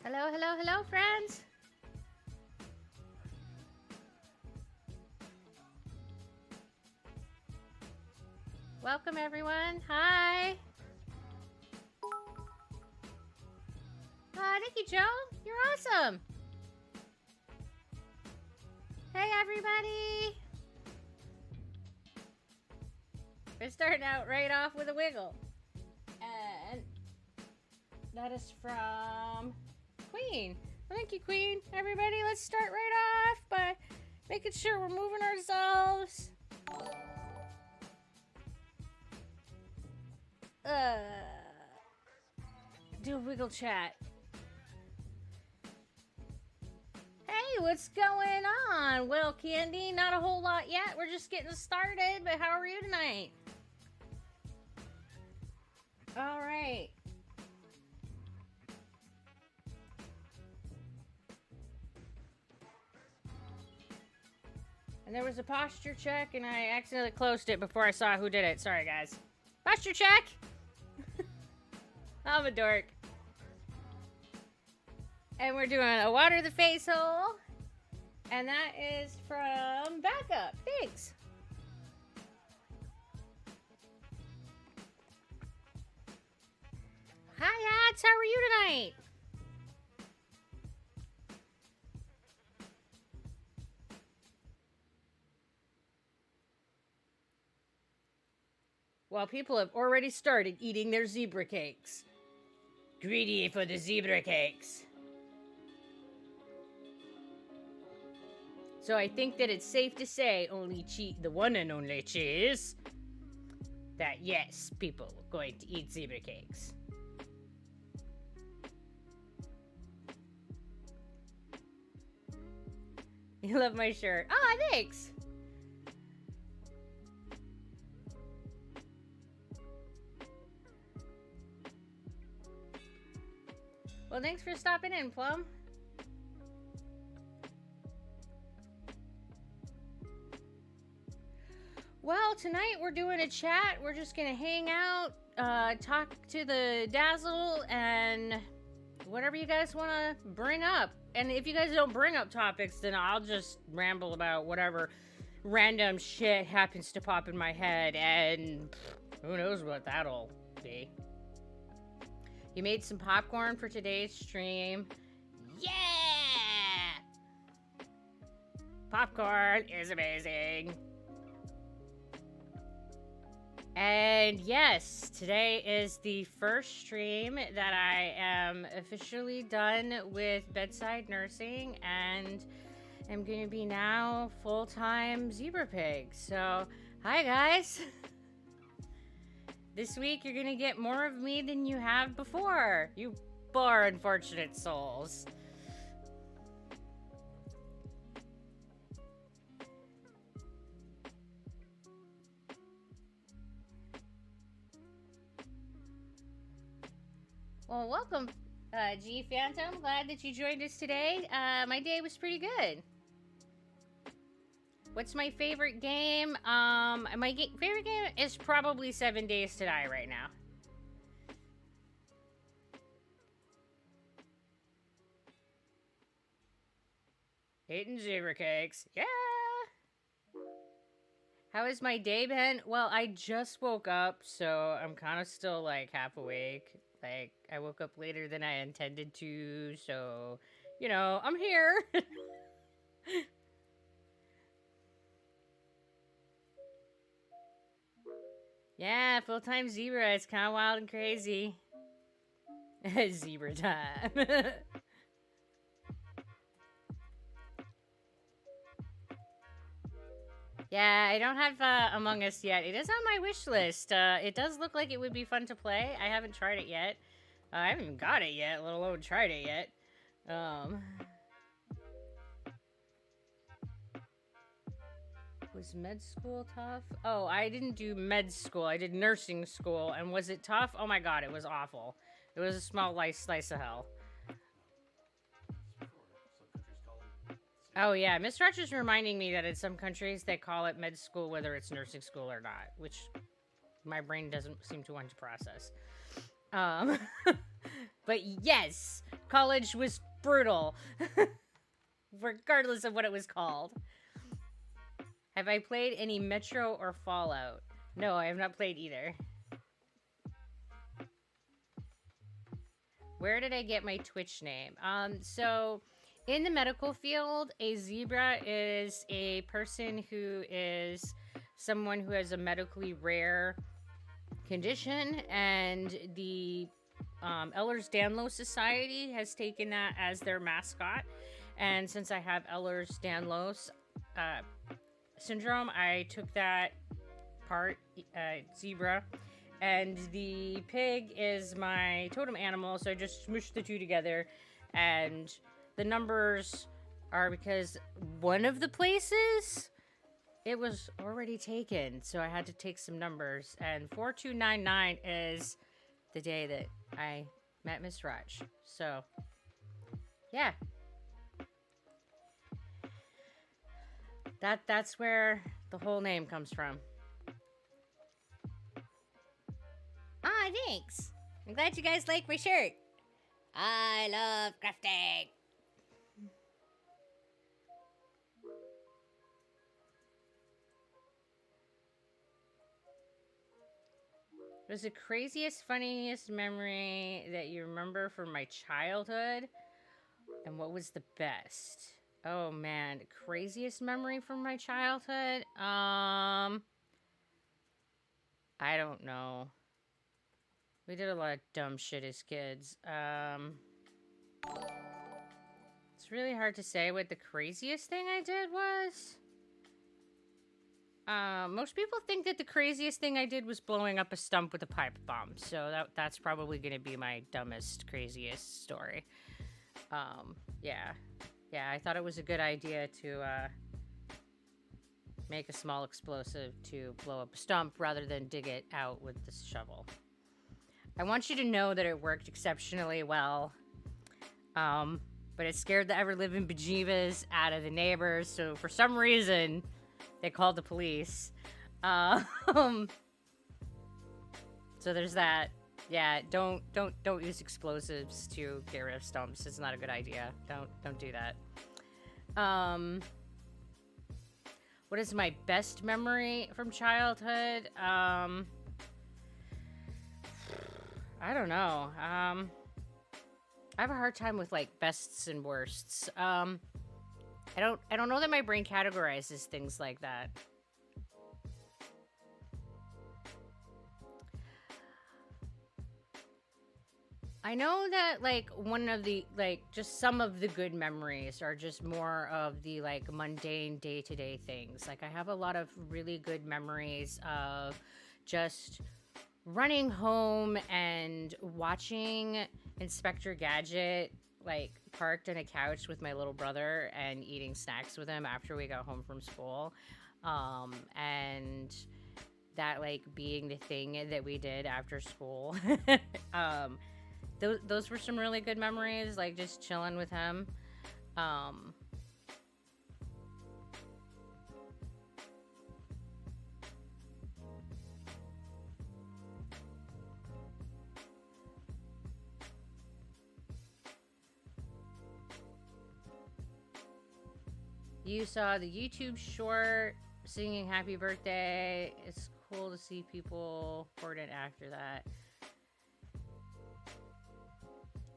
Hello, hello, hello, friends. Welcome, everyone. Hi. Thank you, Joe. You're awesome. Hey, everybody. We're starting out right off with a wiggle. And that is from Queen. Well, thank you, Queen. Everybody, let's start right off by making sure we're moving ourselves. Do a wiggle chat. Hey, what's going on? Well, Candy, not a whole lot yet. We're just getting started, but how are you tonight? All right. And there was a posture check, and I accidentally closed it before I saw who did it. Sorry, guys. Posture check! I'm a dork. And we're doing a water the face hole. And that is from Backup. Thanks. Hi, Hats. How are you tonight? Well, people have already started eating their zebra cakes. Greedy for the zebra cakes. So I think that it's safe to say the one and only cheese, that yes, people are going to eat zebra cakes. You love my shirt. Ah, thanks. Well, thanks for stopping in, Plum. Well, tonight we're doing a chat. We're just gonna hang out, talk to the Dazzle, and whatever you guys want to bring up. And if you guys don't bring up topics, then I'll just ramble about whatever random shit happens to pop in my head, and who knows what that'll be. You made some popcorn for today's stream. Yeah! Popcorn is amazing. And yes, today is the first stream that I am officially done with bedside nursing and am going to be now full-time zebra pig. So, hi guys. This week you're going to get more of me than you have before. You poor unfortunate souls. Well, welcome, G Phantom. Glad that you joined us today. My day was pretty good. What's my favorite game? My favorite game is probably 7 Days to Die right now. Eating zebra cakes. Yeah! How has my day been? Well, I just woke up, so I'm kind of still, like, half awake. Like, I woke up later than I intended to, so, you know, I'm here. Yeah, full-time zebra. It's kind of wild and crazy. Zebra time. Yeah, I don't have Among Us yet. It is on my wish list. It does look like it would be fun to play. I haven't tried it yet. I haven't even got it yet, let alone tried it yet. Was med school tough? Oh, I didn't do med school. I did nursing school. And was it tough? Oh my god, it was awful. It was a small slice of hell. Oh yeah, Miss Rogers reminding me that in some countries they call it med school whether it's nursing school or not, which my brain doesn't seem to want to process. But yes, college was brutal. Regardless of what it was called. Have I played any Metro or Fallout? No, I have not played either. Where did I get my Twitch name? So in the medical field, a zebra is a person who is someone who has a medically rare condition, and the Ehlers-Danlos Society has taken that as their mascot. And since I have Ehlers-Danlos syndrome, I took that part, zebra. And the pig is my totem animal, so I just smooshed the two together. And the numbers are because one of the places, it was already taken, so I had to take some numbers. And 4299 is the day that I met Miss Raj. So, yeah. That's where the whole name comes from. Ah, thanks. I'm glad you guys like my shirt. I love crafting. What's the craziest, funniest memory that you remember from my childhood? And what was the best? Oh man, craziest memory from my childhood? I don't know. We did a lot of dumb shit as kids. It's really hard to say what the craziest thing I did was. Most people think that the craziest thing I did was blowing up a stump with a pipe bomb. So that's probably going to be my dumbest, craziest story. Yeah. Yeah, I thought it was a good idea to, make a small explosive to blow up a stump rather than dig it out with the shovel. I want you to know that it worked exceptionally well. But it scared the ever-living bejeebas out of the neighbors, so for some reason, they called the police. So there's that. Yeah, don't use explosives to get rid of stumps. It's not a good idea. Don't do that. What is my best memory from childhood? I don't know. I have a hard time with like bests and worsts. I don't know that my brain categorizes things like that. I know that like one of the just some of the good memories are just more of the like mundane day-to-day things. Like I have a lot of really good memories of just running home and watching Inspector Gadget like parked on a couch with my little brother and eating snacks with him after we got home from school. And that like being the thing that we did after school. Those were some really good memories, like just chilling with him. You saw the YouTube short singing happy birthday. It's cool to see people poured in after that.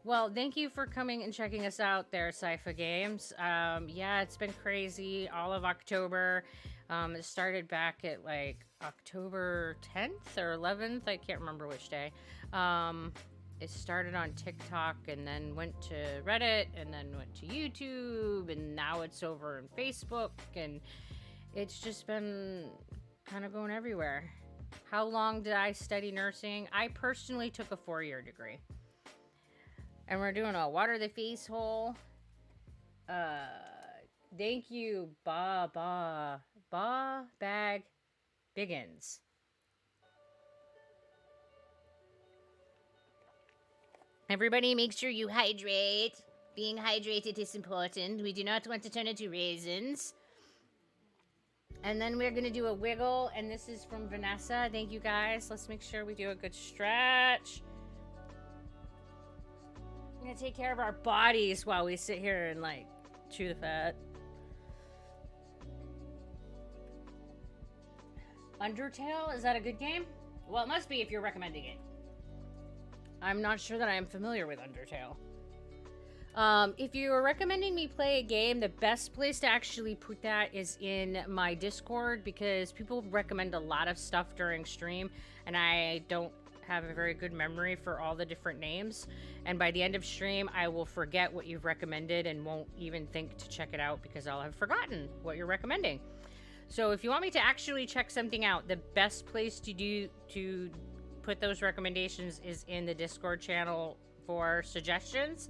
Well, thank you for coming and checking us out there, Sypha Games. Yeah, it's been crazy all of October. It started back at like October 10th or 11th. I can't remember which day. It started on TikTok and then went to Reddit and then went to YouTube and now it's over on Facebook and it's just been kind of going everywhere. How long did I study nursing? I personally took a 4-year degree. And we're doing a water the face hole. Thank you, Bag Biggins. Everybody make sure you hydrate. Being hydrated is important. We do not want to turn into raisins. And then we're gonna do a wiggle, and this is from Vanessa. Thank you guys. Let's make sure we do a good stretch. I'm gonna take care of our bodies while we sit here and, like, chew the fat. Undertale? Is that a good game? Well, it must be if you're recommending it. I'm not sure that I am familiar with Undertale. If you're recommending me play a game, the best place to actually put that is in my Discord, because people recommend a lot of stuff during stream, and I don't have a very good memory for all the different names. And by the end of stream, I will forget what you've recommended and won't even think to check it out because I'll have forgotten what you're recommending. So if you want me to actually check something out, the best place to put those recommendations is in the Discord channel for suggestions,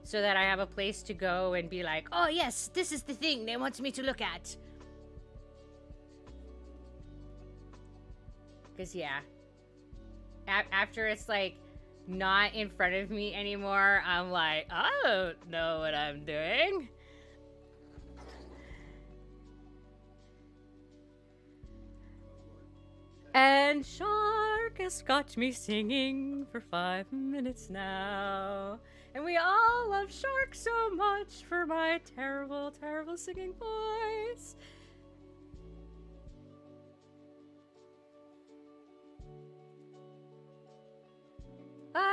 so that I have a place to go and be like, oh yes, this is the thing they want me to look at. Because yeah, after it's like not in front of me anymore, I'm like, I don't know what I'm doing. And Shark has got me singing for 5 minutes now. And we all love Shark so much for my terrible, terrible singing voice.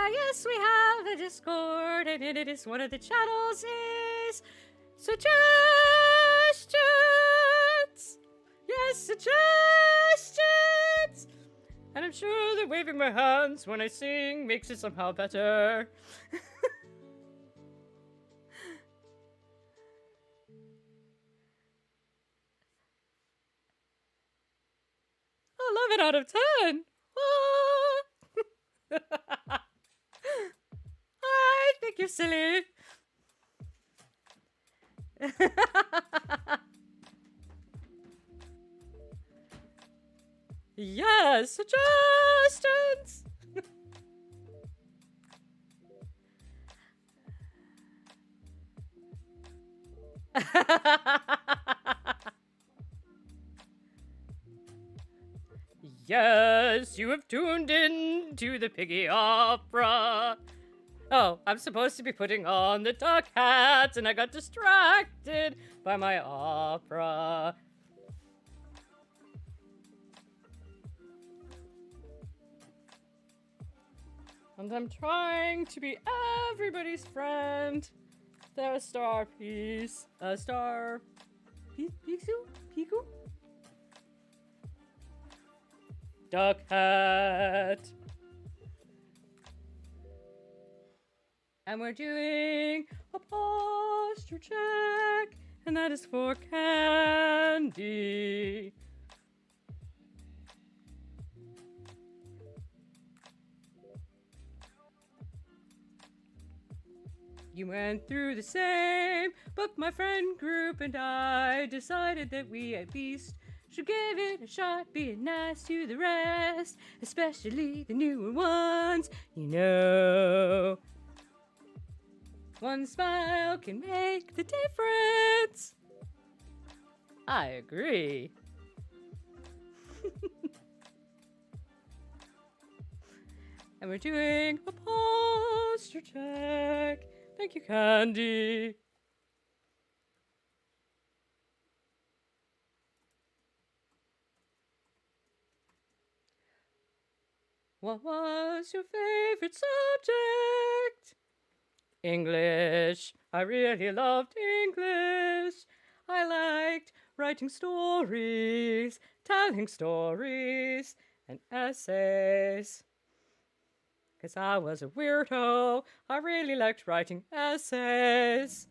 Yes, we have a Discord, and it is one of the channels is suggestions. Yes, suggestions. And I'm sure that waving my hands when I sing makes it somehow better. Oh, 11 out of 10. I think you're silly. Yes, suggestions. Yes, you have tuned in to the Piggy Opera. Oh, I'm supposed to be putting on the duck hat, and I got distracted by my opera. And I'm trying to be everybody's friend. They're a star piece. A star... Piku? Duck hat. And we're doing a posture check, and that is for Candy. You went through the same book, my friend group and I decided that we at least should give it a shot, being nice to the rest, especially the newer ones, you know. One smile can make the difference. I agree. And we're doing a posture check. Thank you, Candy. What was your favorite subject? English. I really loved English. I liked writing stories, telling stories, and essays. 'Cause I was a weirdo. I really liked writing essays.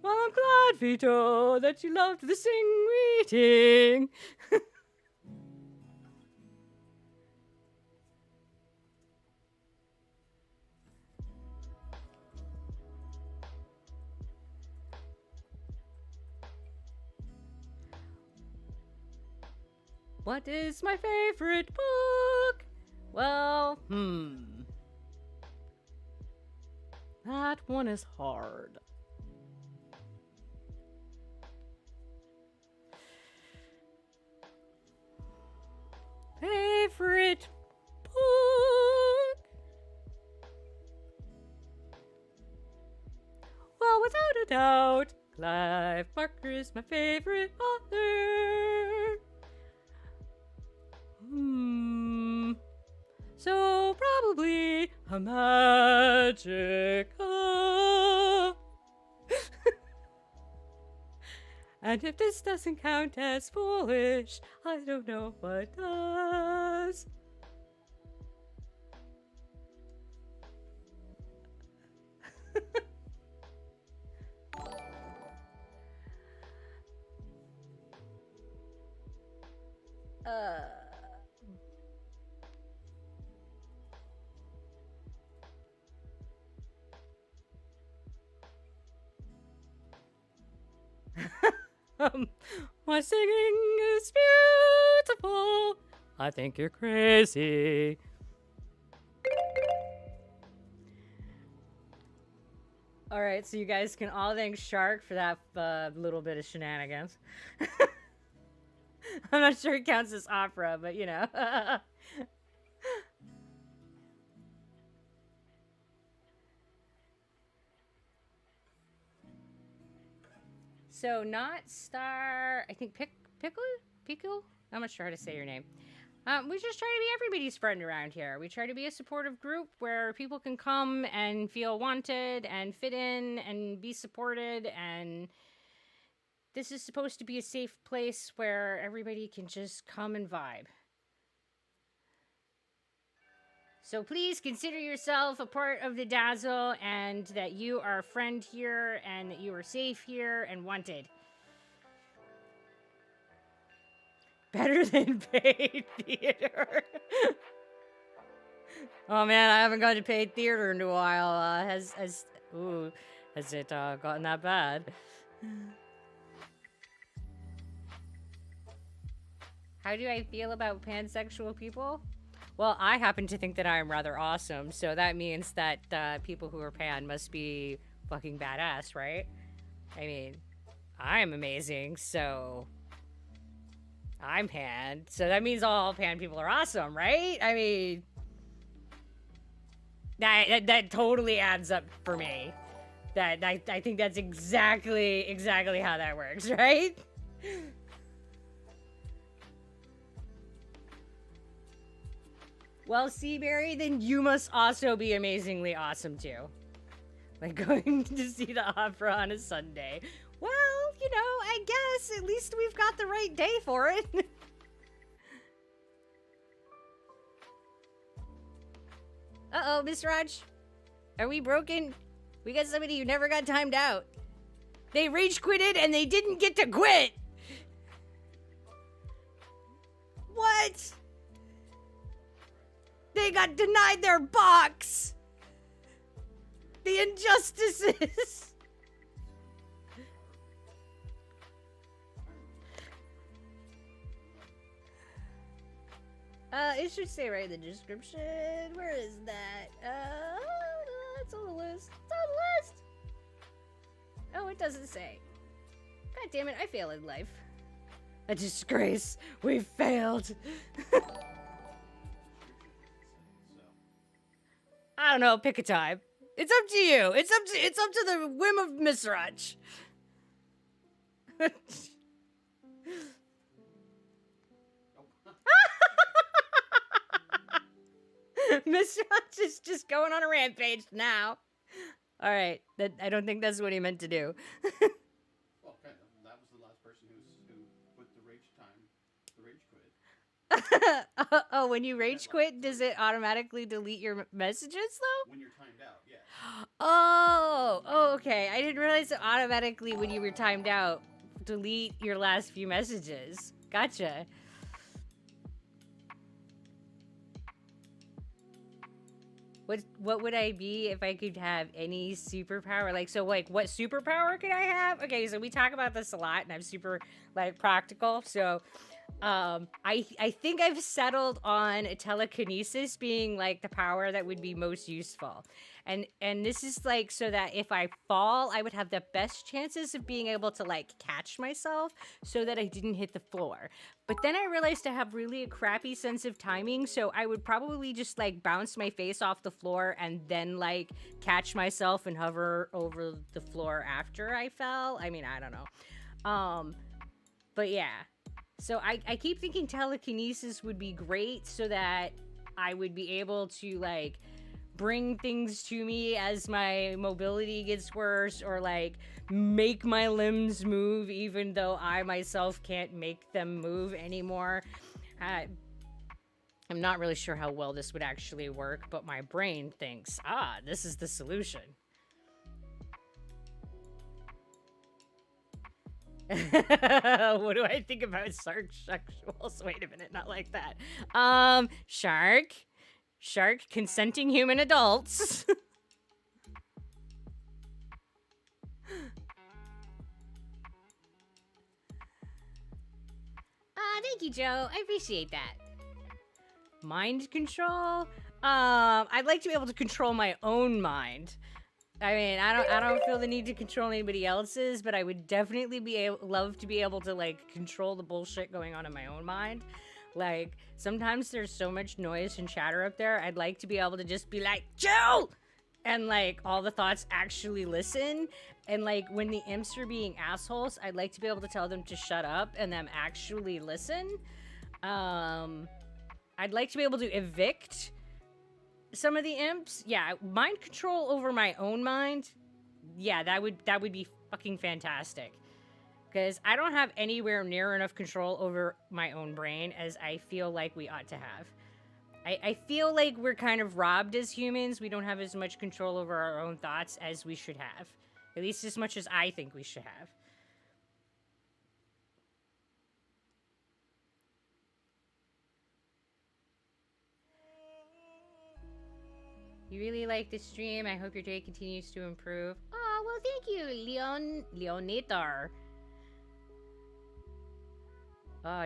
Well, I'm glad, Vito, that you loved the sing reading. What is my favorite book? Well, that one is hard. favorite book? Well, without a doubt, Clive Barker is my favorite author. So probably a magic. And if this doesn't count as foolish, I don't know what does. My singing is beautiful. I think you're crazy. All right, so you guys can all thank Shark for that little bit of shenanigans. I'm not sure it counts as opera, but you know. So not Star, I think Pickle? I'm not sure how to say your name. We just try to be everybody's friend around here. We try to be a supportive group where people can come and feel wanted and fit in and be supported, and this is supposed to be a safe place where everybody can just come and vibe. So please consider yourself a part of the Dazzle and that you are a friend here and that you are safe here and wanted. Better than paid theater. Oh man, I haven't gone to paid theater in a while. Has it gotten that bad? How do I feel about pansexual people? Well, I happen to think that I am rather awesome, so that means that people who are pan must be fucking badass, right? I mean, I'm amazing, so I'm pan, so that means all pan people are awesome, right? I mean, that totally adds up for me. I think that's exactly how that works, right? Well, Seaberry, then you must also be amazingly awesome too. Like going to see the opera on a Sunday. Well, you know, I guess at least we've got the right day for it. Uh-oh, Miss Raj. Are we broken? We got somebody who never got timed out. They rage quitted and they didn't get to quit. What? They got denied their box. The injustices. It should say right in the description. Where is that? It's on the list. It's on the list. Oh, it doesn't say. God damn it, I fail in life. A disgrace. We failed. I don't know, pick a time. It's up to you. It's up to the whim of Miss Raj. Miss Raj is just going on a rampage now. All right, I don't think that's what he meant to do. Well, kind of. That was the last person who put the rage quit. Oh, when you rage quit, does it automatically delete your messages though? When you're timed out, yeah. Oh, okay. I didn't realize it automatically when you were timed out delete your last few messages. Gotcha. What would I be if I could have any superpower? Like, so, like, what superpower could I have? Okay, so we talk about this a lot, and I'm super, like, practical. So, I think I've settled on telekinesis being, like, the power that would be most useful. And this is like so that if I fall, I would have the best chances of being able to like catch myself so that I didn't hit the floor. But then I realized I have really a crappy sense of timing, so I would probably just like bounce my face off the floor and then like catch myself and hover over the floor after I fell. I mean, I don't know. But yeah. So I keep thinking telekinesis would be great so that I would be able to like bring things to me as my mobility gets worse, or like make my limbs move even though I myself can't make them move anymore. I'm not really sure how well this would actually work, but my brain thinks, this is the solution. What do I think about shark sexuals? Wait a minute, not like that. Shark consenting human adults. Thank you, Joe. I appreciate that. Mind control? I'd like to be able to control my own mind. I mean, I don't feel the need to control anybody else's, but I would definitely love to be able to like control the bullshit going on in my own mind. Like, sometimes there's so much noise and chatter up there, I'd like to be able to just be like, Joe! And like, all the thoughts actually listen. And like, when the imps are being assholes, I'd like to be able to tell them to shut up and them actually listen. I'd like to be able to evict some of the imps. Yeah, mind control over my own mind. Yeah, that would be fucking fantastic. Because I don't have anywhere near enough control over my own brain as I feel like we ought to have. I feel like we're kind of robbed as humans. We don't have as much control over our own thoughts as we should have. At least as much as I think we should have. You really like the stream. I hope your day continues to improve. Oh, well, thank you, Leonitar. Oh,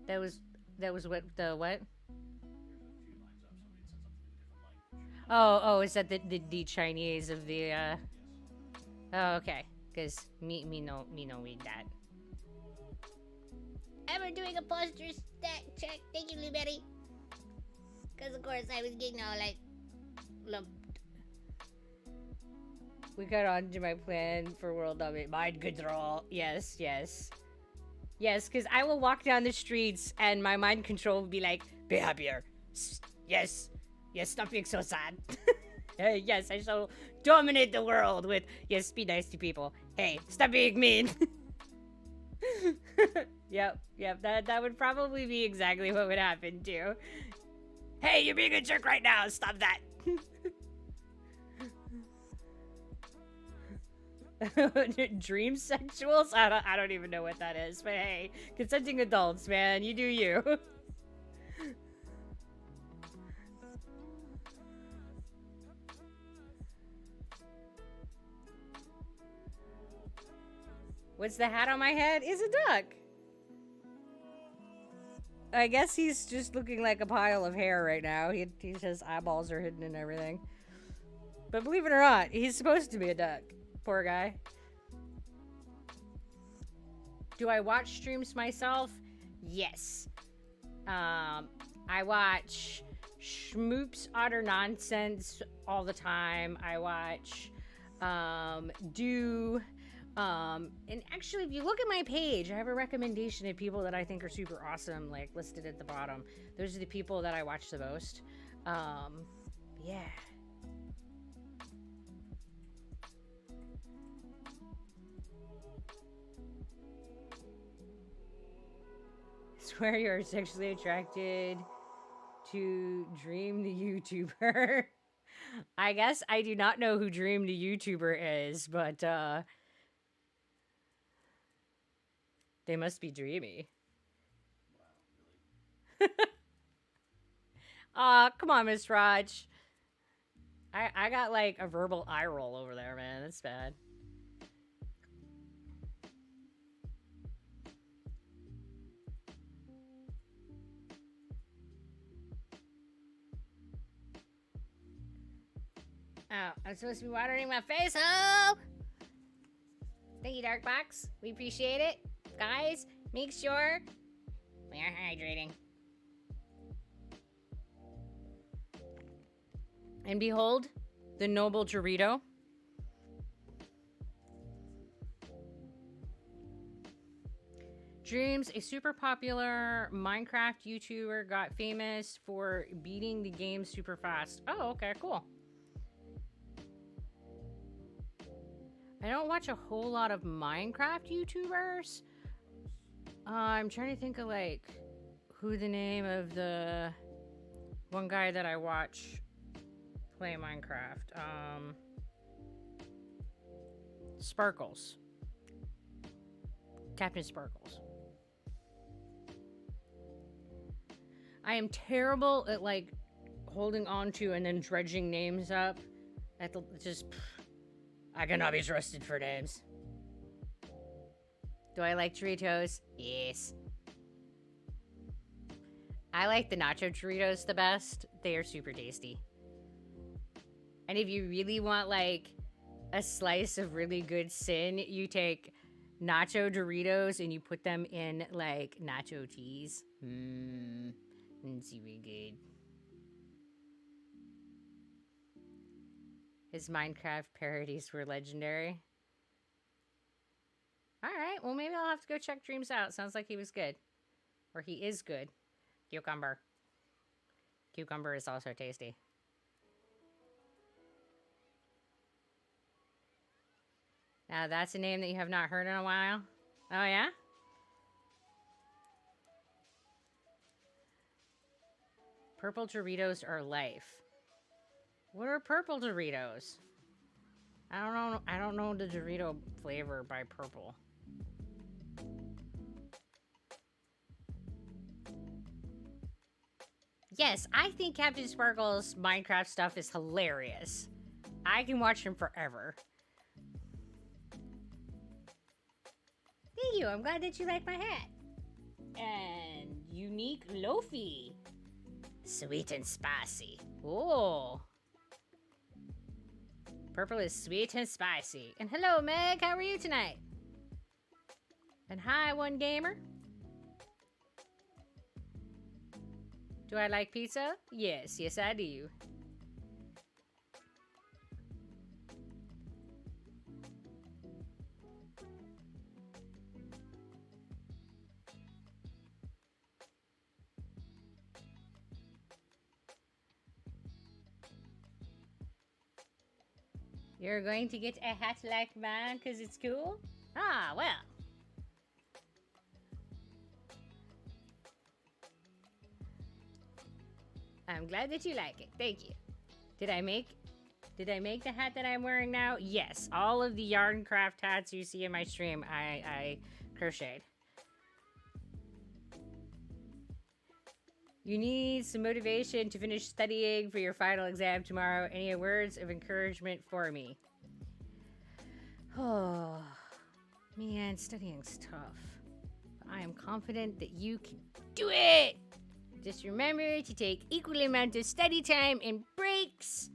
that was what the what? Oh, is that the Chinese of the Oh, okay. Cause me no read that. Ever doing a posture stat check? Thank you, Blueberry. Cause of course I was getting all like lumped. We got on to my plan for world domination. Mind control. Yes. Yes, because I will walk down the streets and my mind control will be like, be happier. Yes, stop being so sad. Yes, I shall dominate the world with, yes, be nice to people. Hey, stop being mean. Yep, that would probably be exactly what would happen too. Hey, you're being a jerk right now. Stop that. Dream sexuals? I don't even know what that is, but hey, consenting adults, man, you do you. What's the hat on my head? Is a duck. I guess he's just looking like a pile of hair right now. His eyeballs are hidden and everything. But believe it or not, he's supposed to be a duck. Poor guy. Do I watch streams myself? Yes. I watch Schmoop's Utter Nonsense all the time. I watch and actually, if you look at my page, I have a recommendation of people that I think are super awesome, like listed at the bottom. Those are the people that I watch the most. Yeah. Swear you're sexually attracted to Dream the YouTuber. I guess I do not know who Dream the YouTuber is, but they must be dreamy. Wow, really? Come on, Miss Raj. I got like a verbal eye roll over there, man. That's bad. Oh, I'm supposed to be watering my face. Oh! Thank you, Darkbox. We appreciate it. Guys, make sure we are hydrating. And behold, the noble Dorito. Dreams, a super popular Minecraft YouTuber, got famous for beating the game super fast. Oh, okay, cool. I don't watch a whole lot of Minecraft YouTubers. I'm trying to think of, like, who the name of the one guy that I watch play Minecraft. Sparkles. Captain Sparkles. I am terrible at, like, holding on to and then dredging names up. At the, just, I cannot be trusted for names. Do I like Doritos? Yes. I like the Nacho Doritos the best. They are super tasty. And if you really want, like, a slice of really good sin, you take Nacho Doritos and you put them in, like, nacho cheese. It's really good. His Minecraft parodies were legendary. Alright, well maybe I'll have to go check Dreams out. Sounds like he was good. Or he is good. Cucumber. Cucumber is also tasty. Now that's a name that you have not heard in a while. Oh yeah? Purple Doritos are life. What are purple Doritos? I don't know the Dorito flavor by purple. Yes, I think Captain Sparkle's Minecraft stuff is hilarious. I can watch him forever. Thank you. I'm glad that you like my hat. And unique loafy. Sweet and spicy. Oh. Purple is sweet and spicy. And hello, Meg. How are you tonight? And hi, One Gamer. Do I like pizza? Yes, yes I do. You're going to get a hat like mine because it's cool? Ah, well. I'm glad that you like it. Thank you. Did I make the hat that I'm wearing now? Yes. All of the Yarncraft hats you see in my stream, I crocheted. You need some motivation to finish studying for your final exam tomorrow. Any words of encouragement for me? Oh, man, studying's tough. But I am confident that you can do it. Just remember to take equal amount of study time and breaks.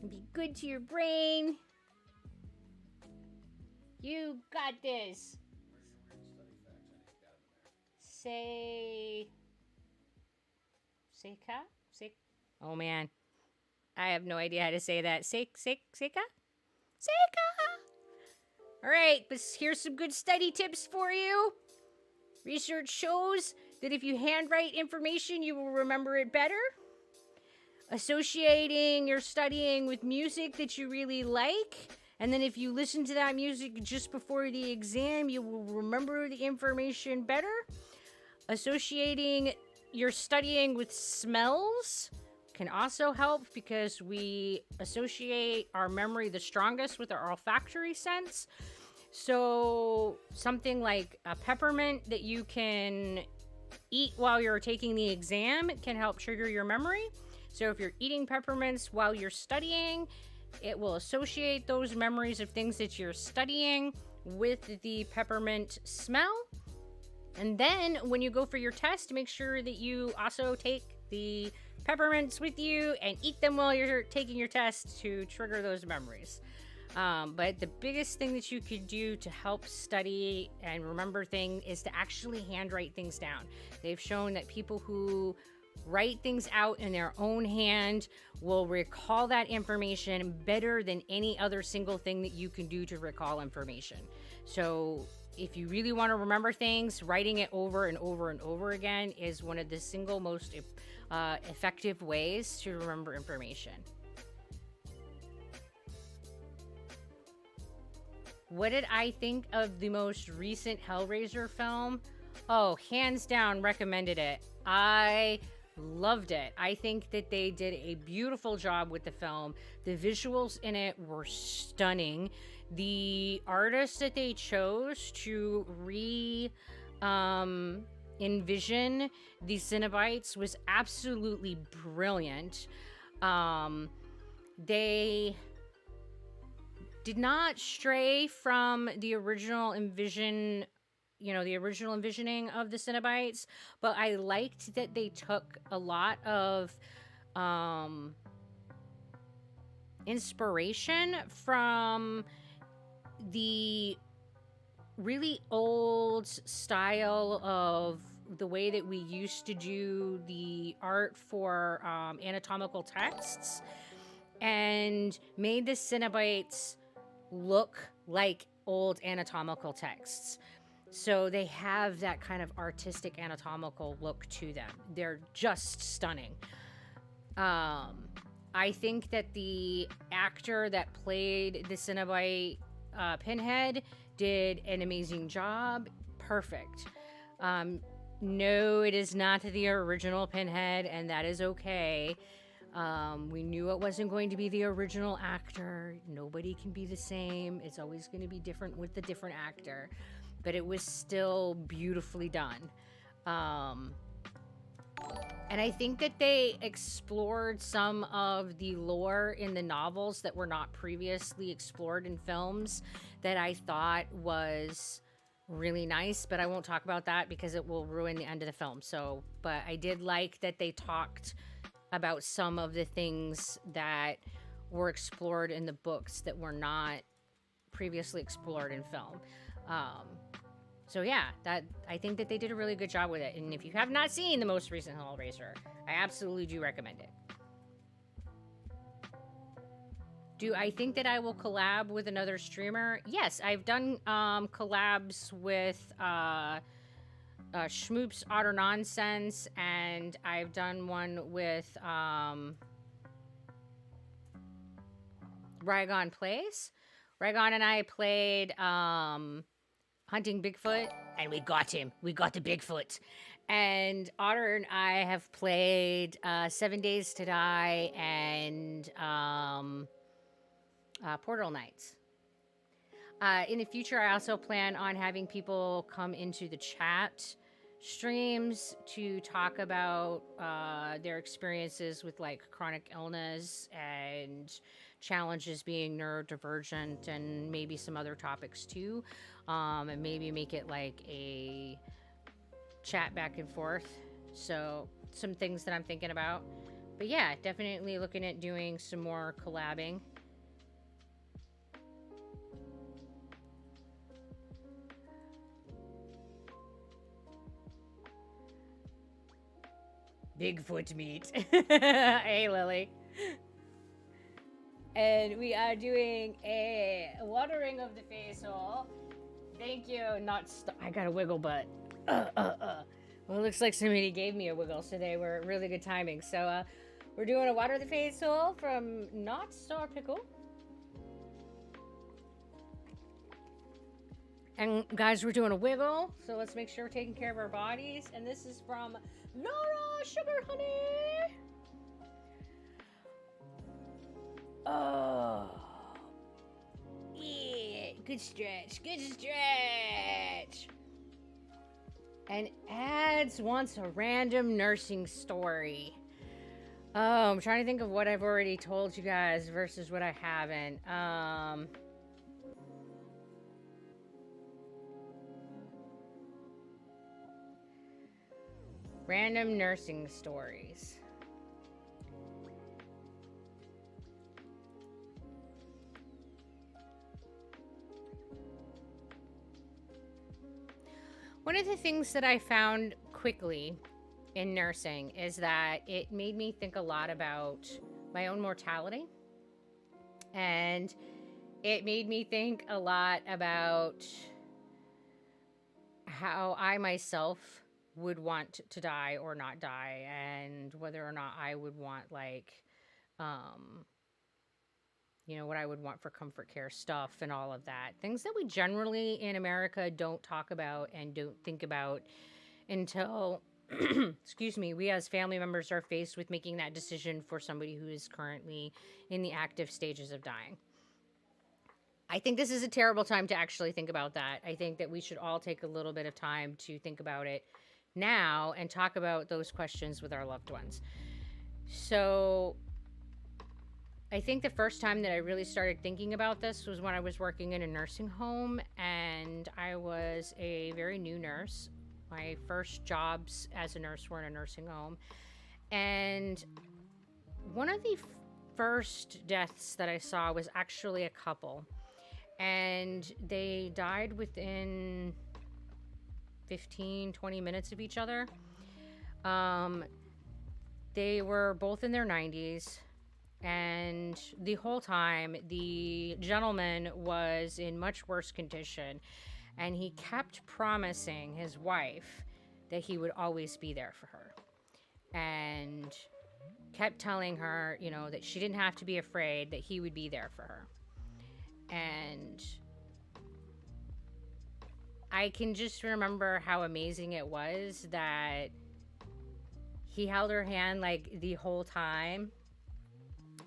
And be good to your brain. You got this. Say... Seika? Oh man. I have no idea how to say that. Seika? Seika? Alright, but here's some good study tips for you. Research shows that if you handwrite information, you will remember it better. Associating your studying with music that you really like. And then if you listen to that music just before the exam, you will remember the information better. Associating your studying with smells can also help because we associate our memory the strongest with our olfactory sense. So something like a peppermint that you can eat while you're taking the exam can help trigger your memory. So if you're eating peppermints while you're studying, it will associate those memories of things that you're studying with the peppermint smell. And then when you go for your test, make sure that you also take the peppermints with you and eat them while you're taking your test to trigger those memories. But the biggest thing that you could do to help study and remember things is to actually handwrite things down. They've shown that people who write things out in their own hand will recall that information better than any other single thing that you can do to recall information. So if you really want to remember things, writing it over and over and over again is one of the single most effective ways to remember information. What did I think of the most recent Hellraiser film? Oh, hands down, recommended it. I loved it. I think that they did a beautiful job with the film. The visuals in it were stunning. The artist that they chose to envision the Cenobites was absolutely brilliant. They did not stray from the original envisioning of the Cenobites, but I liked that they took a lot of inspiration from the really old style of the way that we used to do the art for anatomical texts, and made the Cenobites look like old anatomical texts. So they have that kind of artistic anatomical look to them. They're just stunning. I think that the actor that played the Cenobite Pinhead did an amazing job. Perfect. No, it is not the original Pinhead, and that is okay. We knew it wasn't going to be the original actor. Nobody can be the same. It's always going to be different with the different actor. But it was still beautifully done. And I think that they explored some of the lore in the novels that were not previously explored in films that I thought was really nice, but I won't talk about that because it will ruin the end of the film. So, but I did like that they talked about some of the things that were explored in the books that were not previously explored in film. So yeah, that I think that they did a really good job with it. And if you have not seen the most recent Hellraiser, I absolutely do recommend it. Do I think that I will collab with another streamer? Yes, I've done collabs with Schmoops Otter Nonsense, and I've done one with Rygon Plays. Rygon and I played Hunting Bigfoot, and we got him. We got the Bigfoot. And Otter and I have played 7 Days to Die and Portal Knights. In the future, I also plan on having people come into the chat streams to talk about their experiences with like chronic illness and challenges being neurodivergent, and maybe some other topics too, and maybe make it like a chat back and forth. So some things that I'm thinking about, but yeah, definitely looking at doing some more collabing. Bigfoot meat. Hey, Lily. And we are doing a watering of the face hole. Thank you. I got a wiggle butt. Well, it looks like somebody gave me a wiggle, so they were really good timing. So, we're doing a water the face hole from Not Star Pickle. And guys, we're doing a wiggle, so let's make sure we're taking care of our bodies. And this is from Laura Sugar Honey. Oh, yeah, good stretch, good stretch. And Ads wants a random nursing story. Oh, I'm trying to think of what I've already told you guys versus what I haven't. Random nursing stories. One of the things that I found quickly in nursing is that it made me think a lot about my own mortality. And it made me think a lot about how I myself would want to die or not die, and whether or not I would want, like, what I would want for comfort care stuff and all of that. Things that we generally in America don't talk about and don't think about until, excuse me, we as family members are faced with making that decision for somebody who is currently in the active stages of dying. I think this is a terrible time to actually think about that. I think that we should all take a little bit of time to think about it now and talk about those questions with our loved ones. So I think the first time that I really started thinking about this was when I was working in a nursing home, and I was a very new nurse. My first jobs as a nurse were in a nursing home. And one of the first deaths that I saw was actually a couple. And they died within 15, 20 minutes of each other. They were both in their 90s. And the whole time, the gentleman was in much worse condition. And he kept promising his wife that he would always be there for her. And kept telling her, that she didn't have to be afraid, that he would be there for her. And I can just remember how amazing it was that he held her hand like the whole time.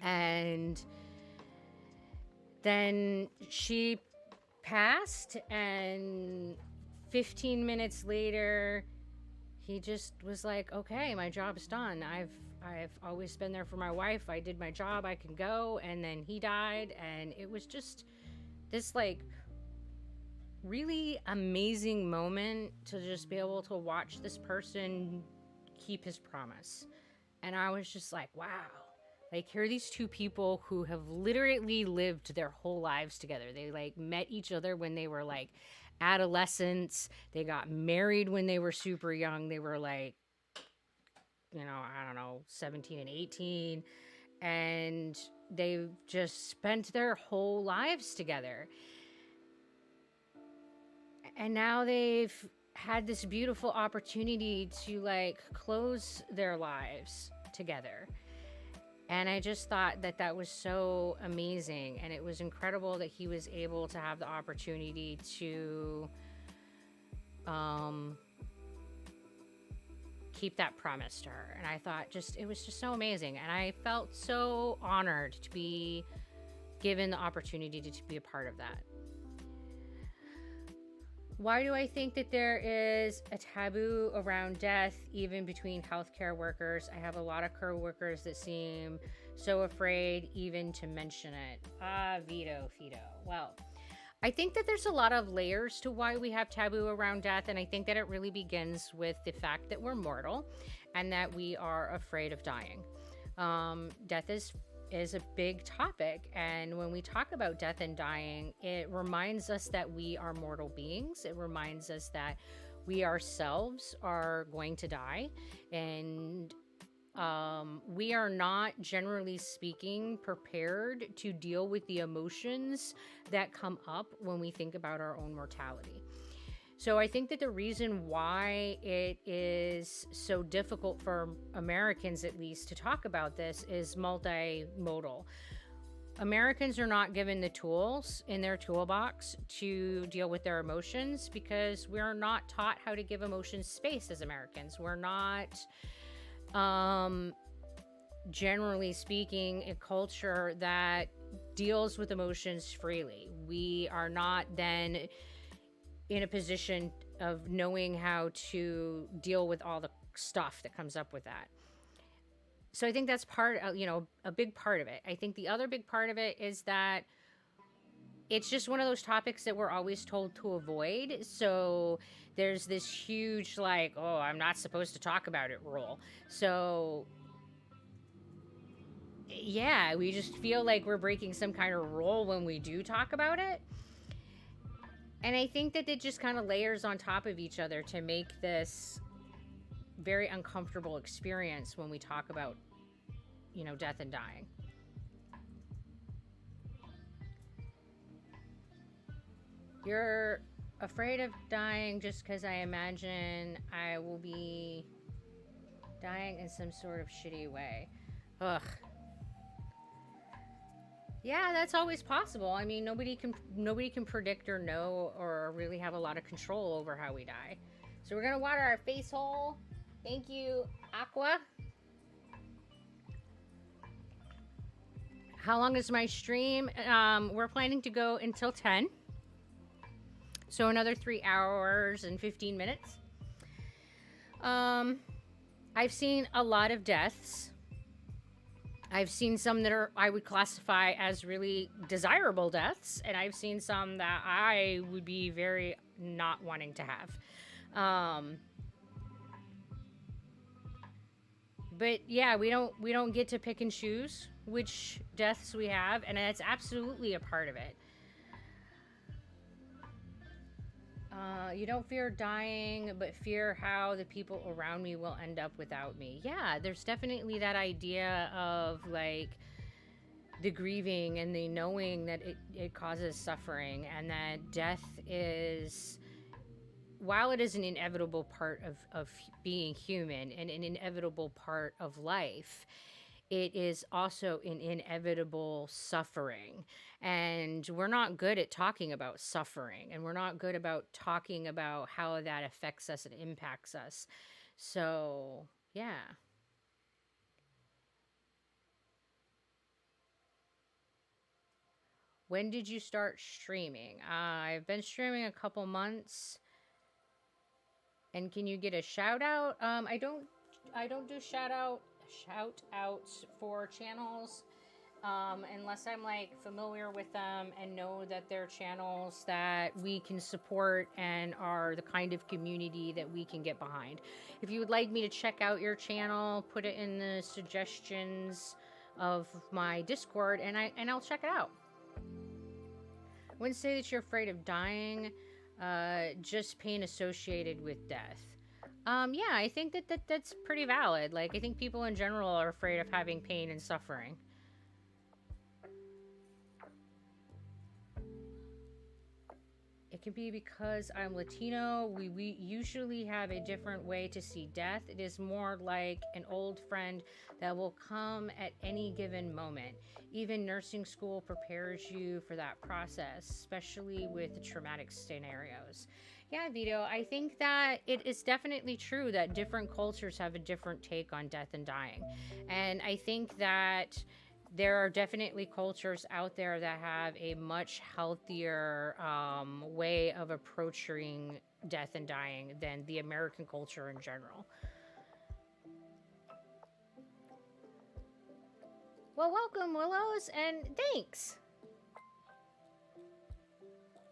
And then she passed, and 15 minutes later, he just was like, okay, my job's done. I've always been there for my wife. I did my job. I can go. And then he died. And it was just this like really amazing moment to just be able to watch this person keep his promise. And I was just like, wow. Like, here are these two people who have literally lived their whole lives together. They like met each other when they were like adolescents. They got married when they were super young. They were like, 17 and 18. And they've just spent their whole lives together. And now they've had this beautiful opportunity to like close their lives together. And I just thought that that was so amazing. And it was incredible that he was able to have the opportunity to keep that promise to her. And I thought it was just so amazing. And I felt so honored to be given the opportunity to be a part of that. Why do I think that there is a taboo around death, even between healthcare workers? I have a lot of coworkers that seem so afraid even to mention it. Fido. Well, I think that there's a lot of layers to why we have taboo around death, and I think that it really begins with the fact that we're mortal and that we are afraid of dying. Death is a big topic, and when we talk about death and dying, it reminds us that we are mortal beings. It reminds us that we ourselves are going to die, and we are not, generally speaking, prepared to deal with the emotions that come up when we think about our own mortality. So I think that the reason why it is so difficult for Americans, at least, to talk about this is multimodal. Americans are not given the tools in their toolbox to deal with their emotions because we're not taught how to give emotions space as Americans. We're not, generally speaking, a culture that deals with emotions freely. We are not then in a position of knowing how to deal with all the stuff that comes up with that. So I think that's a big part of it. I think the other big part of it is that it's just one of those topics that we're always told to avoid. So there's this huge, like, oh, I'm not supposed to talk about it rule. So yeah, we just feel like we're breaking some kind of rule when we do talk about it. And I think that it just kind of layers on top of each other to make this very uncomfortable experience when we talk about, you know, death and dying. You're afraid of dying just because I imagine I will be dying in some sort of shitty way. Ugh. Yeah, that's always possible. I mean, nobody can predict or know or really have a lot of control over how we die. So we're gonna water our face hole. Thank you, Aqua. How long is my stream? We're planning to go until 10. So another 3 hours and 15 minutes. I've seen a lot of deaths. I've seen some that are I would classify as really desirable deaths, and I've seen some that I would be very not wanting to have. But yeah, we don't get to pick and choose which deaths we have, and that's absolutely a part of it. You don't fear dying, but fear how the people around me will end up without me. Yeah, there's definitely that idea of like the grieving and the knowing that it causes suffering, and that death is, while it is an inevitable part of being human and an inevitable part of life, it is also an inevitable suffering. And we're not good at talking about suffering, and we're not good about talking about how that affects us and impacts us. So, yeah. When did you start streaming? I've been streaming a couple months. And can you get a shout out? I don't do shout outs for channels unless I'm like familiar with them and know that they're channels that we can support and are the kind of community that we can get behind. If you would like me to check out your channel, put it in the suggestions of my Discord, and I'll check it out. I wouldn't say that you're afraid of dying, just pain associated with death. Yeah, I think that's pretty valid. Like, I think people in general are afraid of having pain and suffering. It can be because I'm Latino. We usually have a different way to see death. It is more like an old friend that will come at any given moment. Even nursing school prepares you for that process, especially with the traumatic scenarios. Yeah, Vito, I think that it is definitely true that different cultures have a different take on death and dying. And I think that there are definitely cultures out there that have a much healthier way of approaching death and dying than the American culture in general. Well, welcome, Willows, and thanks!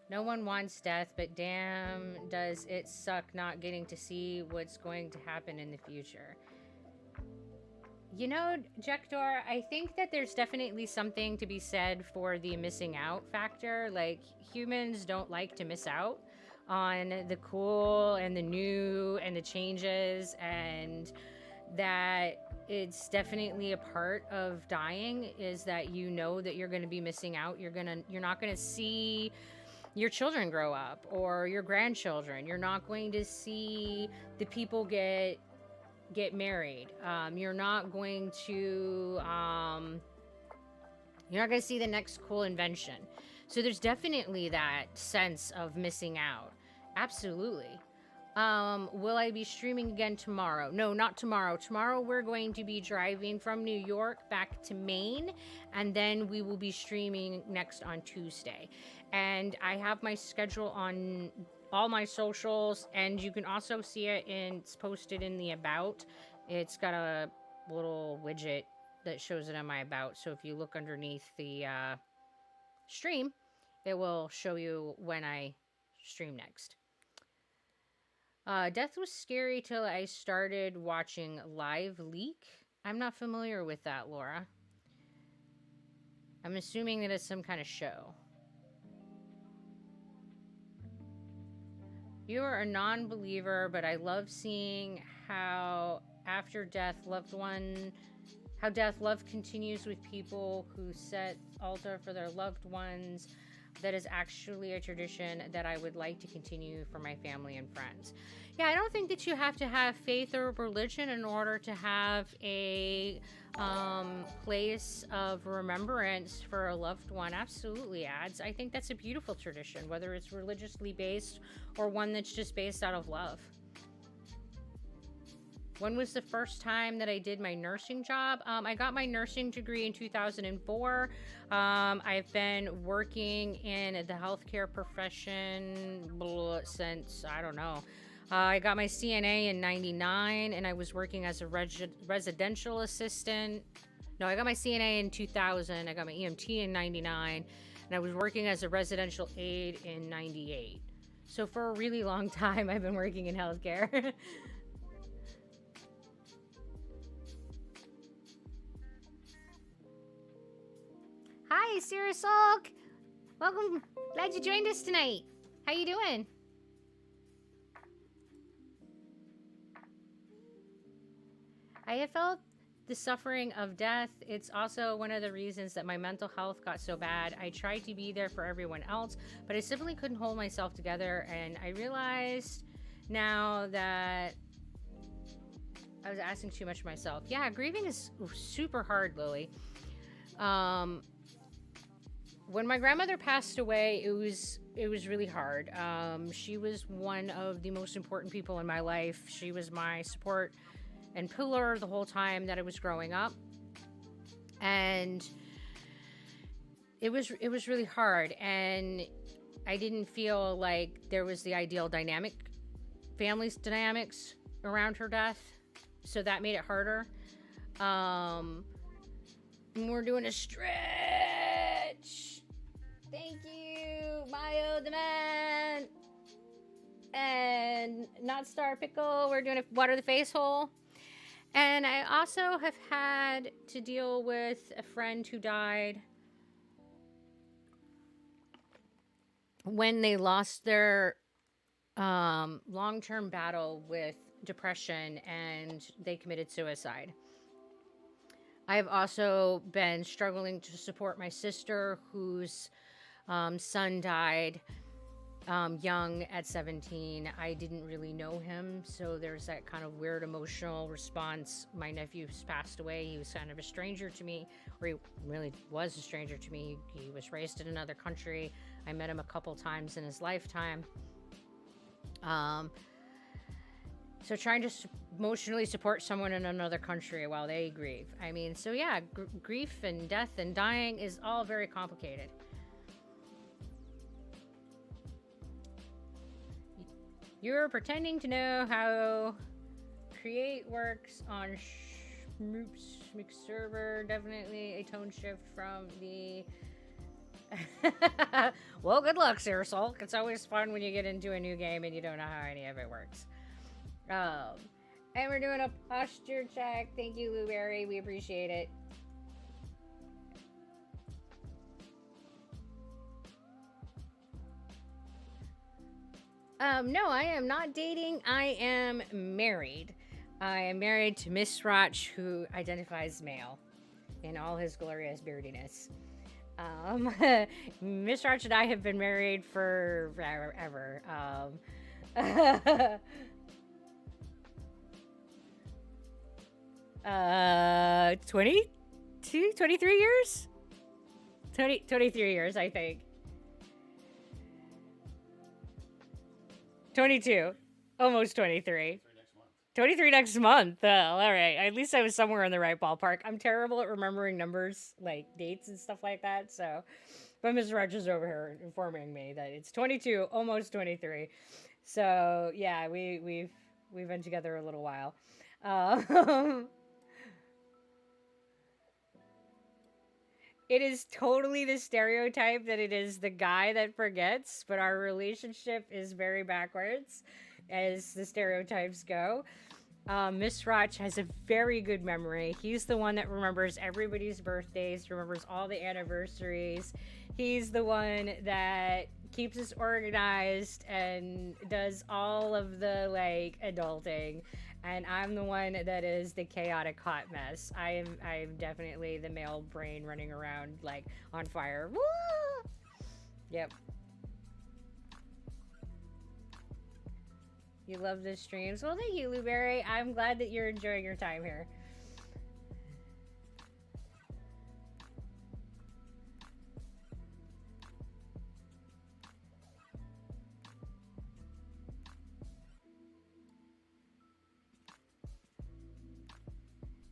No one wants death, but damn, does it suck not getting to see what's going to happen in the future. You know, Jektor, I think that there's definitely something to be said for the missing out factor. Like, humans don't like to miss out on the cool and the new and the changes, and that it's definitely a part of dying is that you know that you're going to be missing out. You're not going to see your children grow up or your grandchildren. You're not going to see the people get married. You're not going to see the next cool invention. So there's definitely that sense of missing out. Absolutely. Will I be streaming again tomorrow? No, not tomorrow. Tomorrow we're going to be driving from New York back to Maine, and then we will be streaming next on Tuesday. And I have my schedule on all my socials, and you can also see it it's posted in the About. It's got a little widget that shows it on my About. So if you look underneath the stream, It will show you when I stream next. Death was scary till I started watching Live Leak. I'm not familiar with that, Laura. I'm assuming that it's some kind of show. You are a non-believer, but I love seeing how after death, love continues with people who set altar for their loved ones. That is actually a tradition that I would like to continue for my family and friends. Yeah, I don't think that you have to have faith or religion in order to have a place of remembrance for a loved one. Absolutely, ads. I think that's a beautiful tradition, whether it's religiously based or one that's just based out of love. When was the first time that I did my nursing job? I got my nursing degree in 2004. I've been working in the healthcare profession since, I don't know. I got my CNA in 99, and I was working as a residential assistant. No, I got my CNA in 2000. I got my EMT in 99, and I was working as a residential aide in 98. So for a really long time, I've been working in healthcare. Hi, Sarah Salk. Welcome. Glad you joined us tonight. How you doing? I have felt the suffering of death. It's also one of the reasons that my mental health got so bad. I tried to be there for everyone else, but I simply couldn't hold myself together. And I realized now that I was asking too much of myself. Yeah, grieving is super hard, Lily. When my grandmother passed away, it was really hard. She was one of the most important people in my life. She was my support and pillar the whole time that I was growing up. And it was really hard. And I didn't feel like there was the ideal family's dynamics around her death. So that made it harder. And we're doing a stretch. Thank you, Mayo the Man. And Not Star Pickle. We're doing a water the face hole. And I also have had to deal with a friend who died when they lost their long-term battle with depression and they committed suicide. I've also been struggling to support my sister whose son died young at 17. I didn't really know him, so there's that kind of weird emotional response. My nephew's passed away. He was kind of a stranger to me, or he really was a stranger to me. He was raised in another country. I met him a couple times in his lifetime. So trying to emotionally support someone in another country while they grieve. I mean, so yeah, grief and death and dying is all very complicated. You're pretending to know how create works on Schmoop's server. Definitely a tone shift from the... Well, good luck, Sir Sulk. It's always fun when you get into a new game and you don't know how any of it works. And we're doing a posture check. Thank you, Blueberry. We appreciate it. No, I am not dating. I am married. I am married to Miss Roch, who identifies male in all his glorious beardiness. Miss Roch and I have been married for forever. 23 years? 23 years, I think. 22. Almost 23. 23 next month. All right. At least I was somewhere in the right ballpark. I'm terrible at remembering numbers, like dates and stuff like that. So, but Ms. Roch is over here informing me that it's 22, almost 23. So, yeah, we've been together a little while. it is totally the stereotype that it is the guy that forgets, but our relationship is very backwards as the stereotypes go. Miss Roch has a very good memory. He's the one that remembers everybody's birthdays, remembers all the anniversaries. He's the one that keeps us organized and does all of the like adulting. And I'm the one that is the chaotic hot mess. I'm definitely the male brain running around like on fire. Woo! Yep. You love the streams. Well, thank you, Luberry. I'm glad that you're enjoying your time here.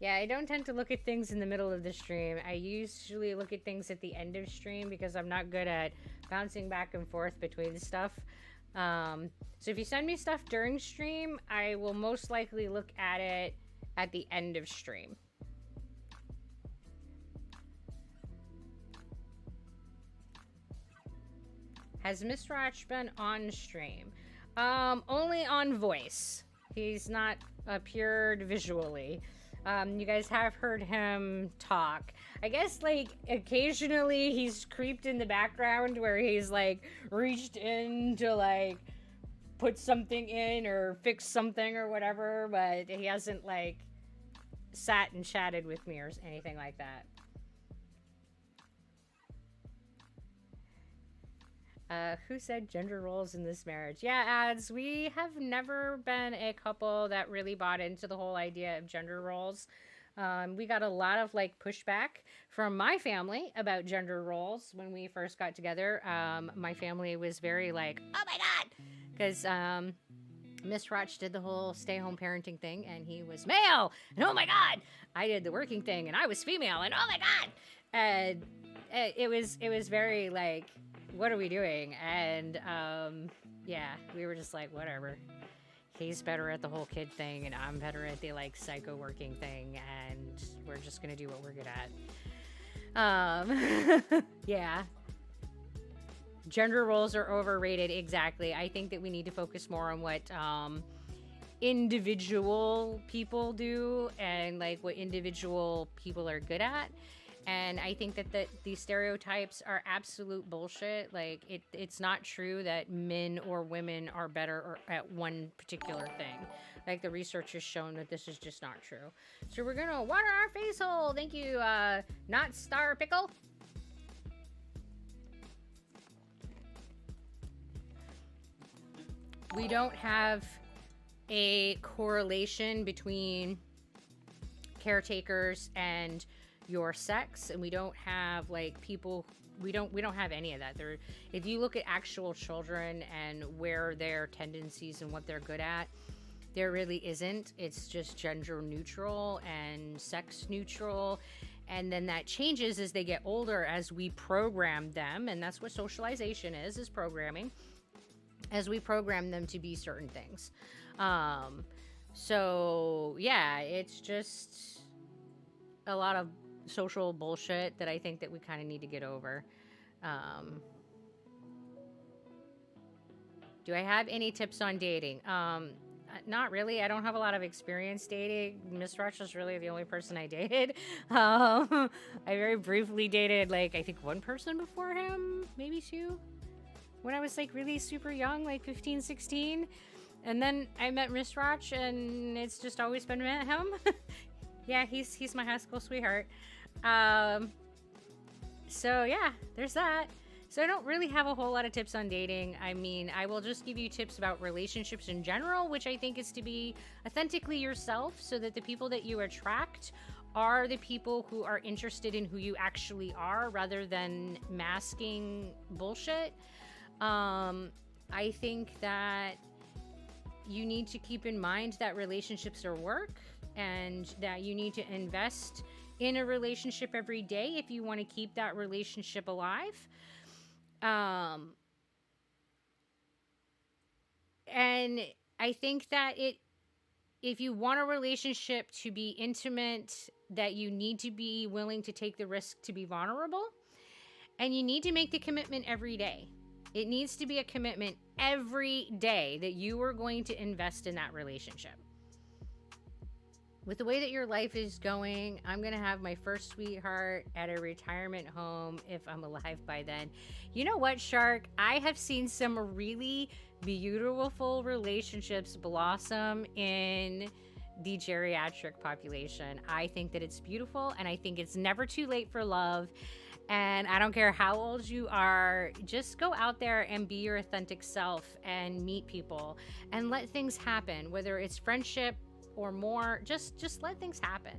Yeah, I don't tend to look at things in the middle of the stream. I usually look at things at the end of stream because I'm not good at bouncing back and forth between stuff. So if you send me stuff during stream, I will most likely look at it at the end of stream. Has Miss Roch been on stream? Only on voice. He's not appeared visually. You guys have heard him talk. I guess, like, occasionally he's creeped in the background where he's, like, reached in to, like, put something in or fix something or whatever, but he hasn't, like, sat and chatted with me or anything like that. Who said gender roles in this marriage? Yeah, ads. We have never been a couple that really bought into the whole idea of gender roles. We got a lot of like pushback from my family about gender roles when we first got together. My family was very like, oh my God, because Miss Roch did the whole stay-home parenting thing, and he was male, and oh my God, I did the working thing, and I was female, and oh my God, and it was very like, what are we doing? And yeah, we were just like, whatever. He's better at the whole kid thing, and I'm better at the like psycho working thing, and we're just gonna do what we're good at. Yeah. Gender roles are overrated, exactly. I think that we need to focus more on what individual people do and like what individual people are good at. And I think that these stereotypes are absolute bullshit. Like, it's not true that men or women are better at one particular thing. Like, the research has shown that this is just not true. So we're gonna water our face hole. Thank you, Not Star Pickle. We don't have a correlation between caretakers and your sex, and we don't have like people, we don't have any of that. If you look at actual children and where their tendencies and what they're good at, there really isn't. It's just gender neutral and sex neutral, and then that changes as they get older, as we program them, and that's what socialization is programming, as we program them to be certain things. So yeah, it's just a lot of social bullshit that I think that we kind of need to get over. Do I have any tips on dating? Not really. I don't have a lot of experience dating. Miss Roch was really the only person I dated. I very briefly dated, like, I think one person before him, maybe two, when I was like really super young, like 15, 16. And then I met Miss Roch, and it's just always been him. Yeah, he's my high school sweetheart. So yeah, there's that. So I don't really have a whole lot of tips on dating. I mean, I will just give you tips about relationships in general, which I think is to be authentically yourself, so that the people that you attract are the people who are interested in who you actually are, rather than masking bullshit. I think that you need to keep in mind that relationships are work, and that you need to invest in a relationship every day if you want to keep that relationship alive. And I think that if you want a relationship to be intimate, that you need to be willing to take the risk to be vulnerable, and you need to make the commitment every day. It needs to be a commitment every day that you are going to invest in that relationship. With the way that your life is going, I'm going to have my first sweetheart at a retirement home if I'm alive by then. You know what, Shark? I have seen some really beautiful relationships blossom in the geriatric population. I think that it's beautiful, and I think it's never too late for love. And I don't care how old you are, just go out there and be your authentic self and meet people and let things happen, whether it's friendship or more, just let things happen.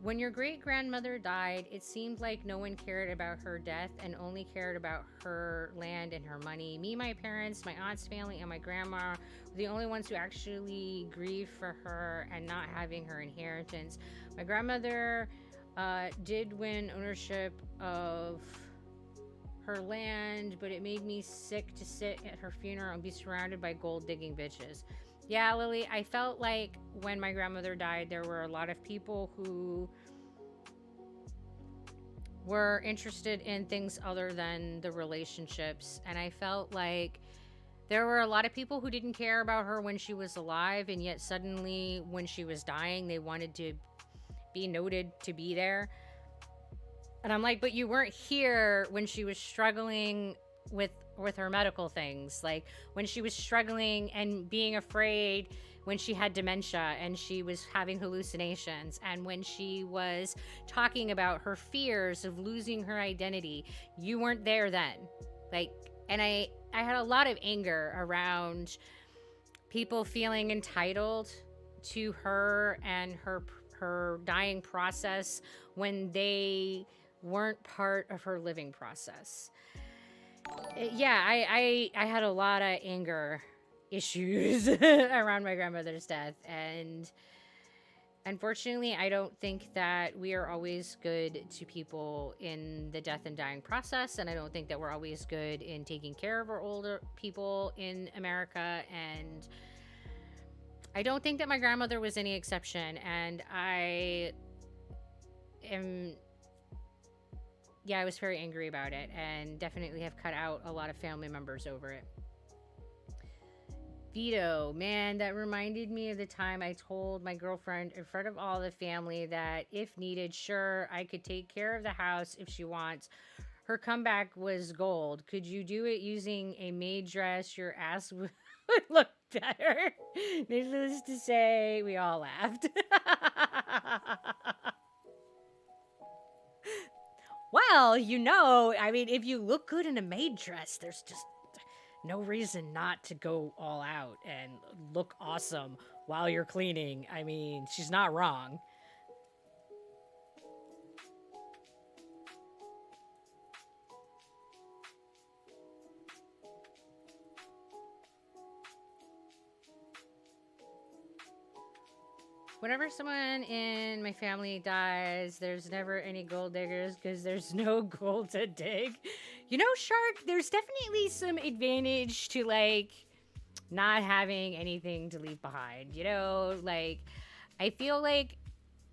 When your great-grandmother died, it seemed like no one cared about her death and only cared about her land and her money. Me, my parents, my aunt's family, and my grandma were the only ones who actually grieved for her and not having her inheritance. My grandmother did win ownership of her land, but it made me sick to sit at her funeral and be surrounded by gold-digging bitches. Yeah, Lily, I felt like when my grandmother died, there were a lot of people who were interested in things other than the relationships. And I felt like there were a lot of people who didn't care about her when she was alive, and yet suddenly when she was dying, they wanted to be noted to be there. And I'm like, but you weren't here when she was struggling with her medical things, like when she was struggling and being afraid, when she had dementia and she was having hallucinations, and when she was talking about her fears of losing her identity. You weren't there then. Like, and I had a lot of anger around people feeling entitled to her and her dying process when they weren't part of her living process. Yeah, I had a lot of anger issues around my grandmother's death, and unfortunately, I don't think that we are always good to people in the death and dying process, and I don't think that we're always good in taking care of our older people in America, and I don't think that my grandmother was any exception, and I was very angry about it, and definitely have cut out a lot of family members over it. Vito, man, that reminded me of the time I told my girlfriend in front of all the family that if needed, sure, I could take care of the house if she wants. Her comeback was gold. Could you do it using a maid dress? Your ass would look better. Needless to say, we all laughed. Well, I mean, if you look good in a maid dress, there's just no reason not to go all out and look awesome while you're cleaning. I mean, she's not wrong. Whenever someone in my family dies, there's never any gold diggers because there's no gold to dig. You know, Shark, there's definitely some advantage to, like, not having anything to leave behind. You know, like, I feel like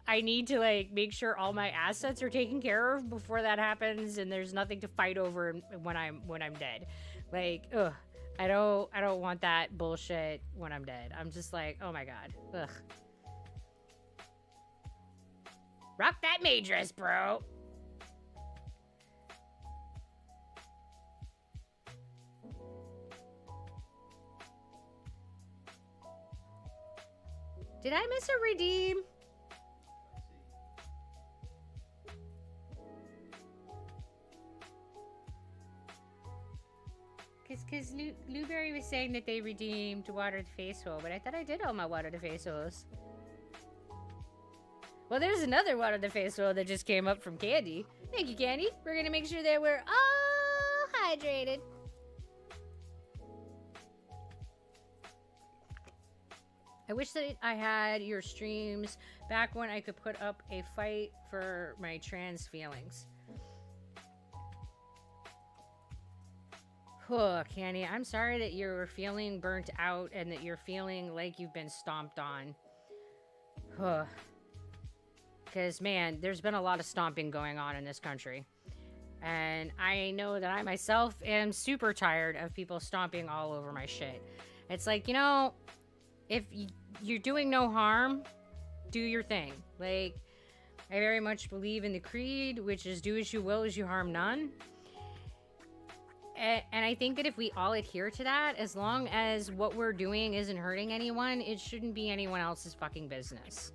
I need to, like, make sure all my assets are taken care of before that happens, and there's nothing to fight over when I'm dead. Like, ugh, I don't want that bullshit when I'm dead. I'm just like, oh my god, ugh. Rock that maid dress, bro. Did I miss a redeem? Because Blueberry was saying that they redeemed Water the Face Hole, but I thought I did all my Water the Face Holes. Well, there's another Water the Face Hole that just came up from Candy. Thank you, Candy. We're going to make sure that we're all hydrated. I wish that I had your streams back when I could put up a fight for my trans feelings. Oh, Candy, I'm sorry that you're feeling burnt out and that you're feeling like you've been stomped on. Because, man, there's been a lot of stomping going on in this country. And I know that I myself am super tired of people stomping all over my shit. It's like, you know, if you're doing no harm, do your thing. Like, I very much believe in the creed, which is do as you will as you harm none. And I think that if we all adhere to that, as long as what we're doing isn't hurting anyone, it shouldn't be anyone else's fucking business.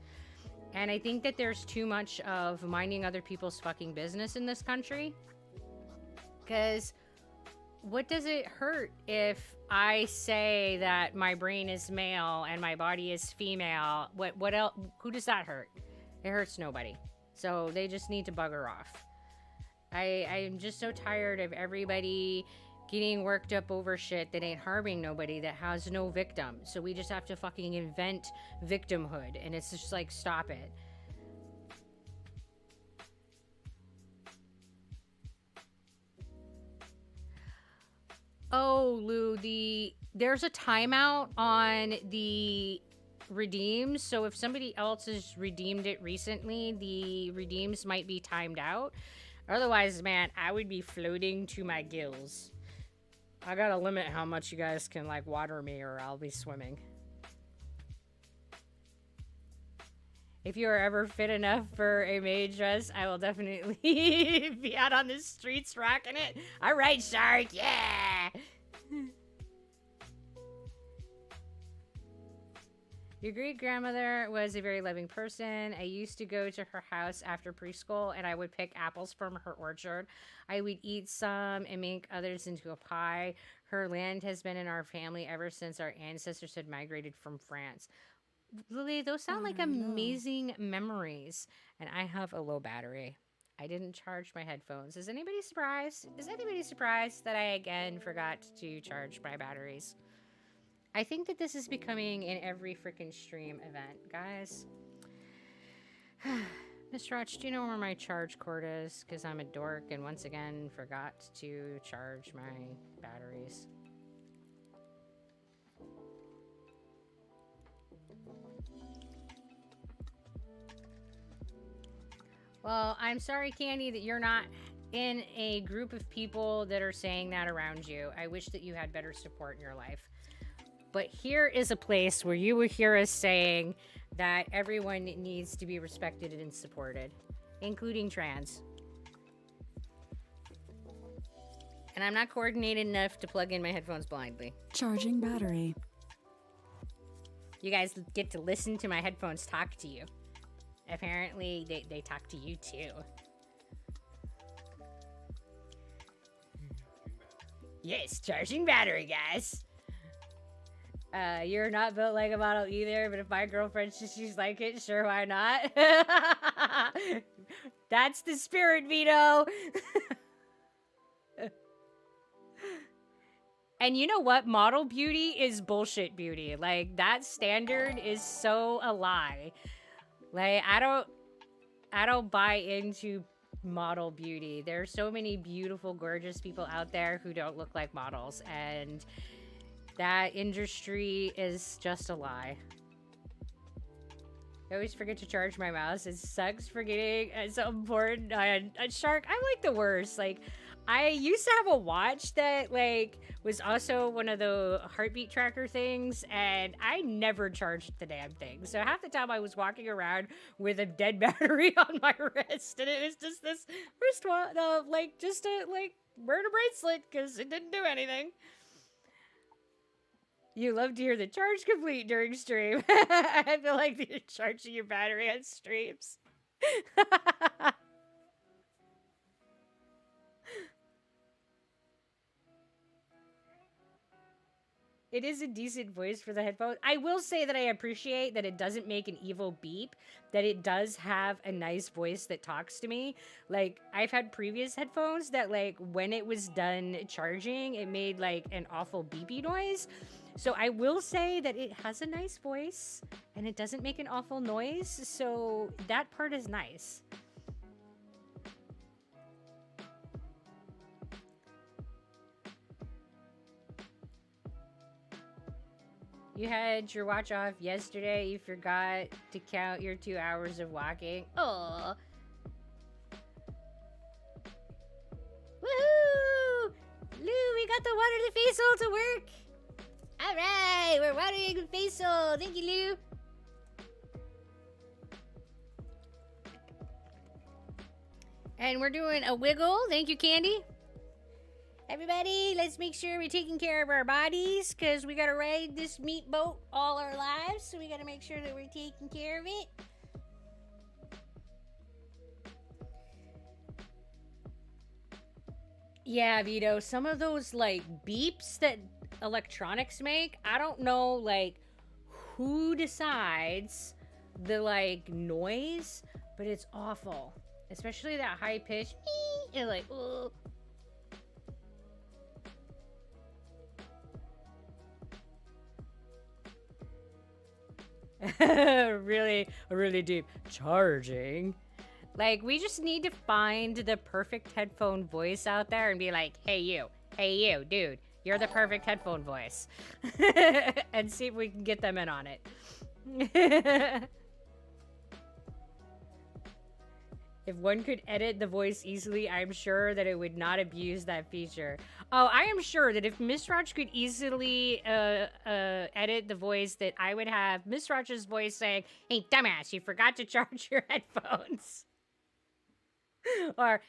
And I think that there's too much of minding other people's fucking business in this country. Because what does it hurt if I say that my brain is male and my body is female? What else? Who does that hurt? It hurts nobody. So they just need to bugger off. I'm just so tired of everybody getting worked up over shit that ain't harming nobody, that has no victim. So we just have to fucking invent victimhood. And it's just like, stop it. Oh, Lou, there's a timeout on the redeems. So if somebody else has redeemed it recently, the redeems might be timed out. Otherwise, man, I would be floating to my gills. I gotta limit how much you guys can, like, water me or I'll be swimming. If you are ever fit enough for a maid dress, I will definitely be out on the streets rocking it. All right, Shark, yeah! Your great-grandmother was a very loving person. I used to go to her house after preschool, and I would pick apples from her orchard. I would eat some and make others into a pie. Her land has been in our family ever since our ancestors had migrated from France. Lily, those sound like amazing memories. And I have a low battery. I didn't charge my headphones. Is anybody surprised? Is anybody surprised that I again forgot to charge my batteries? I think that this is becoming in every freaking stream event, guys. Mr. Rotch, do you know where my charge cord is? Because I'm a dork and once again forgot to charge my batteries. Well, I'm sorry, Candy, that you're not in a group of people that are saying that around you. I wish that you had better support in your life. But here is a place where you will hear us saying that everyone needs to be respected and supported, including trans. And I'm not coordinated enough to plug in my headphones blindly. Charging battery. You guys get to listen to my headphones talk to you. Apparently, they talk to you too. Yes, charging battery, guys. You're not built like a model either, but if my girlfriend says she's like it, sure, why not? That's the spirit, Vito. And you know what? Model beauty is bullshit beauty. Like, that standard is so a lie. Like, I don't buy into model beauty. There are so many beautiful, gorgeous people out there who don't look like models, and that industry is just a lie. I always forget to charge my mouse. It sucks forgetting. It's so important. Shark, I'm like the worst. Like, I used to have a watch that, like, was also one of the heartbeat tracker things, and I never charged the damn thing. So half the time I was walking around with a dead battery on my wrist, and it was just this wrist watch, like, just a, like, wearing a bracelet, because it didn't do anything. You love to hear the charge complete during stream. I feel like you're charging your battery on streams. It is a decent voice for the headphones. I will say that I appreciate that it doesn't make an evil beep, that it does have a nice voice that talks to me. Like, I've had previous headphones that, like, when it was done charging, it made, like, an awful beepy noise. So I will say that it has a nice voice, and it doesn't make an awful noise, so that part is nice. You had your watch off yesterday. You forgot to count your 2 hours of walking. Oh. Woohoo! Lou, we got the water the face hole to work. All right, we're watering the face hole. Thank you, Lou. And we're doing a wiggle. Thank you, Candy. Everybody, let's make sure we're taking care of our bodies because we got to ride this meat boat all our lives. So we got to make sure that we're taking care of it. Yeah, Vito, some of those like beeps that electronics make, I don't know like who decides the like noise, but it's awful. Especially that high pitch. It's like, ugh. really deep charging. Like, we just need to find the perfect headphone voice out there and be like, hey you, dude, you're the perfect headphone voice. And see if we can get them in on it. If one could edit the voice easily, I'm sure that it would not abuse that feature. Oh, I am sure that if Miss Raj could easily edit the voice, that I would have Miss Raj's voice saying, hey, dumbass, you forgot to charge your headphones. Or,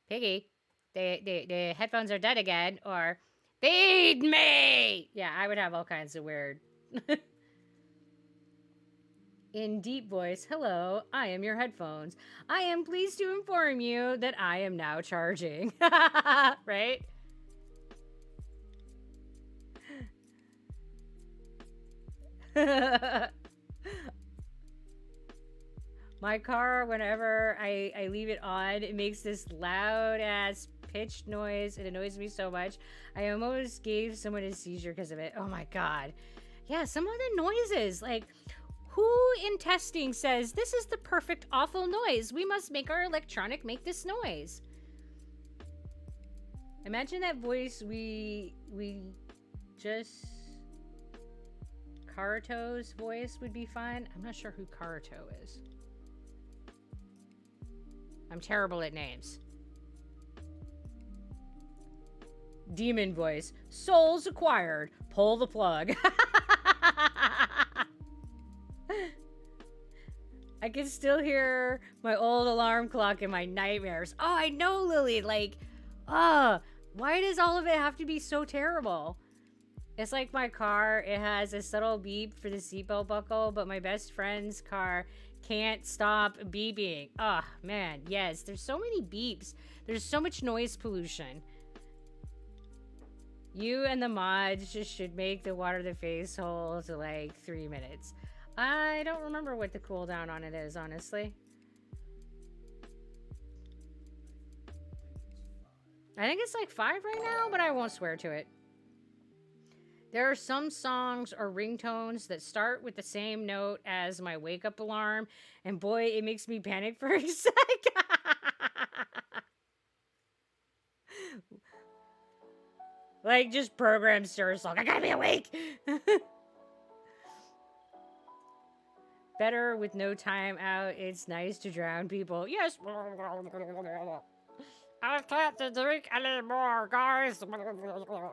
Piggy, the headphones are dead again. Or, feed me! Yeah, I would have all kinds of weird... In deep voice, hello, I am your headphones. I am pleased to inform you that I am now charging. Right? My car, whenever I leave it on, it makes this loud ass pitched noise. It annoys me so much. I almost gave someone a seizure because of it. Oh my god. Yeah, some of the noises, like... Who in testing says, this is the perfect awful noise? We must make our electronic make this noise. Imagine that voice we just... Karuto's voice would be fun. I'm not sure who Karuto is. I'm terrible at names. Demon voice. Souls acquired. Pull the plug. I can still hear my old alarm clock in my nightmares. Oh, I know, Lily. Like, why does all of it have to be so terrible? It's like my car. It has a subtle beep for the seatbelt buckle, but my best friend's car can't stop beeping. Oh, man. Yes, there's so many beeps. There's so much noise pollution. You and the mods just should make the water the face hole to like 3 minutes. I don't remember what the cooldown on it is, honestly. I think it's like 5 right now, but I won't swear to it. There are some songs or ringtones that start with the same note as my wake-up alarm, and boy, it makes me panic for a sec. Like, just program stir song. I gotta be awake! Better with no time out. It's nice to drown people. Yes. I can't drink anymore, guys. The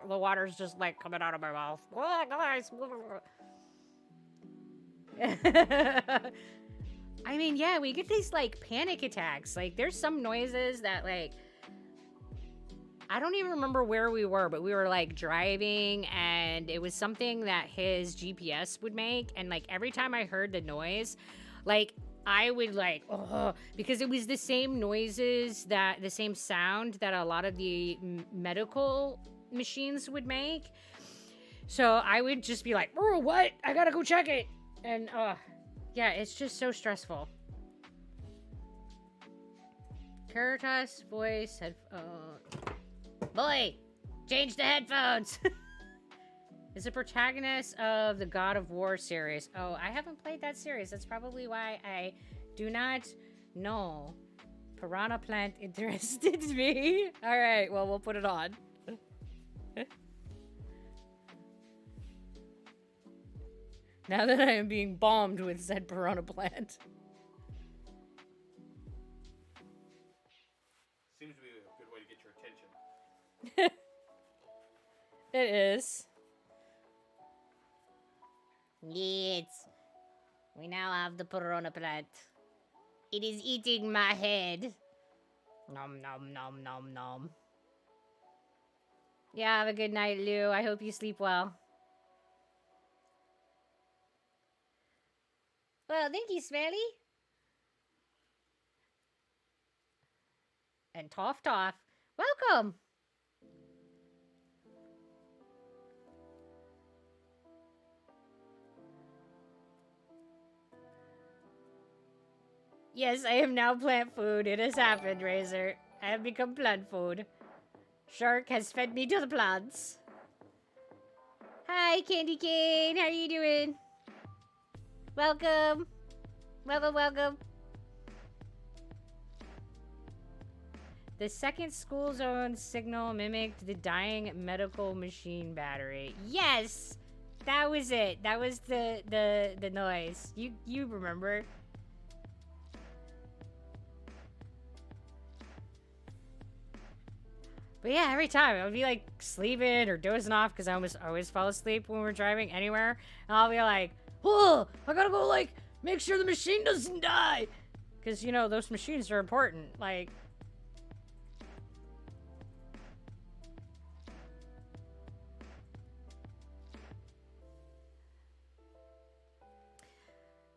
water's just like coming out of my mouth. Guys. I mean, yeah, we get these like panic attacks. Like, there's some noises that like, I don't even remember where we were, but we were like driving and it was something that his GPS would make. And like every time I heard the noise, like I would like, oh, because it was the same noises the same sound that a lot of the medical machines would make. So I would just be like, oh, what? I gotta go check it. And yeah, it's just so stressful. Caritas voice headphone. Boy, change the headphones. Is a protagonist of the God of War series. Oh, I haven't played that series. That's probably why I do not know. Piranha Plant interested me. All right, well, we'll put it on. Now that I am being bombed with said piranha plant. Seems to be a good way to get your attention. It is. Yes. We now have the piranha plant. It is eating my head. Nom nom nom nom nom. Yeah, have a good night, Lou. I hope you sleep well. Well, thank you, Smelly. And Toff Toff, welcome. Yes, I am now plant food. It has happened, Razor. I have become plant food. Shark has fed me to the plants. Hi, Candy Cane. How are you doing? Welcome. Welcome, welcome. The second school zone signal mimicked the dying medical machine battery. Yes! That was it. That was the noise. You remember. But yeah, every time I would be like sleeping or dozing off because I always fall asleep when we're driving anywhere. And I'll be like, oh, I gotta go like make sure the machine doesn't die. Because, you know, those machines are important. Like,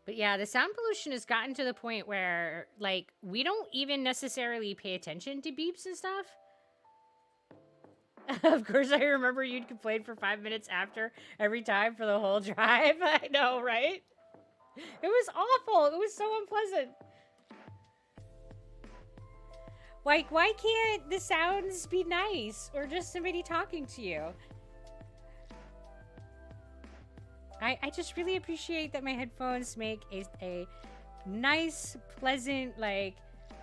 but yeah, the sound pollution has gotten to the point where, like, we don't even necessarily pay attention to beeps and stuff. Of course, I remember you'd complain for 5 minutes after every time for the whole drive. I know, right? It was awful. It was so unpleasant. Like, why can't the sounds be nice? Or just somebody talking to you? I just really appreciate that my headphones make a nice, pleasant, like,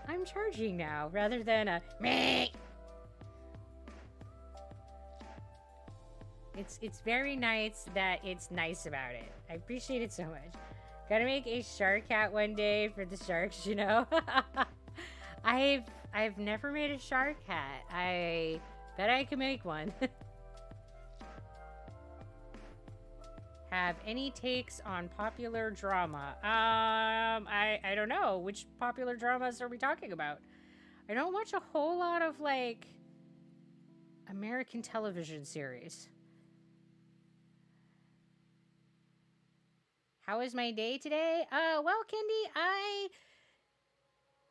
I'm charging now, rather than a meh. It's very nice that it's nice about it. I appreciate it so much. Gotta make a shark hat one day for the sharks, you know? I've never made a shark hat. I bet I can make one. Have any takes on popular drama? I don't know. Which popular dramas are we talking about? I don't watch a whole lot of, like, American television series. How was my day today? Well, Kendi, I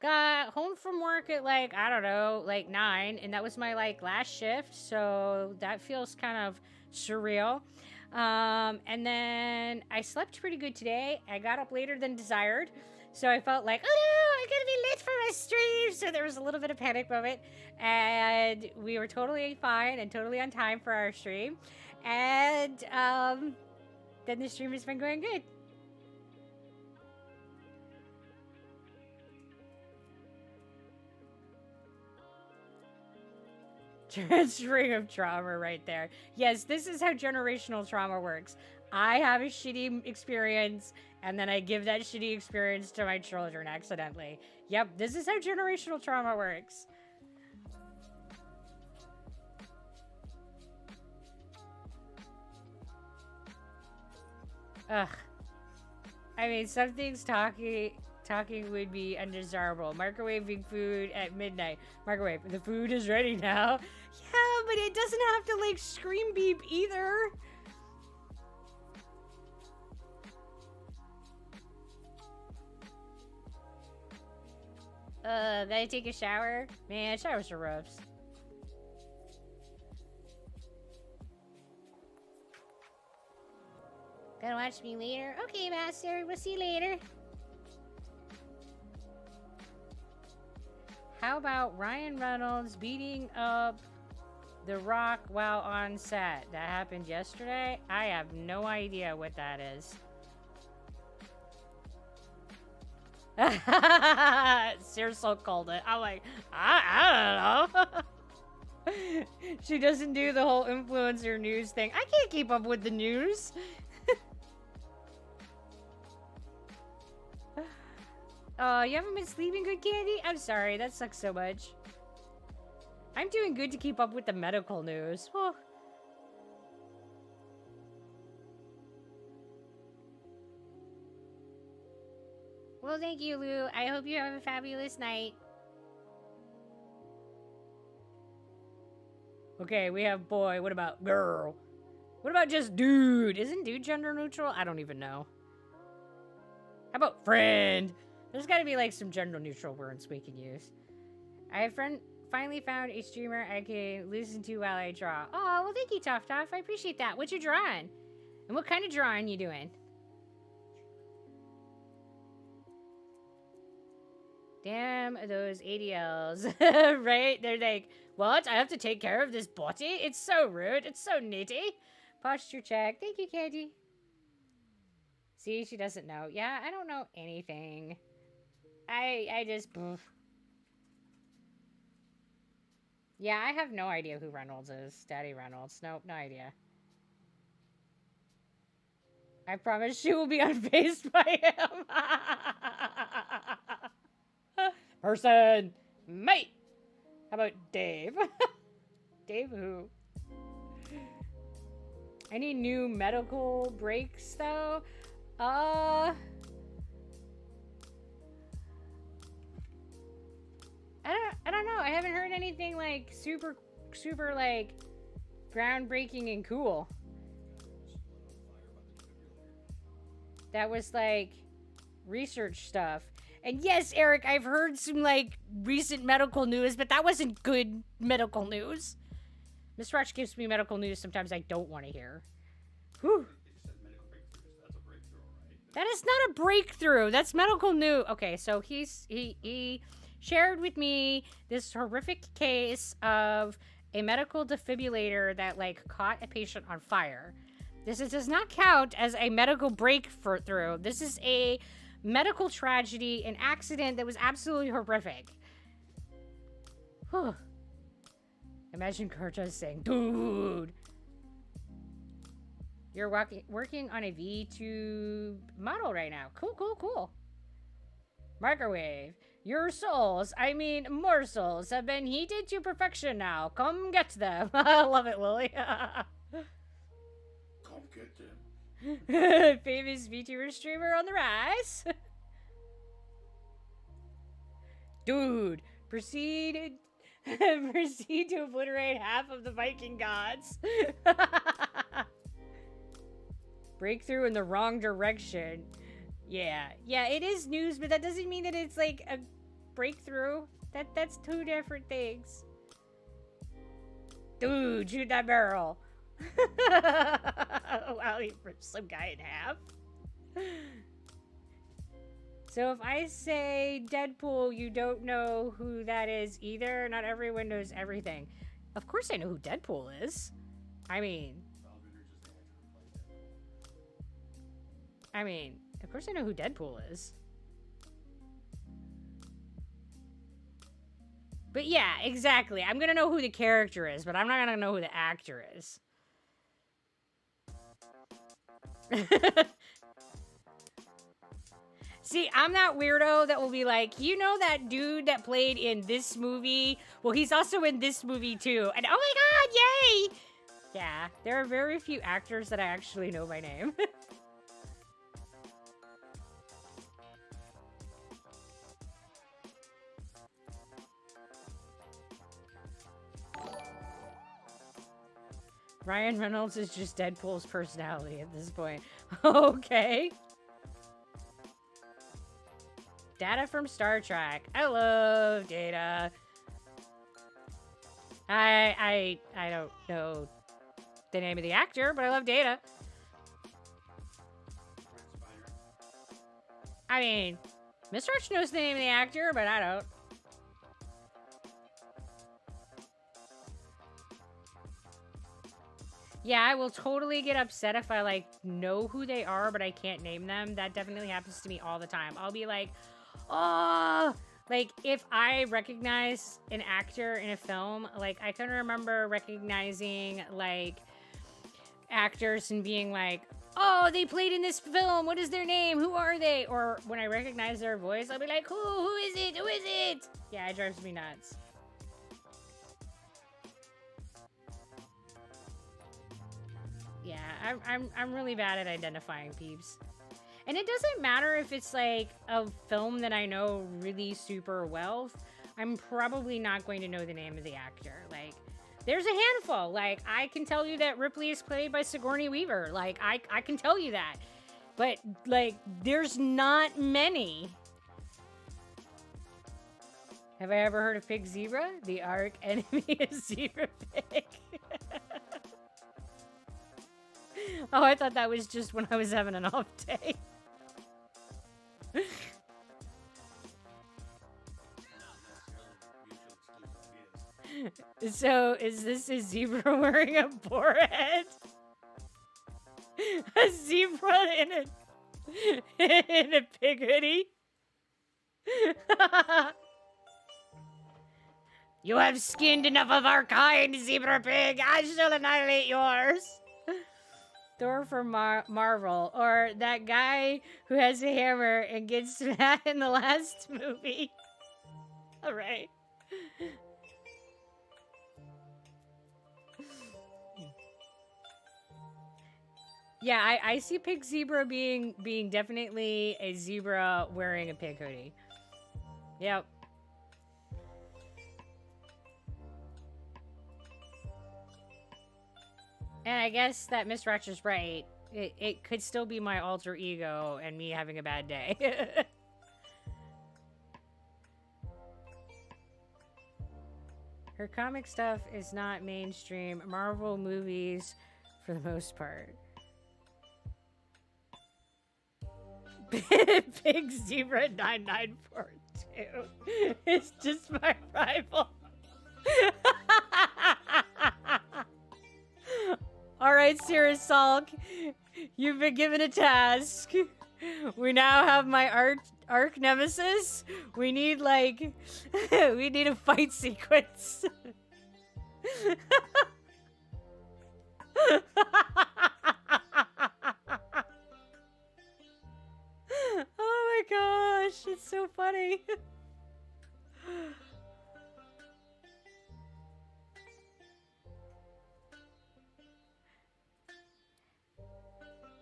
got home from work at, like, I don't know, like 9, and that was my, like, last shift, so that feels kind of surreal. And then I slept pretty good today. I got up later than desired, so I felt like, oh no, I'm gonna be late for my stream, so there was a little bit of panic moment, and we were totally fine and totally on time for our stream, and, then the stream has been going good. Transferring of trauma right there. Yes, this is how generational trauma works. I have a shitty experience, and then I give that shitty experience to my children accidentally. Yep, this is how generational trauma works. Ugh. I mean, some things talking would be undesirable. Microwaving food at midnight. Microwave. The food is ready now. Yeah, but it doesn't have to, like, scream beep either. Gotta take a shower? Man, showers are rough. Gonna watch me later? Okay, Master. We'll see you later. How about Ryan Reynolds beating up The Rock while on set? That happened yesterday? I have no idea what that is. Circe called it. I'm like, I don't know. She doesn't do the whole influencer news thing. I can't keep up with the news. Oh, you haven't been sleeping good, Candy? I'm sorry, that sucks so much. I'm doing good to keep up with the medical news. Oh. Well, thank you, Lou. I hope you have a fabulous night. Okay, we have boy. What about girl? What about just dude? Isn't dude gender neutral? I don't even know. How about friend? There's got to be like some gender neutral words we can use. I have finally found a streamer I can listen to while I draw. Oh, well, thank you, Toff Toff. I appreciate that. What you drawing? And what kind of drawing you doing? Damn those ADLs, right? They're like, what? I have to take care of this body? It's so rude. It's so nitty. Posture check. Thank you, Candy. See, she doesn't know. Yeah, I don't know anything. I just... Poof. Yeah, I have no idea who Reynolds is. Daddy Reynolds. Nope, no idea. I promise she will be unfazed by him. Person. Mate. How about Dave? Dave who? Any new medical breaks, though? I don't know. I haven't heard anything, like, super, like, groundbreaking and cool. That was, like, research stuff. And yes, Eric, I've heard some, like, recent medical news, but that wasn't good medical news. Miss Rush gives me medical news sometimes I don't want to hear. Whew. That is not a breakthrough. That's medical news. Okay, so he shared with me this horrific case of a medical defibrillator that, like, caught a patient on fire. This does not count as a medical breakthrough. This is a medical tragedy, an accident that was absolutely horrific. Whew. Imagine Cortez saying, dude. You're working on a V2 model right now. Cool, cool, cool. Microwave. Your souls, I mean morsels, have been heated to perfection now. Come get them. I love it, Lily. Come get them. Famous VTuber streamer on the rise. Dude, proceed to obliterate half of the Viking gods. Breakthrough in the wrong direction. Yeah, it is news, but that doesn't mean that it's like a breakthrough. That's two different things. Dude, shoot that barrel. Wow, he ripped some guy in half. So if I say Deadpool, you don't know who that is either. Not everyone knows everything. Of course I know who Deadpool is. I mean, of course I know who Deadpool is. But yeah, exactly. I'm gonna know who the character is, but I'm not gonna know who the actor is. See, I'm that weirdo that will be like, you know that dude that played in this movie? Well, he's also in this movie too. And oh my god, yay! Yeah, there are very few actors that I actually know by name. Ryan Reynolds is just Deadpool's personality at this point. Okay. Data from Star Trek. I love Data. I don't know the name of the actor, but I love Data. I mean, Mr. Arch knows the name of the actor, but I don't. Yeah, I will totally get upset if I, like, know who they are, but I can't name them. That definitely happens to me all the time. I'll be like, oh, like, if I recognize an actor in a film, like, I can remember recognizing, like, actors and being like, oh, they played in this film. What is their name? Who are they? Or when I recognize their voice, I'll be like, who is it? Who is it? Yeah, it drives me nuts. Yeah, I'm really bad at identifying peeps. And it doesn't matter if it's like a film that I know really super well. I'm probably not going to know the name of the actor. Like, there's a handful. Like, I can tell you that Ripley is played by Sigourney Weaver. Like, I can tell you that. But, like, there's not many. Have I ever heard of Pig Zebra? The arch enemy is Zebra Pig. Oh, I thought that was just when I was having an off day. So, is this a zebra wearing a boar head? A zebra in a pig hoodie? You have skinned enough of our kind, Zebra Pig. I shall annihilate yours. Thor from Marvel, or that guy who has a hammer and gets mad in the last movie. All right. Yeah, I see Pig Zebra being definitely a zebra wearing a pig hoodie. Yep. And I guess that Miss Ratchet's right. It could still be my alter ego and me having a bad day. Her comic stuff is not mainstream Marvel movies for the most part. Big Zebra 9942 is just my rival. All right, Cirrus Sulk, you've been given a task. We now have my arch nemesis. We need we need a fight sequence. Oh my gosh, it's so funny.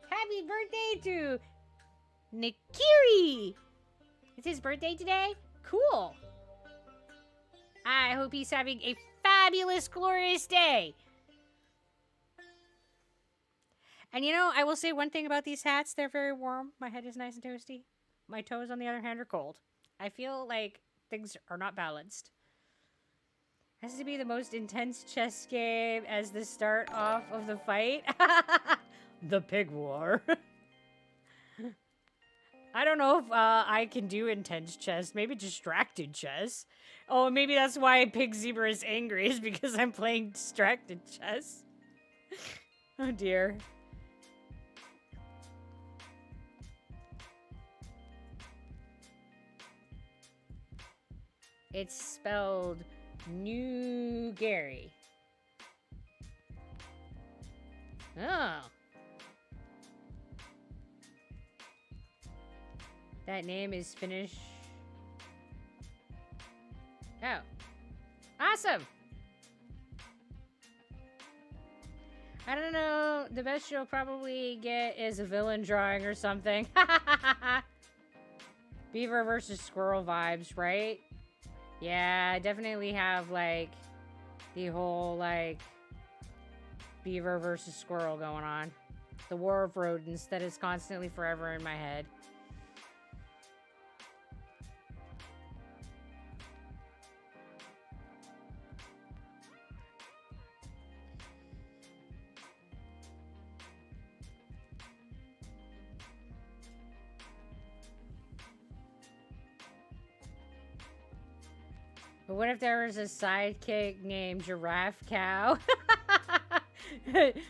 Happy birthday to Nikiri! It's his birthday today? Cool. I hope he's having a fabulous, glorious day. And you know, I will say one thing about these hats. They're very warm. My head is nice and toasty. My toes, on the other hand, are cold. I feel like things are not balanced. Has to be the most intense chess game as the start off of the fight. The Pig War. I don't know if I can do intense chess. Maybe distracted chess. Oh, maybe that's why Pig Zebra is angry, is because I'm playing distracted chess. Oh dear. It's spelled New Gary. Oh. That name is Finnish. Oh. Awesome. I don't know. The best you'll probably get is a villain drawing or something. Beaver versus squirrel vibes, right? Yeah, I definitely have, like, the whole, like, beaver versus squirrel going on. The war of rodents that is constantly forever in my head. But what if there was a sidekick named Giraffe Cow?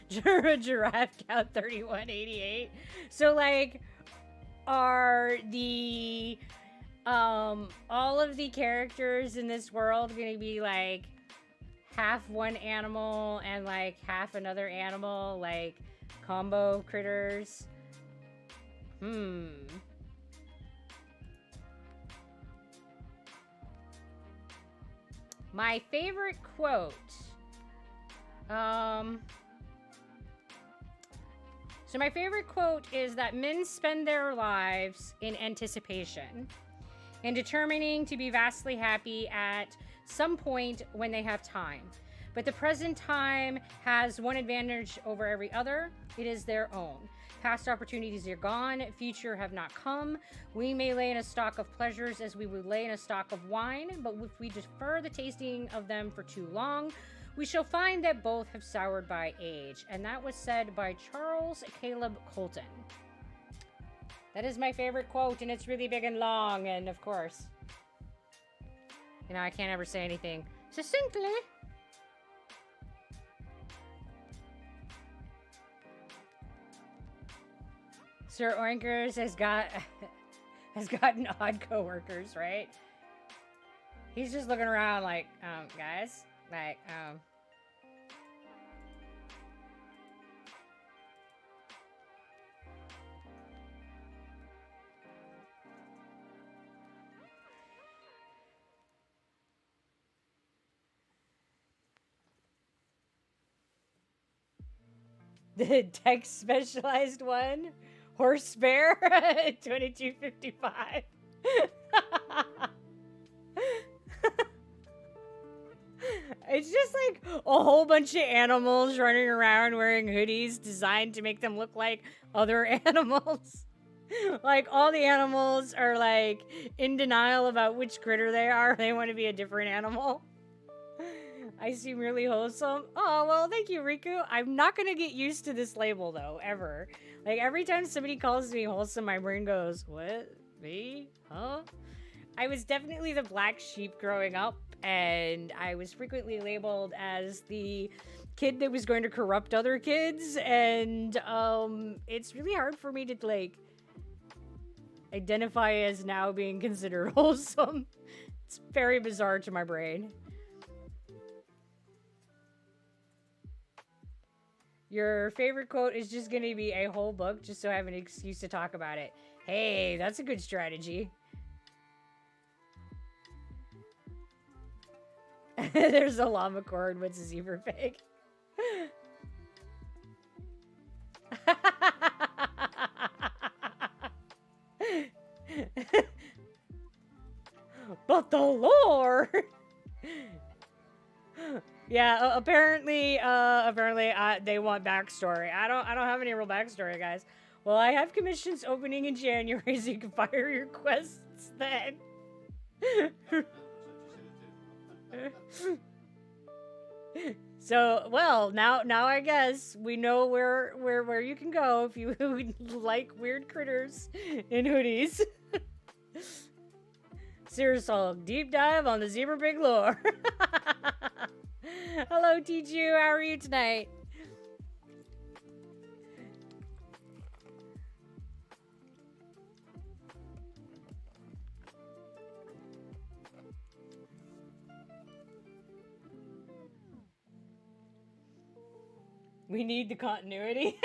Giraffe Cow 3188. So, like, are the all of the characters in this world gonna be like half one animal and like half another animal? Like combo critters. My favorite quote. So my favorite quote is that men spend their lives in anticipation, in determining to be vastly happy at some point when they have time. But the present time has one advantage over every other. It is their own. Past opportunities are gone, future have not come. We may lay in a stock of pleasures as we would lay in a stock of wine, but if we defer the tasting of them for too long, we shall find that both have soured by age. And that was said by Charles Caleb Colton. That is my favorite quote, and it's really big and long, and of course, you know, I can't ever say anything succinctly. Sir Oinkers has gotten odd coworkers, right? He's just looking around like, guys, like, the tech specialized one, horse bear, 2255. It's just like a whole bunch of animals running around wearing hoodies designed to make them look like other animals. Like all the animals are like in denial about which critter they are. They want to be a different animal. I seem really wholesome. Oh, well, thank you, Riku. I'm not going to get used to this label, though, ever. Like, every time somebody calls me wholesome, my brain goes, what? Me? Huh? I was definitely the black sheep growing up, and I was frequently labeled as the kid that was going to corrupt other kids, and it's really hard for me to, like, identify as now being considered wholesome. It's very bizarre to my brain. Your favorite quote is just going to be a whole book just so I have an excuse to talk about it. Hey, that's a good strategy. There's a llama cord. What's a zebra pig? But the lore. Yeah, apparently, they want backstory. I don't have any real backstory, guys. Well, I have commissions opening in January, so you can fire your quests then. So, well, now I guess we know where you can go if you like weird critters in hoodies. Seriously, deep dive on the zebra pig lore. Hello, Tiju. How are you tonight? We need the continuity.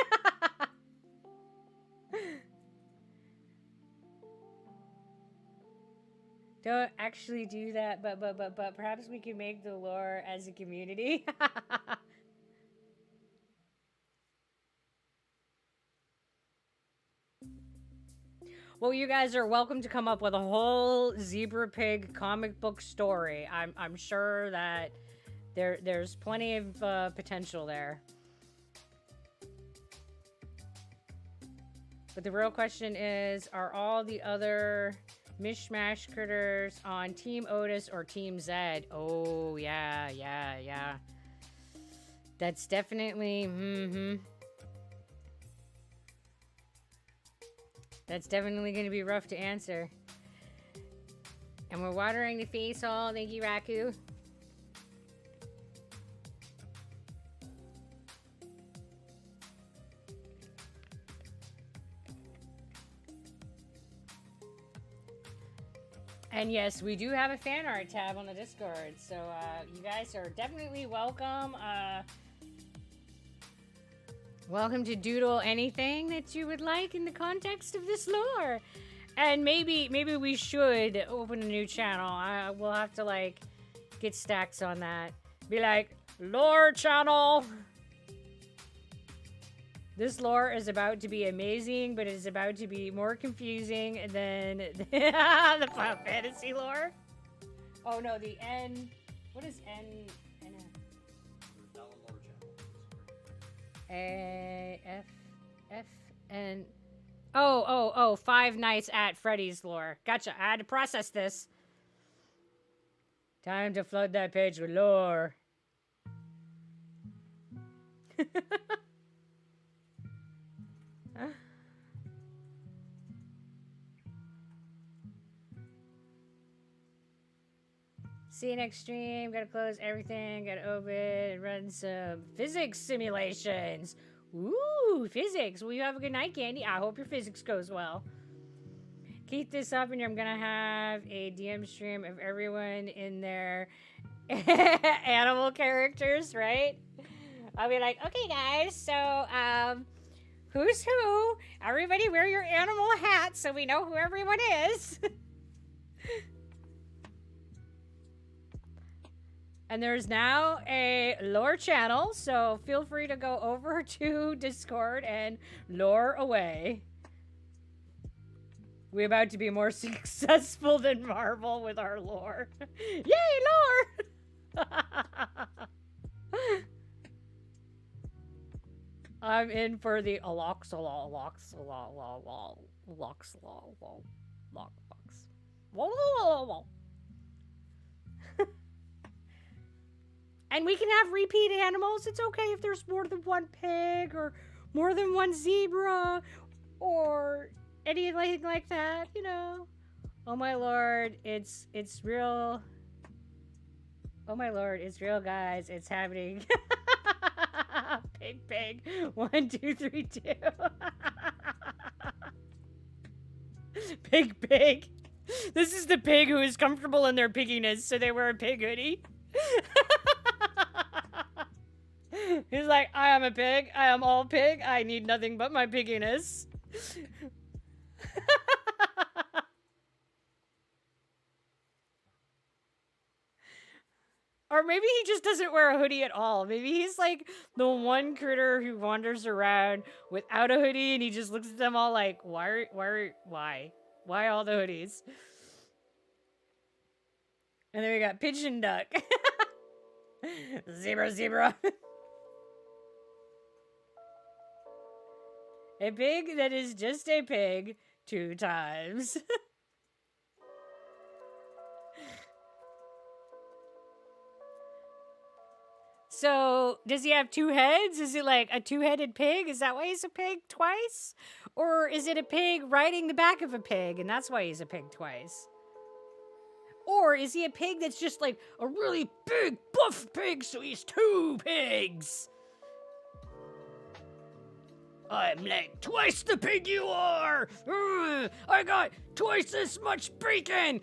Don't actually do that, but perhaps we can make the lore as a community. Well, you guys are welcome to come up with a whole zebra pig comic book story. I'm sure that there's plenty of potential there. But the real question is, are all the other mishmash critters on Team Otis or Team Zed? Oh, yeah. That's definitely, That's definitely going to be rough to answer. And we're watering the face all. Thank you, Raku. And yes, we do have a fan art tab on the Discord, so you guys are definitely welcome. Welcome to doodle anything that you would like in the context of this lore. And maybe we should open a new channel. We'll have to like get stacks on that. Be like, lore channel. This lore is about to be amazing, but it is about to be more confusing than the Final Fantasy lore. Oh no, the N. What is N? F N. Oh, Five Nights at Freddy's lore. Gotcha. I had to process this. Time to flood that page with lore. See you next stream. Gotta close everything. Gotta open and run some physics simulations. Ooh, physics. Well, you have a good night, Candy. I hope your physics goes well. Keep this up, and I'm gonna have a DM stream of everyone in their animal characters, right? I'll be like, okay, guys. So, who's who? Everybody wear your animal hats so we know who everyone is. And there's now a lore channel, so feel free to go over to Discord and lore away. We're about to be more successful than Marvel with our lore. Yay, lore! I'm in for the And we can have repeat animals. It's okay if there's more than one pig or more than one zebra or anything like that, you know. Oh my lord, it's real. Oh my lord, it's real, guys. It's happening. Pig. 1, 2, 3, 2. Pig. This is the pig who is comfortable in their pigginess, so they wear a pig hoodie. He's like, I am a pig. I am all pig. I need nothing but my pigginess. Or maybe he just doesn't wear a hoodie at all. Maybe he's like the one critter who wanders around without a hoodie and he just looks at them all like, why all the hoodies? And then we got pigeon duck. Zebra. A pig that is just a pig 2 times. So, does he have 2 heads? Is it like a 2-headed pig? Is that why he's a pig twice? Or is it a pig riding the back of a pig and that's why he's a pig twice? Or is he a pig that's just like a really big buff pig, so he's 2 pigs? I'm like twice the pig you are! I got twice this much bacon!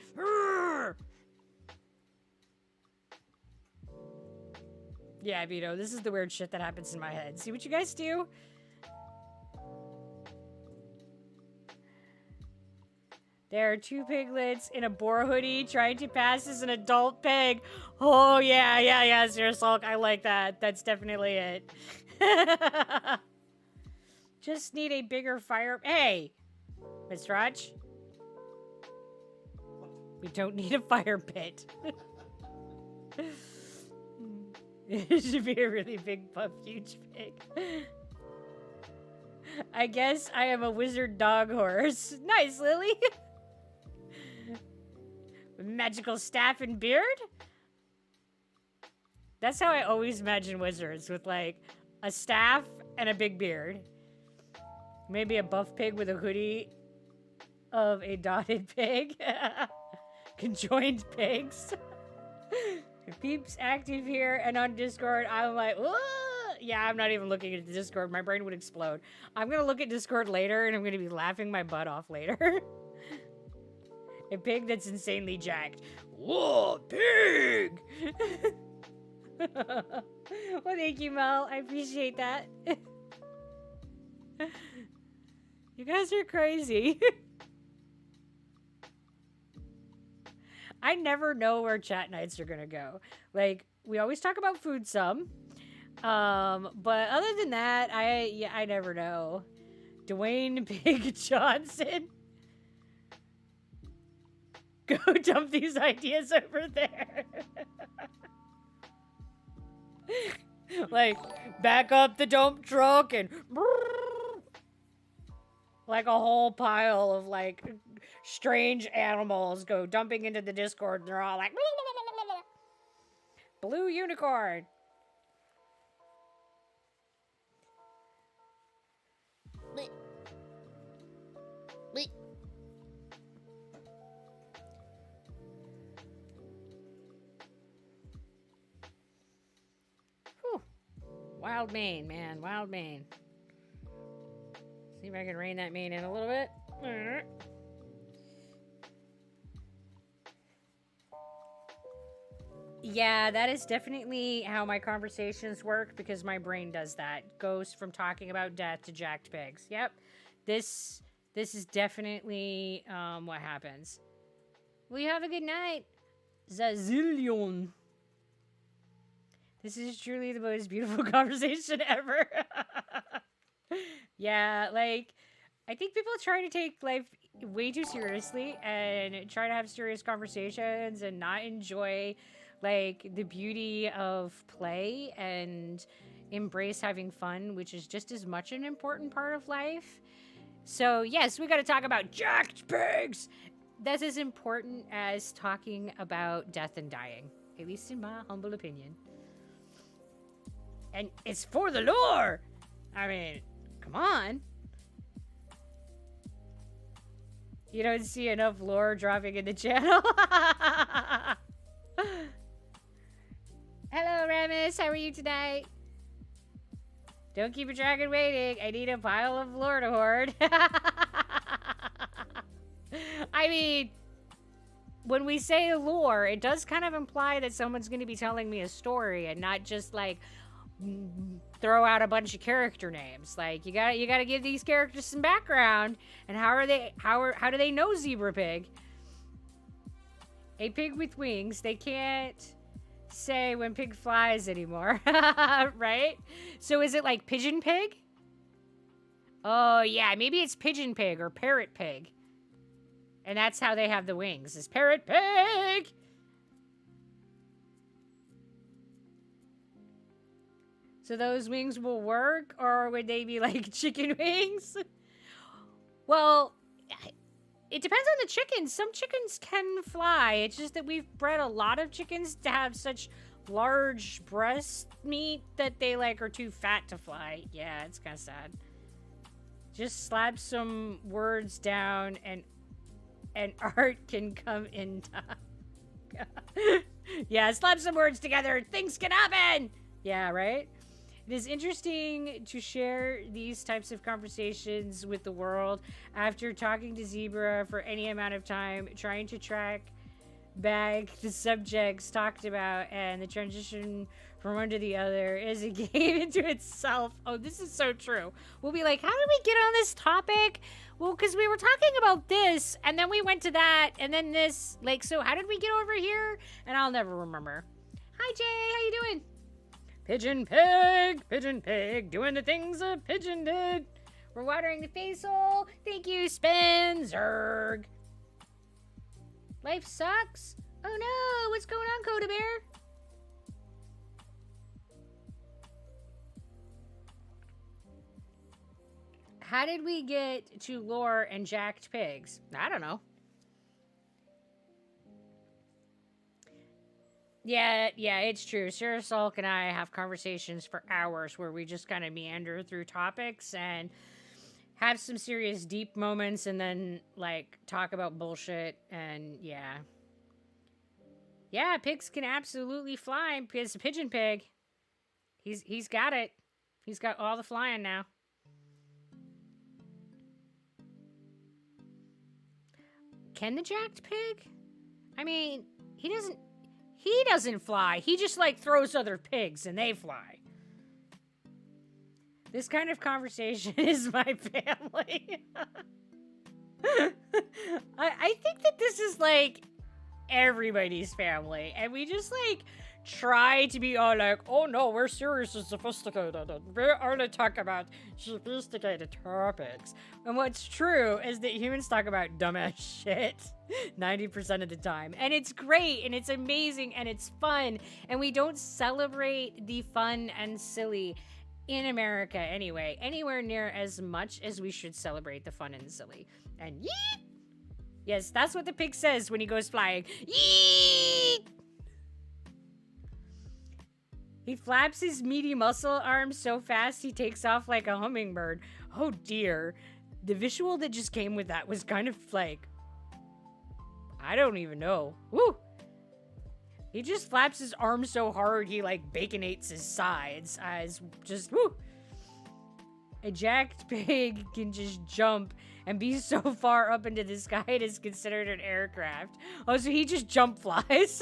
Yeah, Vito, this is the weird shit that happens in my head. See what you guys do? There are 2 piglets in a boar hoodie trying to pass as an adult pig. Oh, yeah, Zero Sulk. I like that. That's definitely it. Just need a bigger fire. Hey, Miss Raj. We don't need a fire pit. It should be a really big, buff, huge pig. I guess I am a wizard dog horse. Nice, Lily. Magical staff and beard? That's how I always imagine wizards, with like a staff and a big beard. Maybe a buff pig with a hoodie of a dotted pig. Conjoined pigs. Peeps active here and on Discord. I'm like, whoa! Yeah, I'm not even looking at the Discord. My brain would explode. I'm gonna look at Discord later and I'm gonna be laughing my butt off later. A pig that's insanely jacked. Whoa, pig! Well, thank you, Mel. I appreciate that. You guys are crazy. I never know where chat nights are gonna go. Like, we always talk about food some. But other than that, I never know. Dwayne Big Johnson. Go dump these ideas over there. Like, back up the dump truck and like a whole pile of like strange animals go dumping into the Discord, and they're all like blue unicorn. Whew. Wild mane, man. Wild mane. See if I can rein that mane in a little bit. Yeah, that is definitely how my conversations work, because my brain does that. Goes from talking about death to jacked pigs. Yep. This is definitely what happens. Well, you have a good night. Zazillion. This is truly the most beautiful conversation ever. Yeah, like, I think people try to take life way too seriously and try to have serious conversations and not enjoy, like, the beauty of play and embrace having fun, which is just as much an important part of life. So, yes, we got to talk about jacked pigs. That's as important as talking about death and dying, at least in my humble opinion. And it's for the lore. I mean, come on. You don't see enough lore dropping in the channel. Hello, Ramus. How are you tonight? Don't keep a dragon waiting. I need a pile of lore to hoard. I mean, when we say lore, it does kind of imply that someone's going to be telling me a story and not just like throw out a bunch of character names. Like, you gotta give these characters some background. And how do they know Zebra Pig? A pig with wings. They can't say when pig flies anymore. Right? So is it like pigeon pig? Oh yeah, maybe it's pigeon pig or parrot pig. And that's how they have the wings, is parrot pig. So those wings will work, or would they be like chicken wings? Well, it depends on the chickens. Some chickens can fly. It's just that we've bred a lot of chickens to have such large breast meat that they like are too fat to fly. Yeah, it's kind of sad. Just slap some words down and art can come in time. Yeah, slap some words together. Things can happen. Yeah, right? It is interesting to share these types of conversations with the world after talking to Zebra for any amount of time, trying to track back the subjects talked about, and the transition from one to the other is a game into itself. Oh, this is so true. We'll be like, how did we get on this topic? Well, because we were talking about this, and then we went to that, and then this. Like, so how did we get over here? And I'll never remember. Hi, Jay. How you doing? Pigeon pig, doing the things a pigeon did. We're watering the face hole. Thank you, Spencerg. Life sucks. Oh no, what's going on, Coda Bear? How did we get to lore and jacked pigs? I don't know. Yeah, it's true. Sarah Salk and I have conversations for hours where we just kind of meander through topics and have some serious deep moments and then, like, talk about bullshit and, yeah. Yeah, pigs can absolutely fly. It's a pigeon pig. He's got it. He's got all the flying now. Can the jacked pig? I mean, he doesn't fly. He just, like, throws other pigs and they fly. This kind of conversation is my family. I think that this is like everybody's family, and we just like try to be all like, oh no, we're serious and sophisticated, and we're only talk about sophisticated topics. And what's true is that humans talk about dumbass shit 90% of the time, and it's great and it's amazing and it's fun, and we don't celebrate the fun and silly in America anyway, anywhere near as much as we should celebrate the fun and silly. And yeet! Yes, that's what the pig says when he goes flying. Yeet! He flaps his meaty muscle arms so fast he takes off like a hummingbird. Oh dear. The visual that just came with that was kind of like, I don't even know. Woo! He just flaps his arms so hard he like baconates his sides. As just woo! A jacked pig can just jump and be so far up into the sky it is considered an aircraft. Oh, so he just jump flies?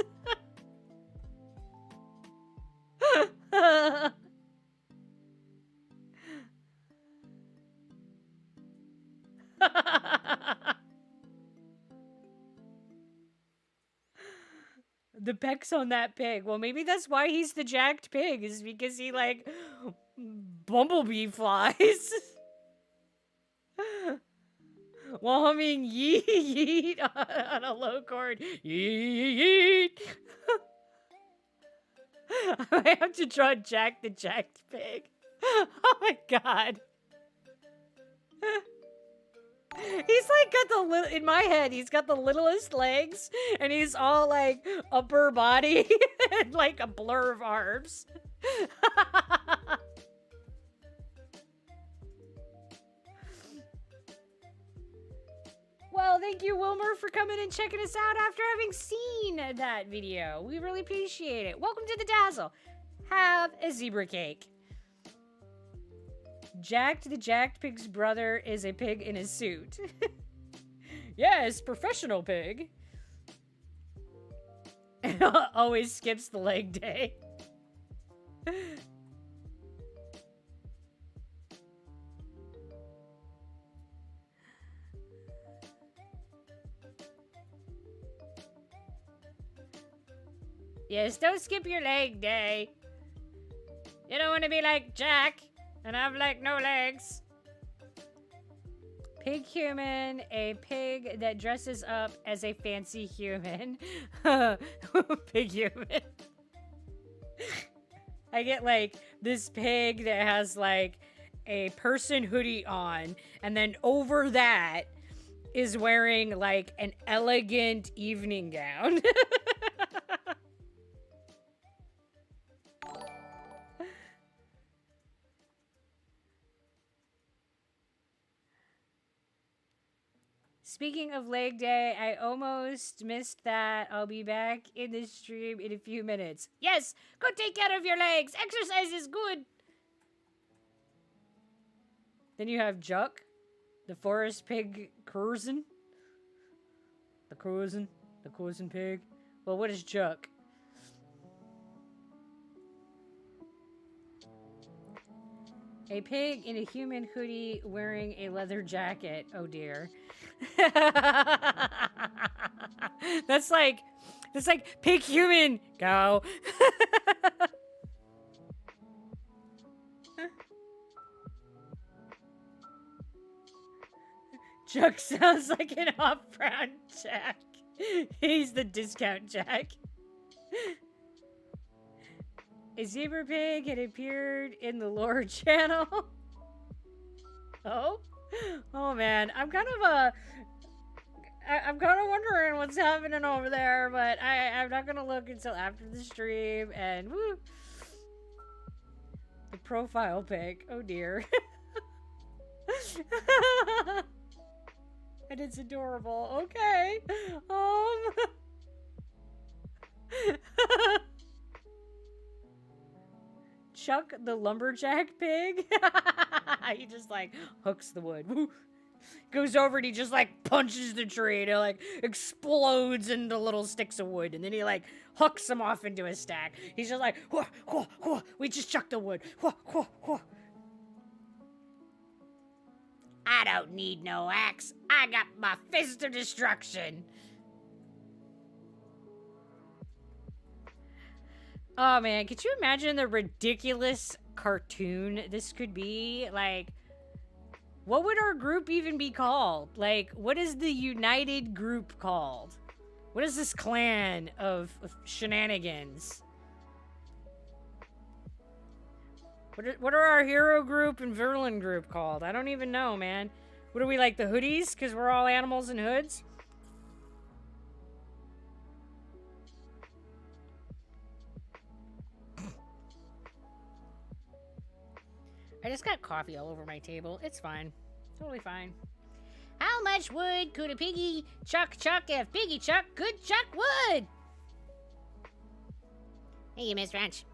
The pecs on that pig. Well, maybe that's why he's the jacked pig, is because he like bumblebee flies. While humming yeet yeet on a low chord. Yeet yeet. I have to draw Jack the jacked pig. Oh my god. He's like got the little, in my head, he's got the littlest legs and he's all like upper body and like a blur of arms. Well, thank you, Wilmer, for coming and checking us out after having seen that video. We really appreciate it. Welcome to the Dazzle. Have a zebra cake. Jacked the jacked pig's brother is a pig in a suit. Yes, professional pig. Always skips the leg day. Yes, don't skip your leg day. You don't want to be like Jack and have like no legs. Pig human, a pig that dresses up as a fancy human. Pig human. I get like this pig that has like a person hoodie on, and then over that is wearing like an elegant evening gown. Speaking of leg day, I almost missed that. I'll be back in the stream in a few minutes. Yes, go take care of your legs. Exercise is good. Then you have Juck, the forest pig Curzon. The Curzon pig. Well, what is Juck? A pig in a human hoodie wearing a leather jacket. Oh dear. That's like pig human. Go. Chuck sounds like an off-brand Jack. He's the discount Jack. A zebra pig had appeared in the lore channel. Oh? Oh man, I'm kind of wondering what's happening over there, but I'm not gonna look until after the stream, and woo! The profile pic, oh dear. And it's adorable, okay. Chuck the lumberjack pig. He just like hooks the wood. Woo. Goes over and he just like punches the tree and it like explodes into little sticks of wood, and then he like hooks them off into a stack. He's just like, whoa, whoa, whoa. We just chucked the wood. Whoa, whoa, whoa. I don't need no axe. I got my fist of destruction. Oh man, could you imagine the ridiculous cartoon this could be? Like, what would our group even be called? Like, what is the United Group called? What is this clan of shenanigans? What are our hero group and villain group called? I don't even know, man. What are we, like the hoodies? Because we're all animals in hoods? I just got coffee all over my table. It's fine. Totally fine. How much wood could a piggy chuck if Piggy Chuck could chuck wood? Hey, you Miss Ranch.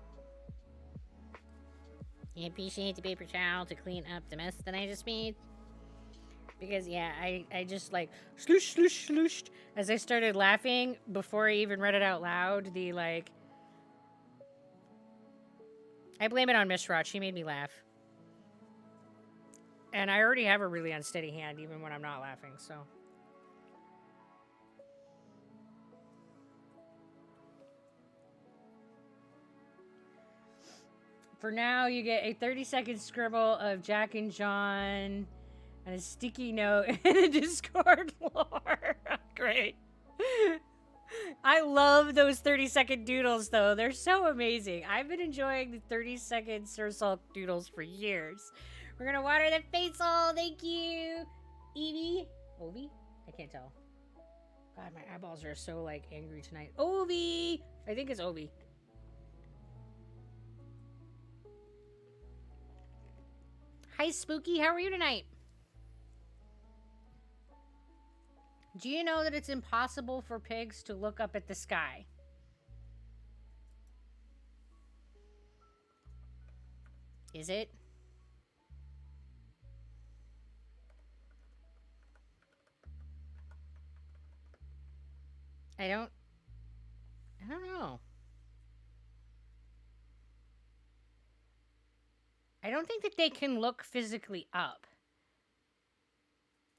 You appreciate the paper towel to clean up the mess that I just made? Because, yeah, I just, like, sloosh, sloosh, slooshed as I started laughing before I even read it out loud. The, like... I blame it on Miss Rot. She made me laugh. And I already have a really unsteady hand, even when I'm not laughing, so... For now, you get a 30-second scribble of Jack and John and a sticky note and a Discord lore. Great. I love those 30-second doodles, though. They're so amazing. I've been enjoying the 30-second Sir Sulk doodles for years. We're gonna water the facial. Thank you. Evie? Ovi? I can't tell. God, my eyeballs are so, like, angry tonight. Ovi! I think it's Ovi. Hi, Spooky. How are you tonight? Do you know that it's impossible for pigs to look up at the sky? Is it? I don't know. I don't think that they can look physically up.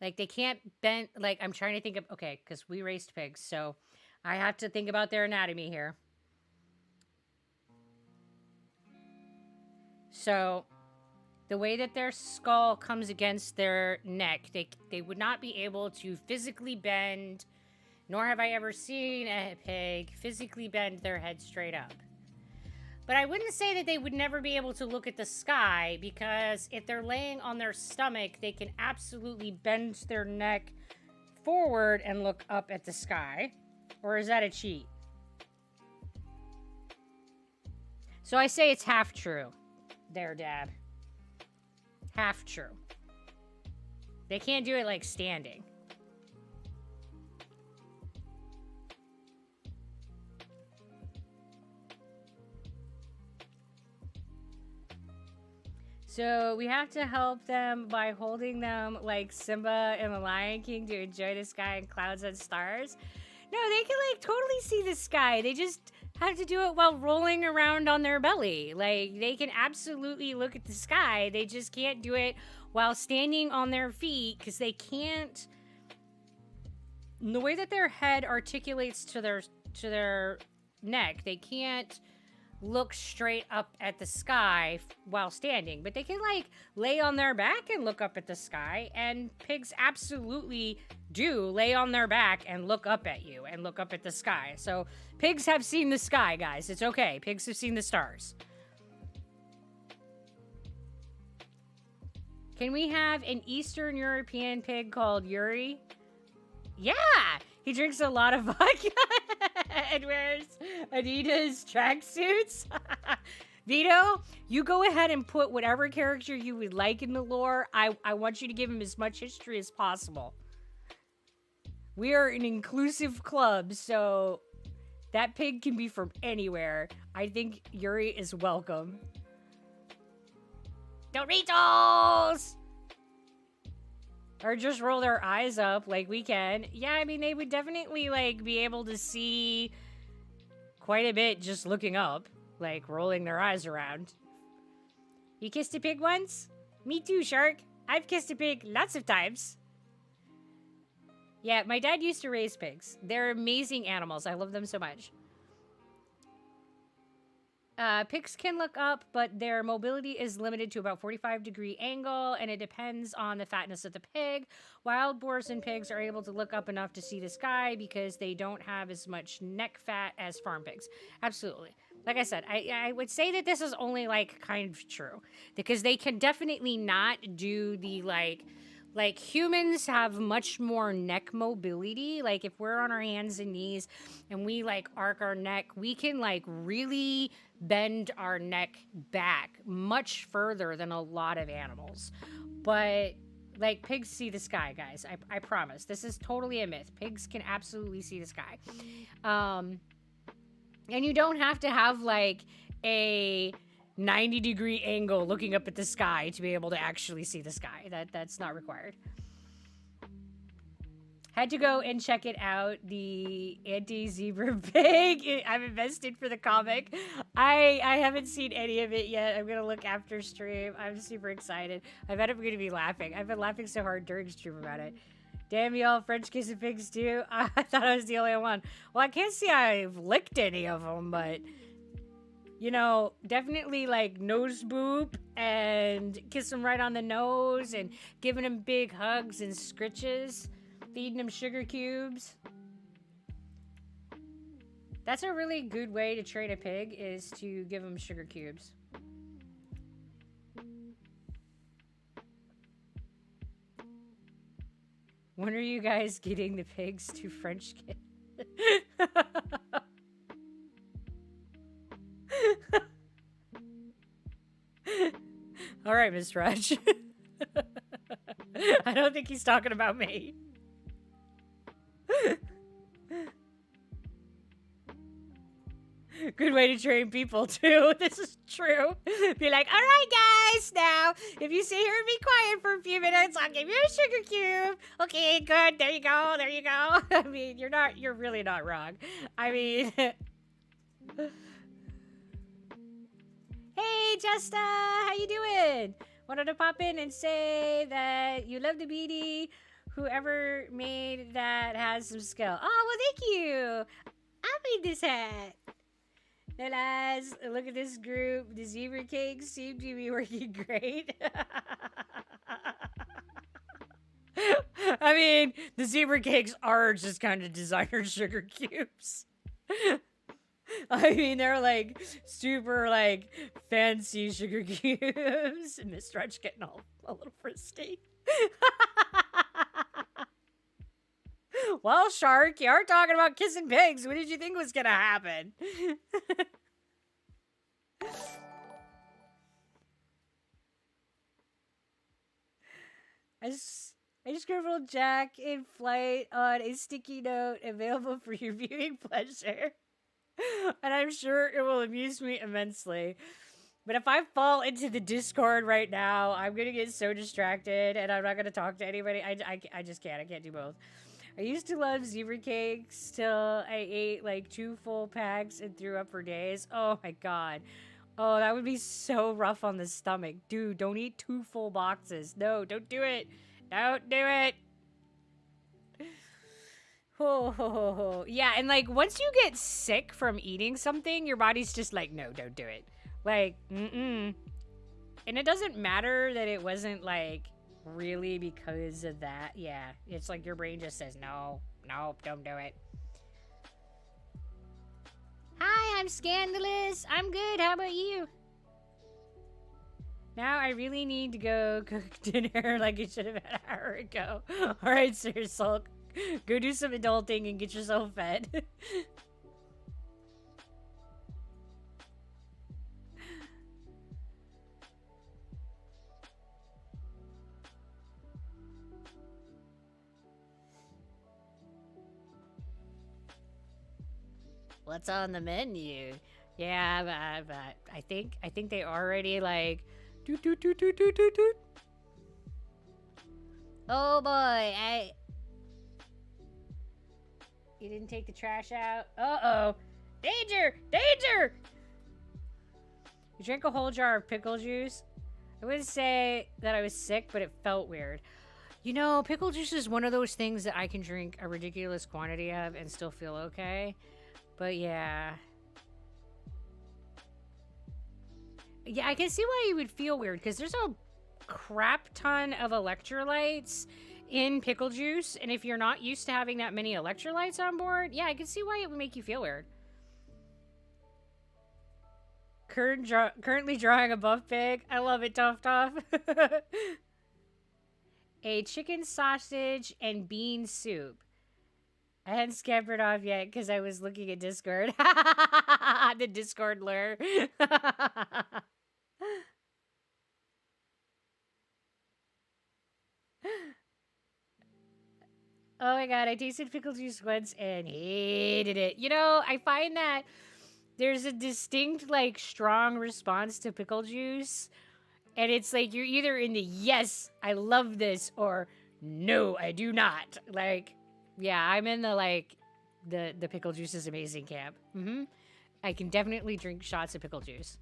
Like, they can't bend... Like, I'm trying to think of... Okay, because we raised pigs, so I have to think about their anatomy here. So, the way that their skull comes against their neck, they would not be able to physically bend, nor have I ever seen a pig physically bend their head straight up. But I wouldn't say that they would never be able to look at the sky, because if they're laying on their stomach, they can absolutely bend their neck forward and look up at the sky. Or is that a cheat? So I say it's half true. There, Dad. Half true. They can't do it like standing. So we have to help them by holding them like Simba and the Lion King to enjoy the sky and clouds and stars. No, they can like totally see the sky. They just have to do it while rolling around on their belly. Like, they can absolutely look at the sky. They just can't do it while standing on their feet, because they can't... The way that their head articulates to their neck, they can't look straight up at the sky while standing, but they can like lay on their back and look up at the sky, and pigs absolutely do lay on their back and look up at you and look up at the sky. So pigs have seen the sky, guys. It's okay. Pigs have seen the stars. Can we have an Eastern European pig called Yuri? Yeah! He drinks a lot of vodka and wears Adidas tracksuits. Vito, you go ahead and put whatever character you would like in the lore. I want you to give him as much history as possible. We are an inclusive club, so that pig can be from anywhere. I think Yuri is welcome. Doritos! Or just roll their eyes up like we can. Yeah, I mean, they would definitely, like, be able to see quite a bit just looking up. Like, rolling their eyes around. You kissed a pig once? Me too, Shark. I've kissed a pig lots of times. Yeah, my dad used to raise pigs. They're amazing animals. I love them so much. Pigs can look up, but their mobility is limited to about 45-degree angle, and it depends on the fatness of the pig. Wild boars and pigs are able to look up enough to see the sky because they don't have as much neck fat as farm pigs. Absolutely. Like I said, I would say that this is only, like, kind of true. Because they can definitely not do the, like humans have much more neck mobility. Like, if we're on our hands and knees and we, like, arc our neck, we can, like, really bend our neck back much further than a lot of animals. But, like, pigs see the sky, guys. I promise. This is totally a myth. Pigs can absolutely see the sky. And you don't have to have, like, a 90-degree angle looking up at the sky to be able to actually see the sky. That's not required. Had to go and check it out, the anti-zebra pig. I'm invested for the comic. I haven't seen any of it yet. I'm going to look after stream. I'm super excited. I bet I'm going to be laughing. I've been laughing so hard during stream about it. Damn y'all, French kissing pigs too. I thought I was the only one. Well, I can't see I've licked any of them, but... You know, definitely like nose boop and kiss them right on the nose and giving them big hugs and scritches, feeding them sugar cubes. That's a really good way to train a pig, is to give them sugar cubes. When are you guys getting the pigs to French kiss? All right, Miss Raj. I don't think he's talking about me. Good way to train people, too. This is true. Be like, all right, guys, now, if you sit here and be quiet for a few minutes, I'll give you a sugar cube. Okay, good. There you go. There you go. I mean, you're really not wrong. I mean... Hey, Jesta, how you doing? Wanted to pop in and say that you love the beanie. Whoever made that has some skill. Oh, well, thank you. I made this hat. Now, lads, look at this group. The zebra cakes seem to be working great. I mean, the zebra cakes are just kind of designer sugar cubes. I mean, they're like super like fancy sugar cubes. And Miss Stretch getting all a little frisky. Well, Shark, you are talking about kissing pigs. What did you think was gonna happen? I just scribbled Jack in flight on a sticky note available for your viewing pleasure. And I'm sure it will amuse me immensely. But if I fall into the Discord right now, I'm going to get so distracted and I'm not going to talk to anybody. I just can't. I can't do both. I used to love zebra cakes till I ate like 2 full packs and threw up for days. Oh my god. Oh, that would be so rough on the stomach. Dude, don't eat 2 full boxes. No, don't do it. Don't do it. Oh, yeah, and like once you get sick from eating something, your body's just like, no, don't do it. Like, And it doesn't matter that it wasn't like really because of that. Yeah, it's like your brain just says, no, don't do it. Hi, I'm Scandalous. I'm good. How about you? Now I really need to go cook dinner like I should have had an hour ago. All right, Sir Sulk. Go do some adulting and get yourself fed. What's on the menu? Yeah, but I think they already like doot doot doot doot doot doot doot. Oh boy, you didn't take the trash out. Uh-oh. Danger! Danger! You drank a whole jar of pickle juice? I wouldn't say that I was sick, but it felt weird. You know, pickle juice is one of those things that I can drink a ridiculous quantity of and still feel okay. But yeah. Yeah, I can see why you would feel weird, because there's a crap ton of electrolytes in pickle juice, and if you're not used to having that many electrolytes on board, yeah, I can see why it would make you feel weird. Currently drawing a buff pig. I love it, Tough Tough. A chicken sausage and bean soup. I hadn't scampered off yet because I was looking at Discord. The Discord lure. Oh my god, I tasted pickle juice once and hated it. You know, I find that there's a distinct, like, strong response to pickle juice. And it's like you're either in the yes, I love this, or no, I do not. Like, yeah, I'm in the, like, the pickle juice is amazing camp. I can definitely drink shots of pickle juice.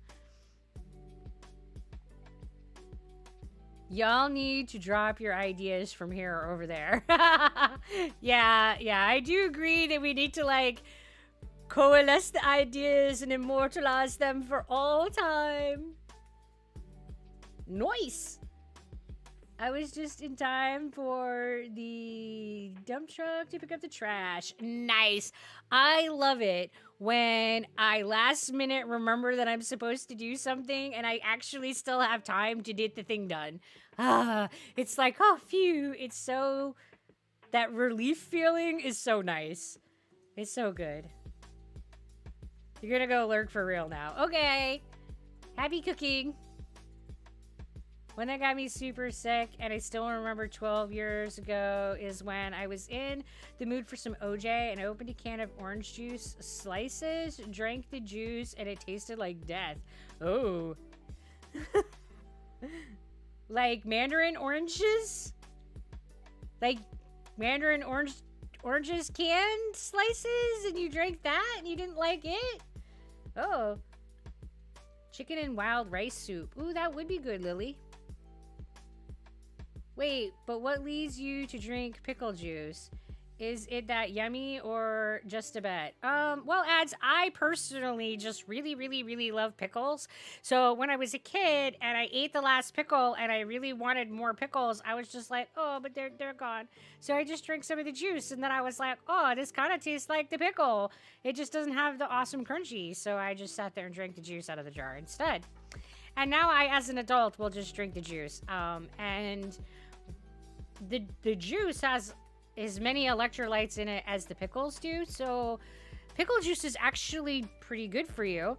Y'all need to drop your ideas from here or over there. Yeah, I do agree that we need to, like, coalesce the ideas and immortalize them for all time. Nice! I was just in time for the dump truck to pick up the trash. Nice. I love it when I last minute remember that I'm supposed to do something and I actually still have time to get the thing done. It's like, oh, phew. It's so... That relief feeling is so nice. It's so good. You're gonna go lurk for real now. Okay. Happy cooking. When that got me super sick, and I still remember 12 years ago, is when I was in the mood for some OJ, and I opened a can of orange juice slices, drank the juice, and it tasted like death. Oh. Like mandarin oranges? Like mandarin oranges canned slices, and you drank that, and you didn't like it? Oh. Chicken and wild rice soup. Ooh, that would be good, Lily. Wait, but what leads you to drink pickle juice? Is it that yummy or just a bet? Well, ads, I personally just really love pickles. So when I was a kid and I ate the last pickle and I really wanted more pickles, I was just like, oh, but they're gone. So I just drank some of the juice, and then I was like, oh, this kind of tastes like the pickle. It just doesn't have the awesome crunchy. So I just sat there and drank the juice out of the jar instead. And now I, as an adult, will just drink the juice. And the juice has as many electrolytes in it as the pickles do, so pickle juice is actually pretty good for you.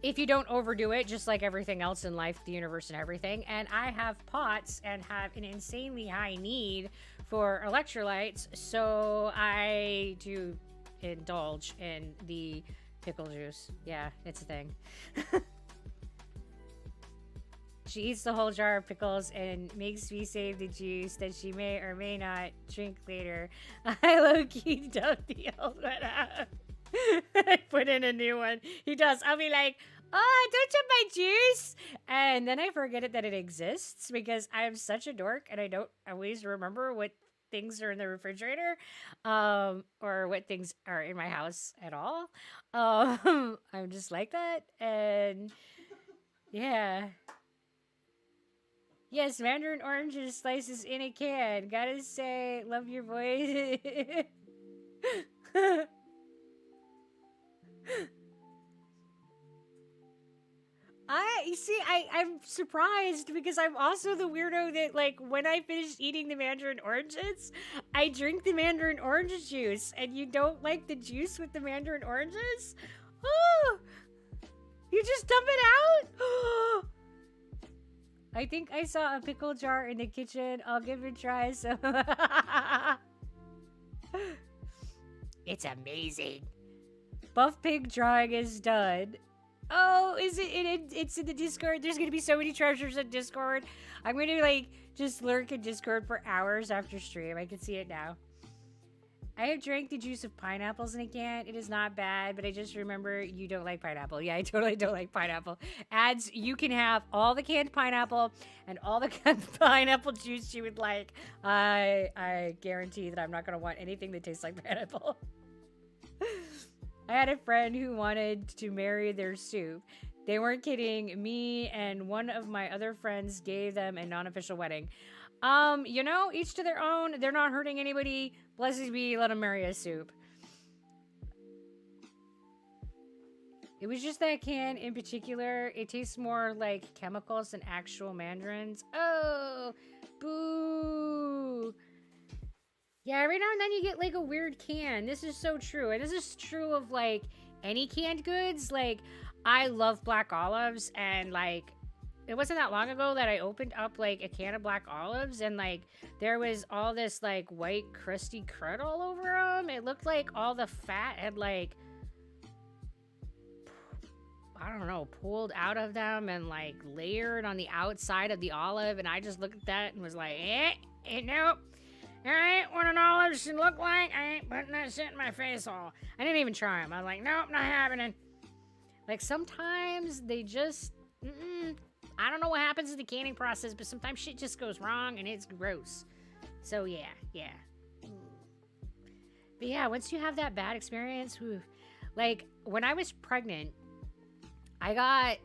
If you don't overdo it, just like everything else in life, the universe, and everything. And I have POTS and have an insanely high need for electrolytes, so I do indulge in the pickle juice. Yeah, it's a thing. She eats the whole jar of pickles and makes me save the juice that she may or may not drink later. I low-key dumped the old one out. I put in a new one. He does. I'll be like, oh, don't you my juice? And then I forget that it exists because I am such a dork and I don't always remember what things are in the refrigerator or what things are in my house at all. I'm just like that. And yeah. Yes, mandarin oranges slices in a can. Gotta say, love your voice. I'm surprised because I'm also the weirdo that, like, when I finish eating the mandarin oranges, I drink the mandarin orange juice, and you don't like the juice with the mandarin oranges? Oh! You just dump it out? I think I saw a pickle jar in the kitchen. I'll give it a try. So it's amazing. Buff Pig drawing is done. Oh, is it? It's in the Discord. There's gonna be so many treasures in Discord. I'm gonna like just lurk in Discord for hours after stream. I can see it now. I have drank the juice of pineapples in a can. It is not bad, but I just remember you don't like pineapple. Yeah, I totally don't like pineapple. Ads, you can have all the canned pineapple and all the canned pineapple juice you would like. I guarantee that I'm not going to want anything that tastes like pineapple. I had a friend who wanted to marry their soup. They weren't kidding. Me and one of my other friends gave them a non-official wedding. You know, each to their own. They're not hurting anybody. Blessed be, let them marry a soup. It was just that can in particular. It tastes more like chemicals than actual mandarins. Oh, boo. Yeah, every now and then you get like a weird can. This is so true. And this is true of like any canned goods. Like, I love black olives, and like, it wasn't that long ago that I opened up like a can of black olives, and like there was all this like white crusty crud all over them. It looked like all the fat had like, I don't know, pulled out of them and like layered on the outside of the olive. And I just looked at that and was like, nope. I ain't what an olive should look like. I ain't putting that shit in my face hole. I didn't even try them. I was like, nope, not happening. Like, sometimes they just, I don't know what happens in the canning process, but sometimes shit just goes wrong and it's gross. So, yeah. But yeah, once you have that bad experience, whew, like, when I was pregnant, I got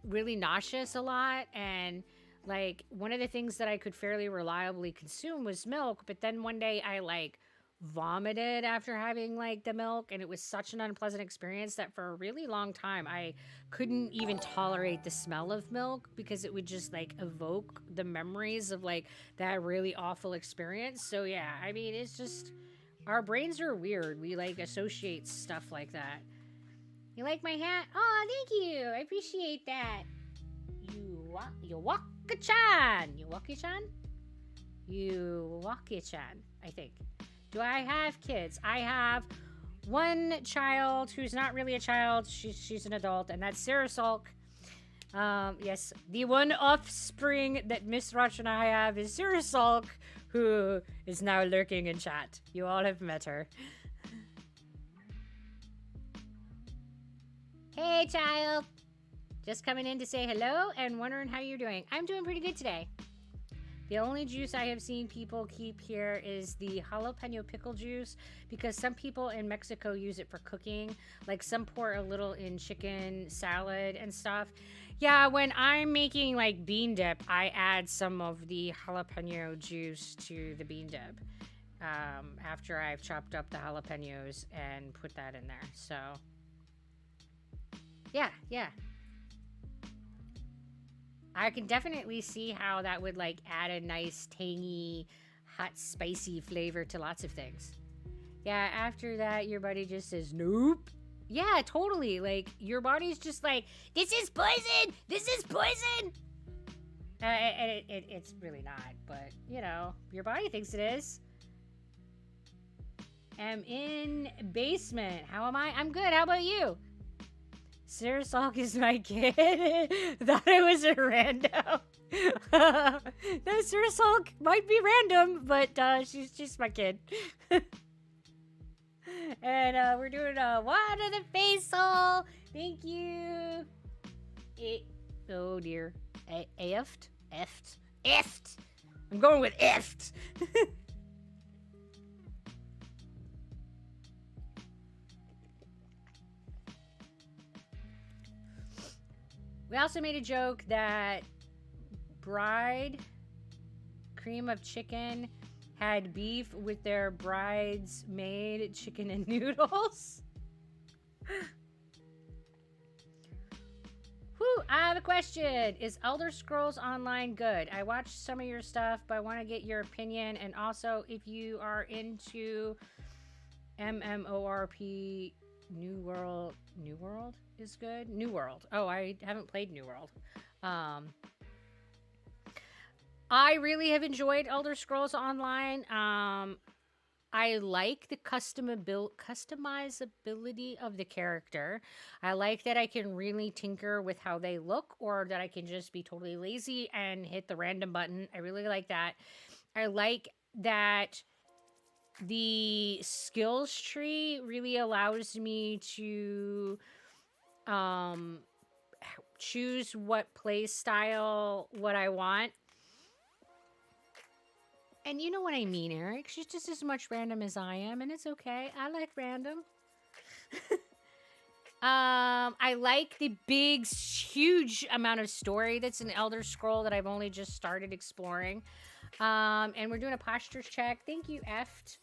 really nauseous a lot, and like, one of the things that I could fairly reliably consume was milk, but then one day I like vomited after having like the milk, and it was such an unpleasant experience that for a really long time I couldn't even tolerate the smell of milk, because it would just like evoke the memories of like that really awful experience. So yeah, I mean, it's just, our brains are weird. We like associate stuff like that. You like my hat? Oh, thank you. I appreciate that. Yuwaka-chan. Yuwaki-chan, I think. Do I have kids? I have one child who's not really a child. She's an adult, and that's Sarah Salk. Yes, the one offspring that Miss Roch and I have is Sarah Salk, who is now lurking in chat. You all have met her. Hey, child. Just coming in to say hello and wondering how you're doing. I'm doing pretty good today. The only juice I have seen people keep here is the jalapeno pickle juice, because some people in Mexico use it for cooking. Like, some pour a little in chicken salad and stuff. Yeah, when I'm making like bean dip, I add some of the jalapeno juice to the bean dip after I've chopped up the jalapenos and put that in there. So yeah. I can definitely see how that would like add a nice tangy, hot, spicy flavor to lots of things. Yeah, after that, your body just says, nope. Yeah, totally. Like, your body's just like, this is poison! This is poison! And it's really not, but, you know, your body thinks it is. I'm in basement. How am I? I'm good. How about you? Sarah Salk is my kid. Thought it was a random. No, Sarah Salk might be random, but she's my kid. And we're doing a water the face hole. Thank you. Oh dear. Effed. I'm going with effed. We also made a joke that Bride Cream of Chicken had beef with their bridesmaid chicken and noodles. Whew, I have a question. Is Elder Scrolls Online good? I watched some of your stuff, but I want to get your opinion. And also, if you are into MMORP, New World is good. New World. Oh, I haven't played New World. I really have enjoyed Elder Scrolls Online. I like the customizability of the character. I like that I can really tinker with how they look, or that I can just be totally lazy and hit the random button. I really like that. I like that the skills tree really allows me to choose what play style what I want. And you know what I mean, Eric. She's just as much random as I am, and it's okay. I like random. I like the big, huge amount of story that's in Elder Scroll that I've only just started exploring. And we're doing a posture check. Thank you, Eft.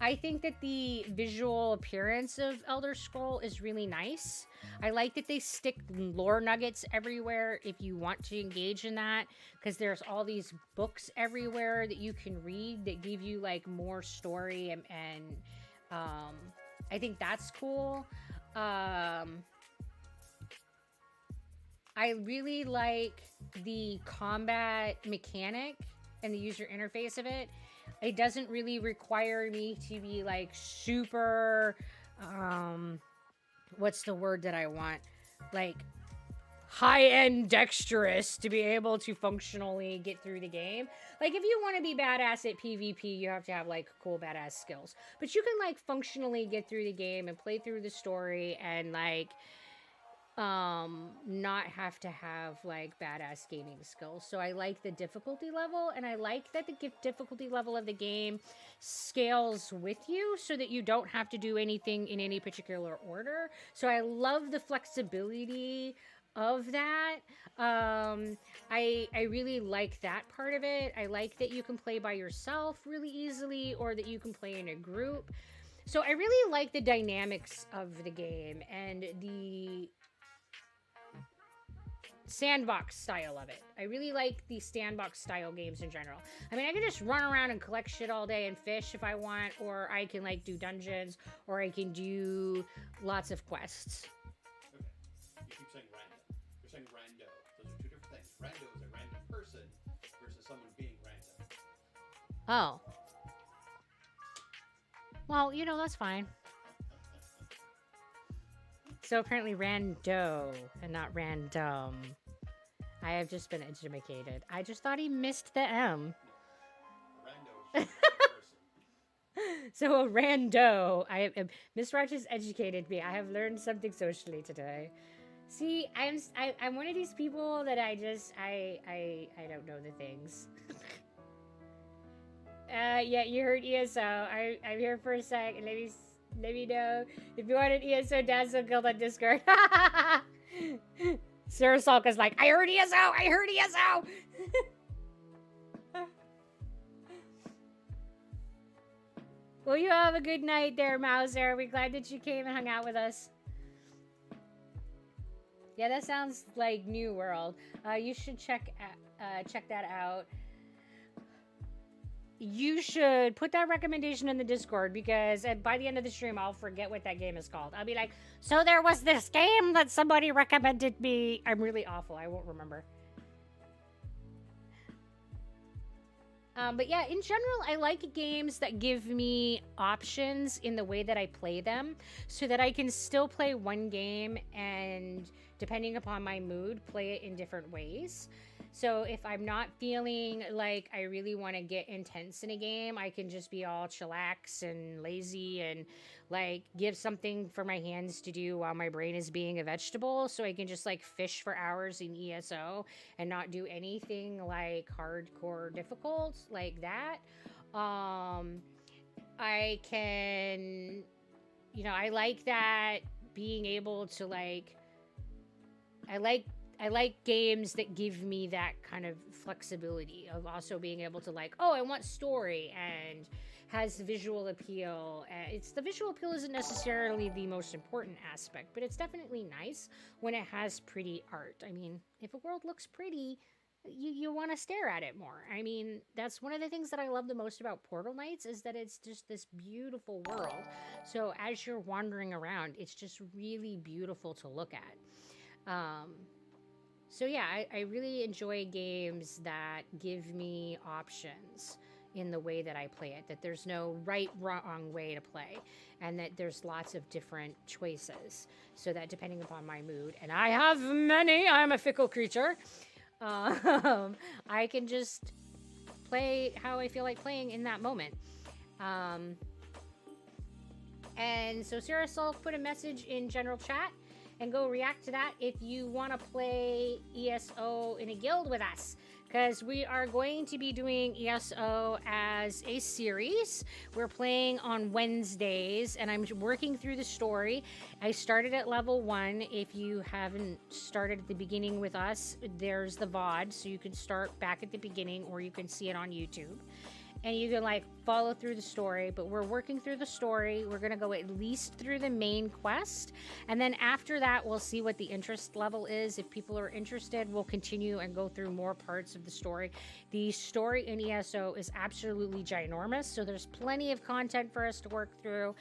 I think that the visual appearance of Elder Scroll is really nice. I like that they stick lore nuggets everywhere if you want to engage in that, because there's all these books everywhere that you can read that give you like more story, and I think that's cool. I really like the combat mechanic and the user interface of it. It doesn't really require me to be like super, what's the word that I want? Like high-end dexterous to be able to functionally get through the game. Like if you want to be badass at PvP, you have to have like cool badass skills. But you can like functionally get through the game and play through the story and like not have to have like badass gaming skills. So I like the difficulty level, and I like that the difficulty level of the game scales with you so that you don't have to do anything in any particular order. So I love the flexibility of that. I really like that part of it. I like that you can play by yourself really easily, or that you can play in a group. So I really like the dynamics of the game and the sandbox style of it. I really like the sandbox style games in general. I mean, I can just run around and collect shit all day and fish if I want, or I can like do dungeons, or I can do lots of quests. Okay. You keep saying random. You're saying rando. Those are two different things. Rando is a random person versus someone being random. Oh. Well, you know, that's fine. So apparently rando and not random. I have just been educated. I just thought he missed the M. Rando is just a person. So a rando. Miss Roach has educated me. I have learned something socially today. See, I'm one of these people that I don't know the things. Yeah, you heard ESO. I'm here for a sec. Let me know if you want an ESO Dazzle Guild on Discord. Sarah Salka's like, I heard ESO! I heard ESO! Well, you have a good night there, Mouser. We're glad that you came and hung out with us. Yeah, that sounds like New World. You should check that out. You should put that recommendation in the Discord, because by the end of the stream, I'll forget what that game is called. I'll be like, so there was this game that somebody recommended me. I'm really awful. I won't remember. But yeah, in general, I like games that give me options in the way that I play them, so that I can still play one game and, depending upon my mood, play it in different ways. So if I'm not feeling like I really want to get intense in a game, I can just be all chillax and lazy and like give something for my hands to do while my brain is being a vegetable. So I can just like fish for hours in ESO and not do anything like hardcore difficult like that. I can, you know, I like that being able to like, I like games that give me that kind of flexibility of also being able to like, oh, I want story and has visual appeal. It's the visual appeal isn't necessarily the most important aspect, but it's definitely nice when it has pretty art. I mean, if a world looks pretty, you want to stare at it more. I mean, that's one of the things that I love the most about Portal Knights, is that it's just this beautiful world. So as you're wandering around, it's just really beautiful to look at. So yeah, I really enjoy games that give me options in the way that I play it, that there's no right, wrong way to play, and that there's lots of different choices, so that depending upon my mood, and I have many, I'm a fickle creature, I can just play how I feel like playing in that moment. And so Sarah Sulk put a message in general chat and go react to that if you want to play ESO in a guild with us. Because we are going to be doing ESO as a series. We're playing on Wednesdays, and I'm working through the story. I started at level 1. If you haven't started at the beginning with us, there's the VOD, so you can start back at the beginning, or you can see it on YouTube. And you can like follow through the story, but we're working through the story. We're gonna go at least through the main quest, and then after that we'll see what the interest level is. If people are interested, we'll continue and go through more parts of the story. The story in ESO is absolutely ginormous, so there's plenty of content for us to work through.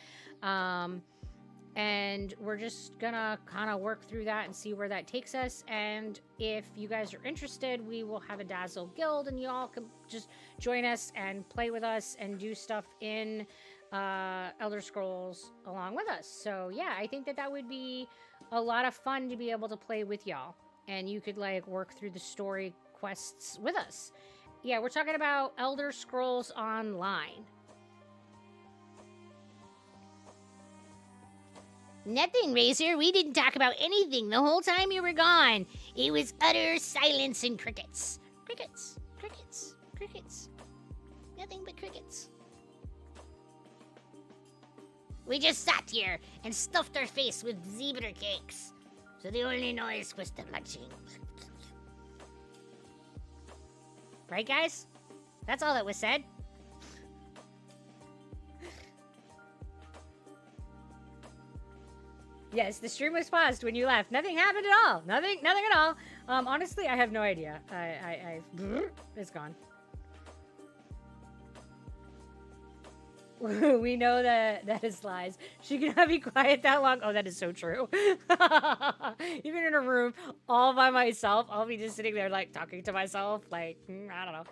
And we're just gonna kind of work through that and see where that takes us. And if you guys are interested, we will have a Dazzle Guild, and you all can just join us and play with us and do stuff in Elder Scrolls along with us. So yeah, I think that that would be a lot of fun to be able to play with y'all, and you could like work through the story quests with us. Yeah, we're talking about Elder Scrolls Online. Nothing, Razor. We didn't talk about anything the whole time you were gone. It was utter silence and crickets. Crickets, crickets, crickets. Nothing but crickets. We just sat here and stuffed our face with zebra cakes. So the only noise was the munching. Right, guys? That's all that was said. Yes, the stream was paused when you left. Nothing happened at all. Nothing at all. Honestly, I have no idea. It's gone. We know that is lies. She cannot be quiet that long. Oh, that is so true. Even in a room all by myself, I'll be just sitting there like talking to myself. Like, I don't know.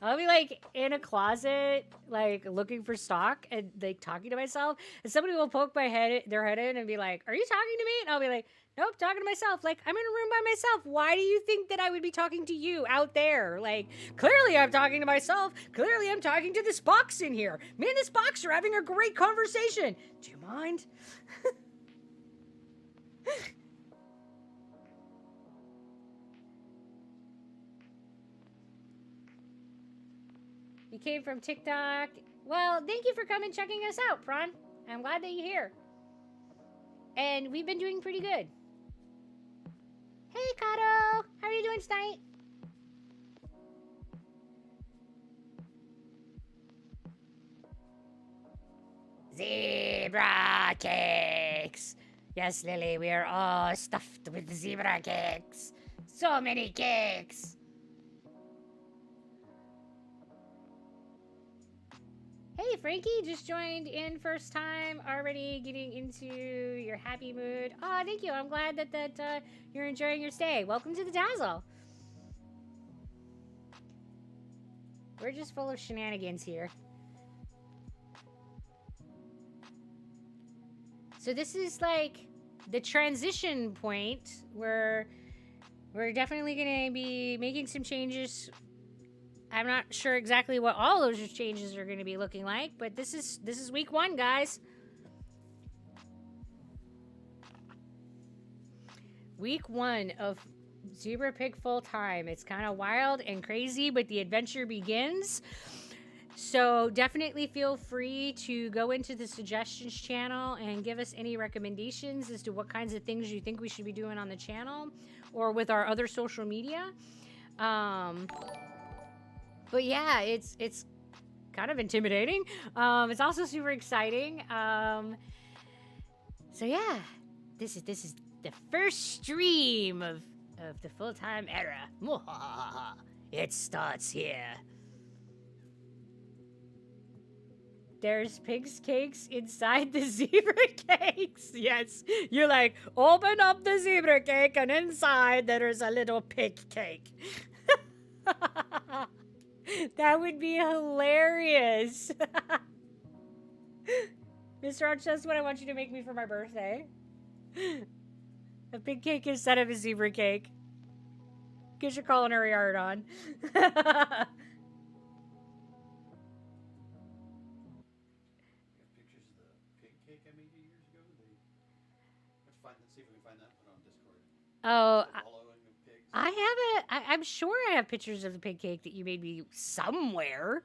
I'll be like in a closet, like looking for stock and like talking to myself. And somebody will poke their head in and be like, "Are you talking to me?" And I'll be like, "Nope, talking to myself." Like, I'm in a room by myself. Why do you think that I would be talking to you out there? Like, clearly I'm talking to myself. Clearly I'm talking to this box in here. Me and this box are having a great conversation. Do you mind? You came from TikTok. Well, thank you for coming checking us out, Prawn. I'm glad that you're here. And we've been doing pretty good. Hey, Kato. How are you doing tonight? Zebra cakes. Yes, Lily, we are all stuffed with zebra cakes. So many cakes. Hey, Frankie, just joined in first time, already getting into your happy mood. Oh, thank you. I'm glad that you're enjoying your stay. Welcome to the Dazzle. We're just full of shenanigans here. So this is like the transition point where we're definitely going to be making some changes. I'm not sure exactly what all those changes are going to be looking like, but this is week 1, guys. Week 1 of Zebra Pig Full Time. It's kind of wild and crazy, but the adventure begins. So definitely feel free to go into the suggestions channel and give us any recommendations as to what kinds of things you think we should be doing on the channel or with our other social media. But yeah, it's kind of intimidating. It's also super exciting. So yeah, this is the first stream of the full-time era. It starts here. There's pig's cakes inside the zebra cakes. Yes, you're like, open up the zebra cake and inside there is a little pig cake. That would be hilarious. Mr. Arch, that's what I want you to make me for my birthday. A pig cake instead of a zebra cake. Get your culinary art on. Oh, Swallowing of pigs. I'm sure I have pictures of the pig cake that you made me somewhere.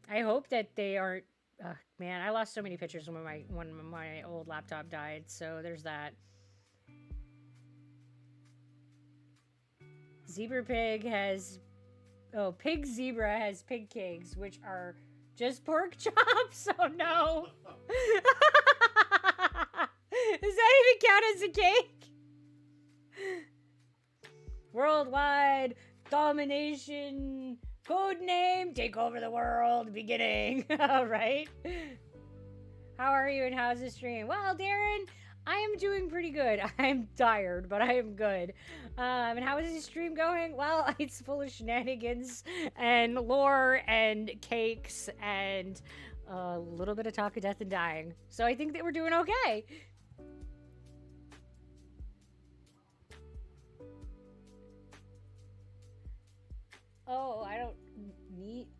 I hope that they aren't. Man, I lost so many pictures when my old laptop died. So there's that. Zebra pig has. Oh, pig zebra has pig cakes, which are just pork chops. Oh no! Does that even count as a cake? Worldwide domination. Code name, take over the world, beginning. All right. How are you and how's the stream? Well, Darren, I am doing pretty good. I'm tired, but I am good. And how is the stream going? Well, it's full of shenanigans and lore and cakes and a little bit of talk of death and dying. So I think that we're doing okay. Oh, I don't...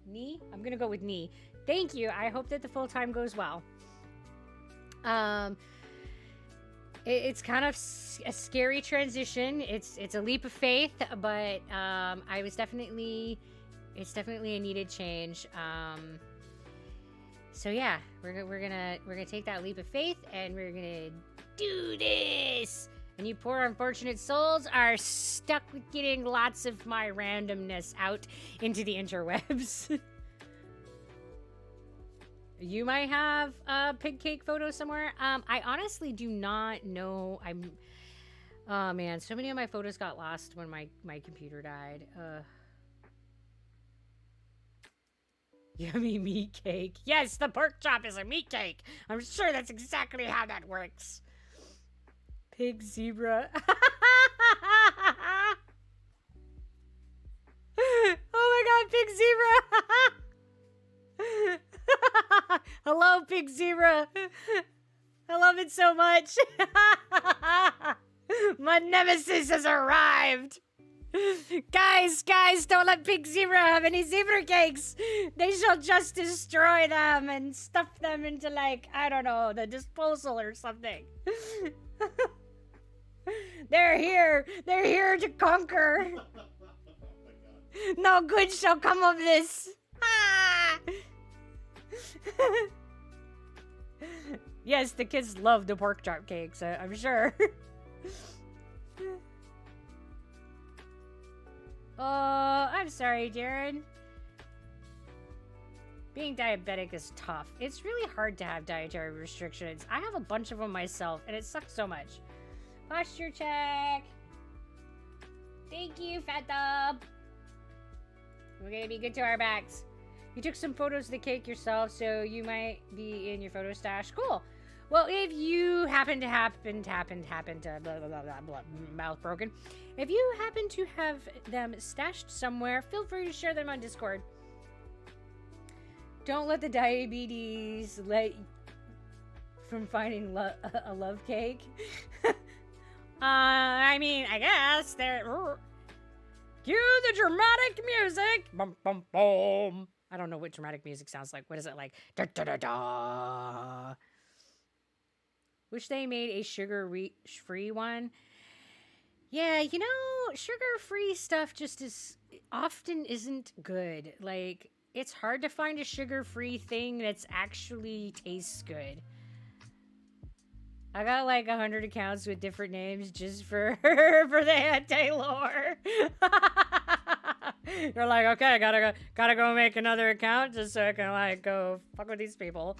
Knee? I'm gonna go with knee. Thank you. I hope that the full time goes well. It's kind of a scary transition. It's a leap of faith, but it's definitely a needed change. So yeah, we're gonna take that leap of faith and we're gonna do this. And you poor unfortunate souls are stuck with getting lots of my randomness out into the interwebs. You might have a pig cake photo somewhere. I honestly do not know. Oh man, so many of my photos got lost when my computer died. Yummy meat cake. Yes, the pork chop is a meat cake. I'm sure that's exactly how that works. Pig zebra. Oh my god, pig zebra. Hello, pig zebra. I love it so much. My nemesis has arrived. Guys, don't let pig zebra have any zebra cakes. They shall just destroy them and stuff them into, like, I don't know, the disposal or something. They're here to conquer. Oh my god. No good shall come of this. Ah! Yes, the kids love the pork chop cakes, I'm sure. Oh, I'm sorry, Darren. Being diabetic is tough. It's really hard to have dietary restrictions. I have a bunch of them myself, and it sucks so much. Posture check. Thank you, Fat Dub. We're gonna be good to our backs. You took some photos of the cake yourself, so you might be in your photo stash. Cool. Well, if you happen to blah, blah, blah, blah, blah, mouth broken. If you happen to have them stashed somewhere, feel free to share them on Discord. Don't let the diabetes let from finding a love cake. I mean, I guess they're... Cue the dramatic music! Bum, bum, bum. I don't know what dramatic music sounds like. What is it like? Da, da, da, da. Wish they made a sugar-free one. Yeah, you know, sugar-free stuff just often isn't good. Like, it's hard to find a sugar-free thing that's actually tastes good. I got like 100 accounts with different names just for the anti-lore. You're like, okay, I gotta go make another account just so I can like go fuck with these people.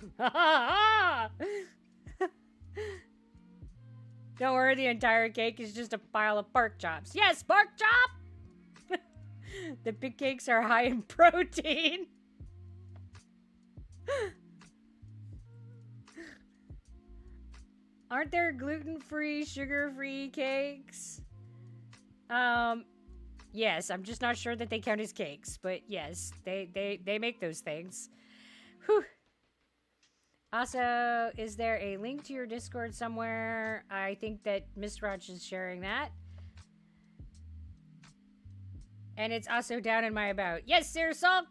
Don't worry, the entire cake is just a pile of pork chops. Yes, pork chop! The big cakes are high in protein. Aren't there gluten-free, sugar-free cakes? Yes, I'm just not sure that they count as cakes, but yes, they make those things. Whew. Also, is there a link to your Discord somewhere? I think that Miss Raj is sharing that. And it's also down in my about. Yes, Sir Salt!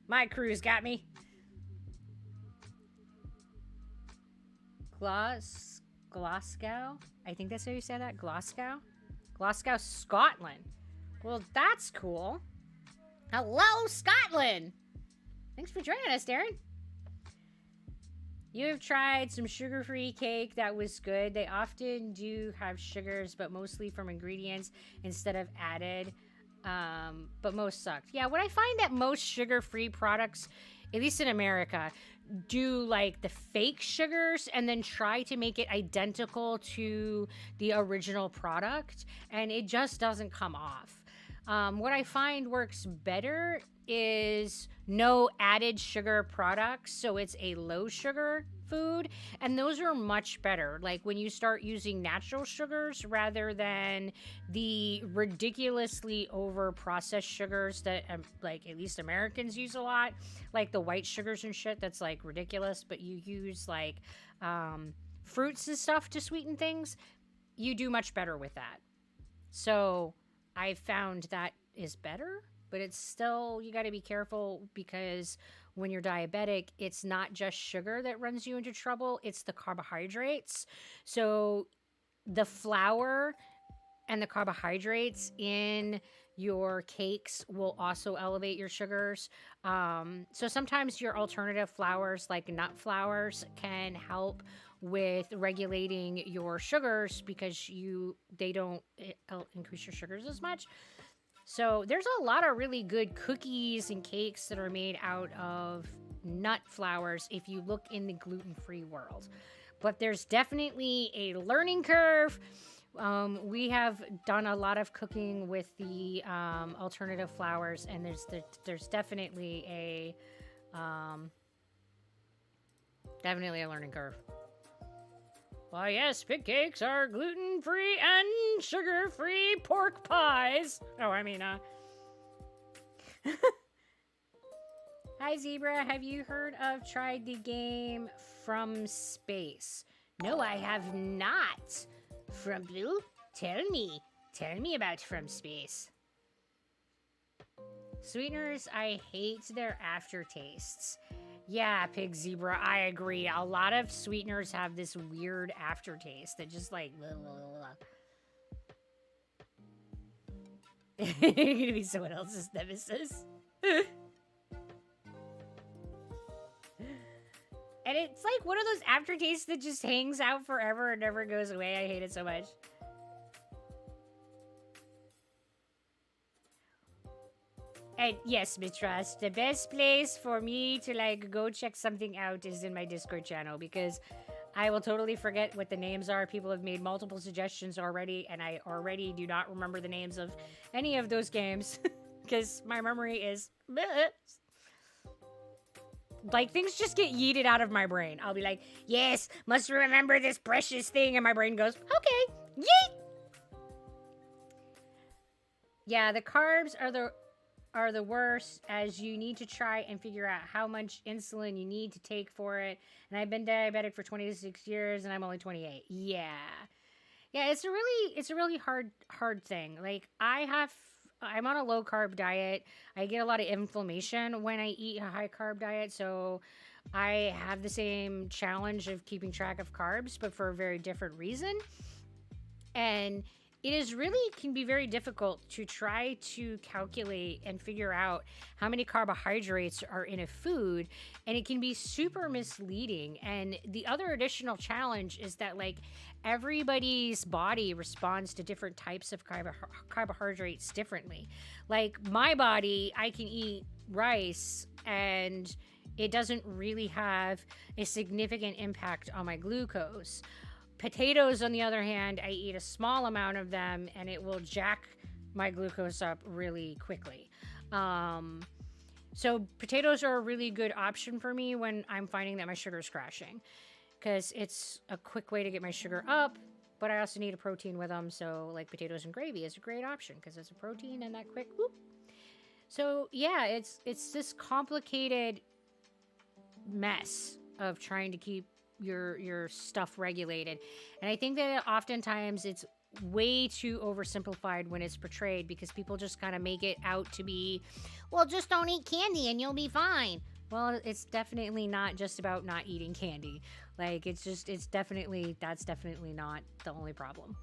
My crew's got me. Glasgow. I think that's how you say that. Glasgow. Glasgow, Scotland. Well, that's cool. Hello, Scotland. Thanks for joining us, Darren. You have tried some sugar-free cake that was good. They often do have sugars, but mostly from ingredients instead of added. But most sucked. Yeah, what I find that most sugar-free products, at least in America, do like the fake sugars and then try to make it identical to the original product, and it just doesn't come off. What I find works better is no added sugar products, so it's a low sugar food, and those are much better. Like when you start using natural sugars rather than the ridiculously over processed sugars that like at least Americans use a lot, like the white sugars and shit, that's like ridiculous, but you use like fruits and stuff to sweeten things, you do much better with that. So I found that is better, but it's still, you got to be careful because when you're diabetic, it's not just sugar that runs you into trouble, it's the carbohydrates. So the flour and the carbohydrates in your cakes will also elevate your sugars. So sometimes your alternative flours, like nut flours, can help with regulating your sugars because they don't increase your sugars as much. So there's a lot of really good cookies and cakes that are made out of nut flours if you look in the gluten-free world. But there's definitely a learning curve. We have done a lot of cooking with the alternative flours, and there's definitely a learning curve. Why, yes, pig cakes are gluten-free and sugar-free pork pies. Oh, I mean, Hi, Zebra. Have you tried the game From Space? No, I have not. From Blue? Tell me about From Space. Sweeteners, I hate their aftertastes. Yeah, Pig Zebra, I agree. A lot of sweeteners have this weird aftertaste that just like... Blah, blah, blah. You're gonna be someone else's nemesis. And it's like one of those aftertastes that just hangs out forever and never goes away. I hate it so much. And yes, Mitras, the best place for me to like go check something out is in my Discord channel, because I will totally forget what the names are. People have made multiple suggestions already, and I already do not remember the names of any of those games because my memory is bleh. Like things just get yeeted out of my brain. I'll be like, yes, must remember this precious thing, and my brain goes, okay, yeet. Yeah, the carbs are the worst, as you need to try and figure out how much insulin you need to take for it. And I've been diabetic for 26 years and I'm only 28. Yeah, it's a really hard thing. Like I'm on a low carb diet. I get a lot of inflammation when I eat a high carb diet, so I have the same challenge of keeping track of carbs, but for a very different reason. And can be very difficult to try to calculate and figure out how many carbohydrates are in a food, and it can be super misleading. And the other additional challenge is that like everybody's body responds to different types of carbohydrates differently. Like my body, I can eat rice and it doesn't really have a significant impact on my glucose. Potatoes, on the other hand, I eat a small amount of them and it will jack my glucose up really quickly. So potatoes are a really good option for me when I'm finding that my sugar is crashing, because it's a quick way to get my sugar up, but I also need a protein with them. So like potatoes and gravy is a great option because it's a protein and that quick whoop. So yeah, it's this complicated mess of trying to keep your stuff regulated. And I think that oftentimes it's way too oversimplified when it's portrayed, because people just kind of make it out to be, well, just don't eat candy and you'll be fine. Well, it's definitely not just about not eating candy. Like, that's definitely not the only problem.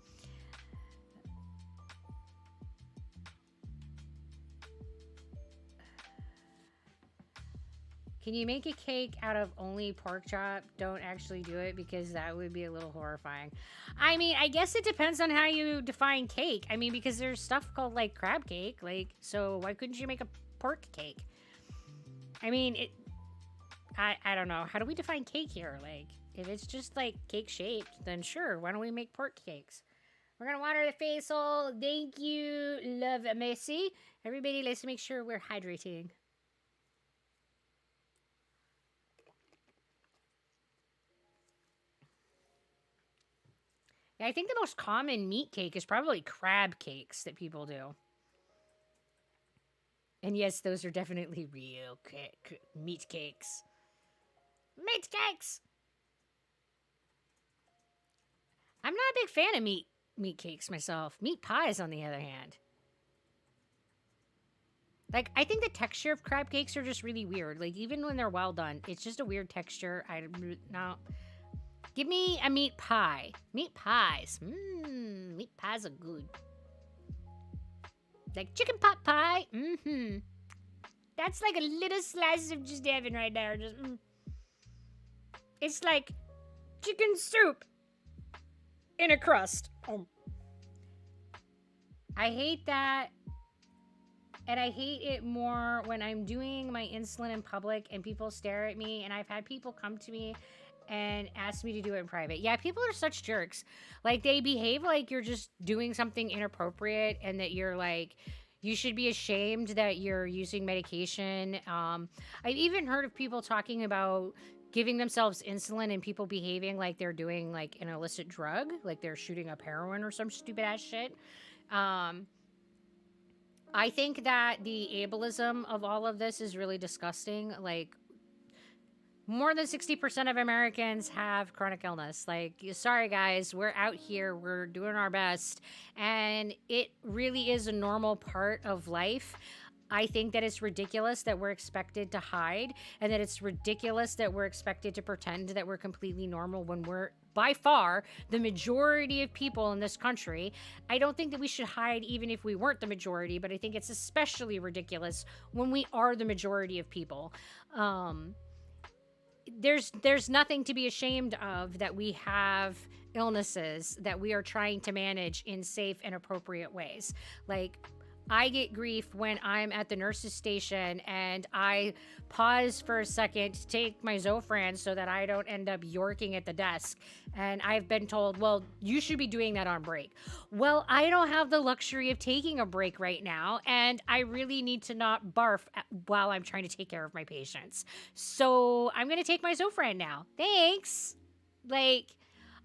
Can you make a cake out of only pork chop? Don't actually do it because that would be a little horrifying. I mean, I guess it depends on how you define cake. I mean, because there's stuff called like crab cake. Like, so why couldn't you make a pork cake? I mean, I don't know. How do we define cake here? Like, if it's just like cake shaped, then sure. Why don't we make pork cakes? We're gonna water the face hole. Thank you, love, Messi. Everybody, let's make sure we're hydrating. Yeah, I think the most common meat cake is probably crab cakes that people do. And yes, those are definitely real meat cakes. Meat cakes! I'm not a big fan of meat cakes myself. Meat pies, on the other hand. Like, I think the texture of crab cakes are just really weird. Like, even when they're well done, it's just a weird texture. No. Give me a meat pie. Meat pies. Meat pies are good. Like chicken pot pie. That's like a little slice of just heaven right there. Just, It's like chicken soup in a crust. Oh. I hate that. And I hate it more when I'm doing my insulin in public and people stare at me. And I've had people come to me and ask me to do it in private. Yeah, people are such jerks. Like, they behave like you're just doing something inappropriate and that you're like, you should be ashamed that you're using medication. I've even heard of people talking about giving themselves insulin and people behaving like they're doing like an illicit drug, like they're shooting up heroin or some stupid ass shit. I think that the ableism of all of this is really disgusting. Like, more than 60% of Americans have chronic illness. Like, sorry guys, we're out here, we're doing our best, and it really is a normal part of life. I think that it's ridiculous that we're expected to hide, and that it's ridiculous that we're expected to pretend that we're completely normal when we're, by far, the majority of people in this country. I don't think that we should hide even if we weren't the majority, but I think it's especially ridiculous when we are the majority of people. There's nothing to be ashamed of that we have illnesses that we are trying to manage in safe and appropriate ways. Like, I get grief when I'm at the nurse's station and I pause for a second to take my Zofran so that I don't end up yorking at the desk. And I've been told, well, you should be doing that on break. Well, I don't have the luxury of taking a break right now, and I really need to not barf while I'm trying to take care of my patients. So I'm going to take my Zofran now. Thanks. Like,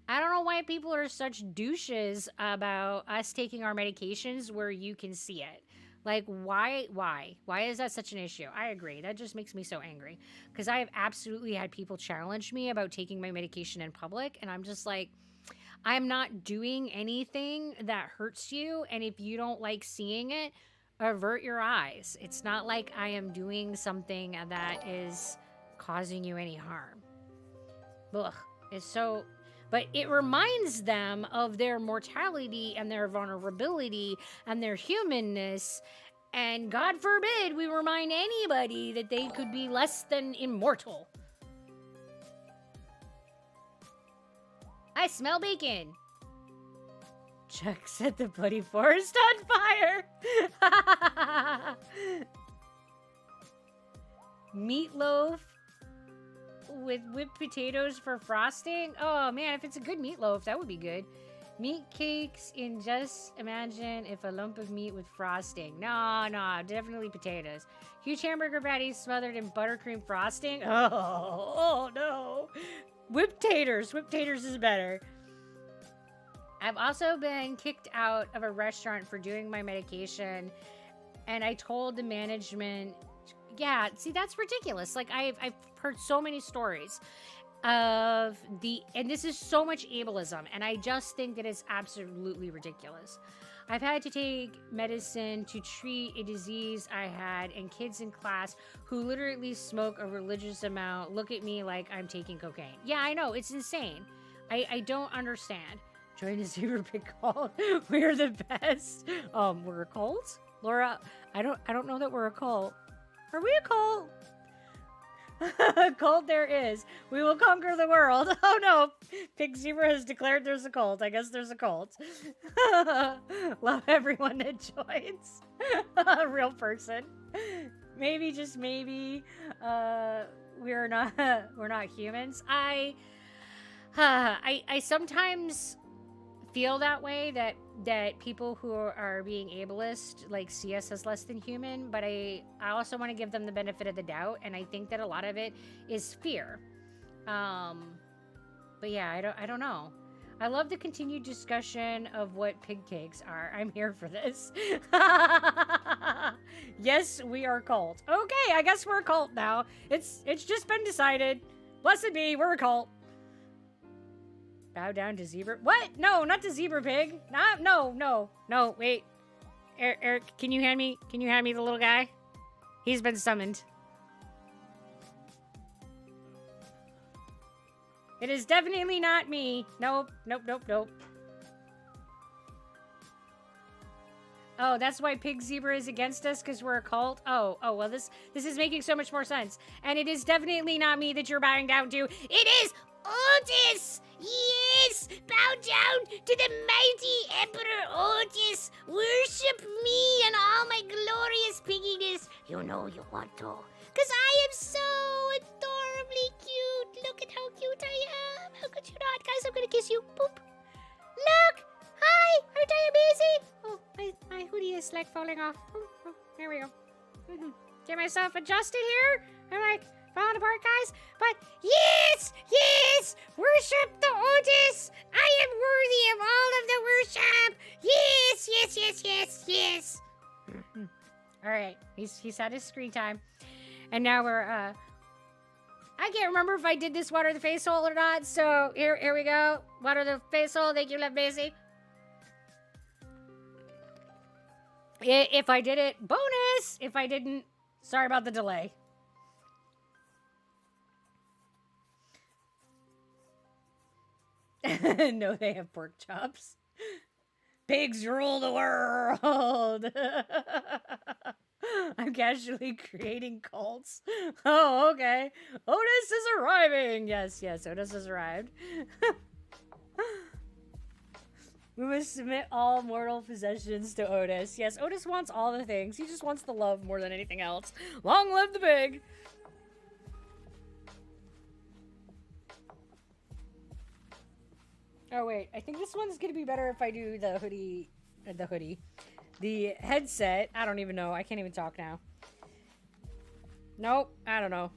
I don't know why people are such douches about us taking our medications where you can see it. Like, why? Why is that such an issue? I agree. That just makes me so angry. Because I have absolutely had people challenge me about taking my medication in public, and I'm just like, I'm not doing anything that hurts you, and if you don't like seeing it, avert your eyes. It's not like I am doing something that is causing you any harm. Ugh. It's so... But it reminds them of their mortality and their vulnerability and their humanness. And God forbid we remind anybody that they could be less than immortal. I smell bacon. Chuck set the bloody forest on fire. Meatloaf with whipped potatoes for frosting. Oh man, if it's a good meatloaf, that would be good. Meat cakes in just imagine if a lump of meat with frosting. No, definitely potatoes. Huge hamburger patties smothered in buttercream frosting. Oh no. Whipped taters. Whipped taters is better. I've also been kicked out of a restaurant for doing my medication, and I told the management, yeah, see, that's ridiculous. Like, I've heard so many stories of and this is so much ableism, and I just think that it's absolutely ridiculous. I've had to take medicine to treat a disease I had, and kids in class who literally smoke a religious amount look at me like I'm taking cocaine. Yeah, I know, it's insane. I don't understand. Join the Zebra Pig cult. We're the best. We're a cult? Laura, I don't know that we're a cult. Are we a cult? Cult there is. We will conquer the world. Oh no. Pig Zebra has declared there's a cult. I guess there's a cult. Love everyone that joins. A real person. Maybe, just maybe, we're not humans. I sometimes feel that way, that people who are being ableist like see us as less than human, but I also want to give them the benefit of the doubt, and I think that a lot of it is fear. But yeah, I don't know. I love the continued discussion of what pig cakes are. I'm here for this. Yes, we are a cult. Okay, I guess we're a cult now. It's just been decided. Blessed be, we're a cult. Bow down to Zebra. What? No, not to Zebra Pig. No. Wait. Eric, can you hand me the little guy? He's been summoned. It is definitely not me. Nope. Oh, that's why Pig Zebra is against us, because we're a cult? Oh, well, this is making so much more sense. And it is definitely not me that you're bowing down to. It is Otis! Yes! Bow down to the mighty Emperor Otis! Worship me and all my glorious pigginess! You know you want to. Because I am so adorably cute! Look at how cute I am! How could you not? Guys, I'm gonna kiss you. Boop! Look! Hi! Aren't I amazing? Oh, my hoodie is like falling off. Oh, there we go. Get myself adjusted here. I'm like falling apart, guys. But yes! Worship the Otis! I am worthy of all of the worship! Yes! Alright, he's had his screen time. And now we're, I can't remember if I did this water the face hole or not, so here we go. Water the face hole. Thank you, Love Maisie. If I did it, bonus! If I didn't, sorry about the delay. No, they have pork chops. Pigs rule the world! I'm casually creating cults. Oh, okay. Otis is arriving! Yes, Otis has arrived. We must submit all mortal possessions to Otis. Yes, Otis wants all the things. He just wants the love more than anything else. Long live the pig! Oh, wait. I think this one's gonna be better if I do the hoodie. The headset. I don't even know. I can't even talk now. Nope. I don't know.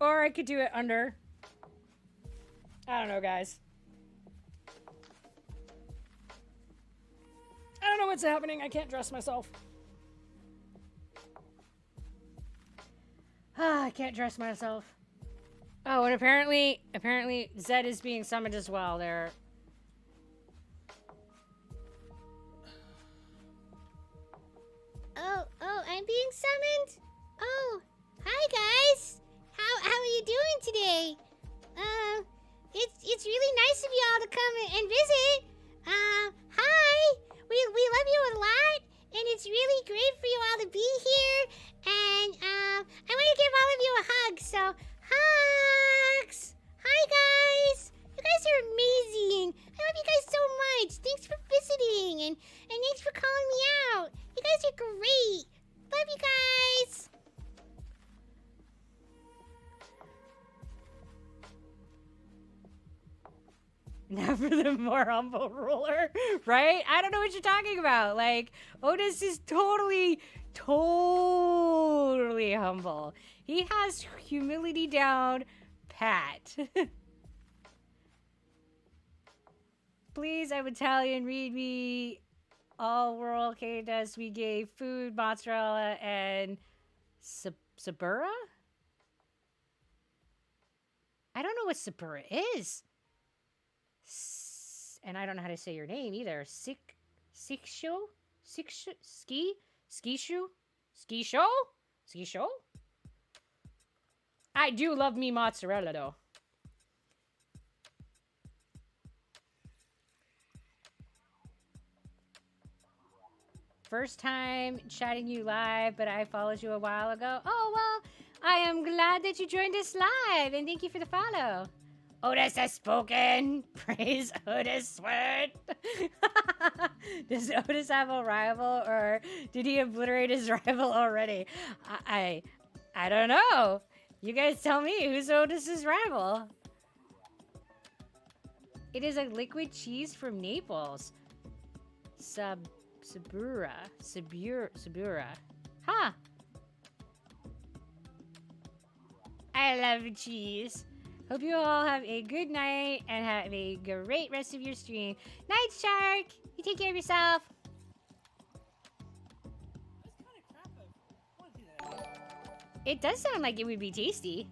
Or I could do it under. I don't know, guys. I don't know what's happening. I can't dress myself. I can't dress myself. Oh, and apparently Zed is being summoned as well there. Oh, I'm being summoned? Oh, hi guys. How are you doing today? It's really nice of you all to come and visit. Hi. We love you a lot, and it's really great for you all to be here. And I want to give all of you a hug. So, hugs. Hi guys. You guys are amazing. I love you guys so much. Thanks for visiting and thanks for calling me out. You guys are great. Love you guys. Never the more humble ruler, right? I don't know what you're talking about. Like, Otis is totally humble. He has humility down pat. Please, I'm Italian, read me. All world came to us, we gave food, mozzarella, and Sabura? I don't know what Sabura is. and I don't know how to say your name either. Skisho? I do love me mozzarella though. First time chatting you live, but I followed you a while ago. Oh, well, I am glad that you joined us live, and thank you for the follow. Otis has spoken. Praise Otis' word. Does Otis have a rival, or did he obliterate his rival already? I don't know. You guys tell me, who's Otis's rival? It is a liquid cheese from Naples. Sabura. Huh. I love cheese. Hope you all have a good night and have a great rest of your stream. Night, Shark. You take care of yourself. It does sound like it would be tasty.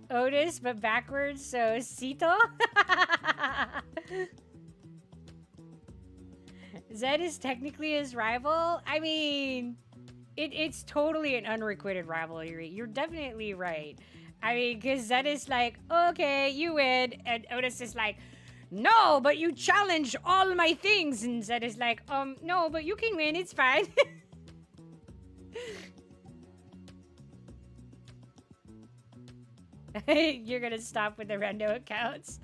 Otis, but backwards, so Cito? Zed is technically his rival? I mean, it's totally an unrequited rivalry. You're definitely right. I mean, because Zed is like, okay, you win. And Otis is like, no, but you challenge all my things. And Zed is like, no, but you can win. It's fine. You're gonna stop with the rando accounts.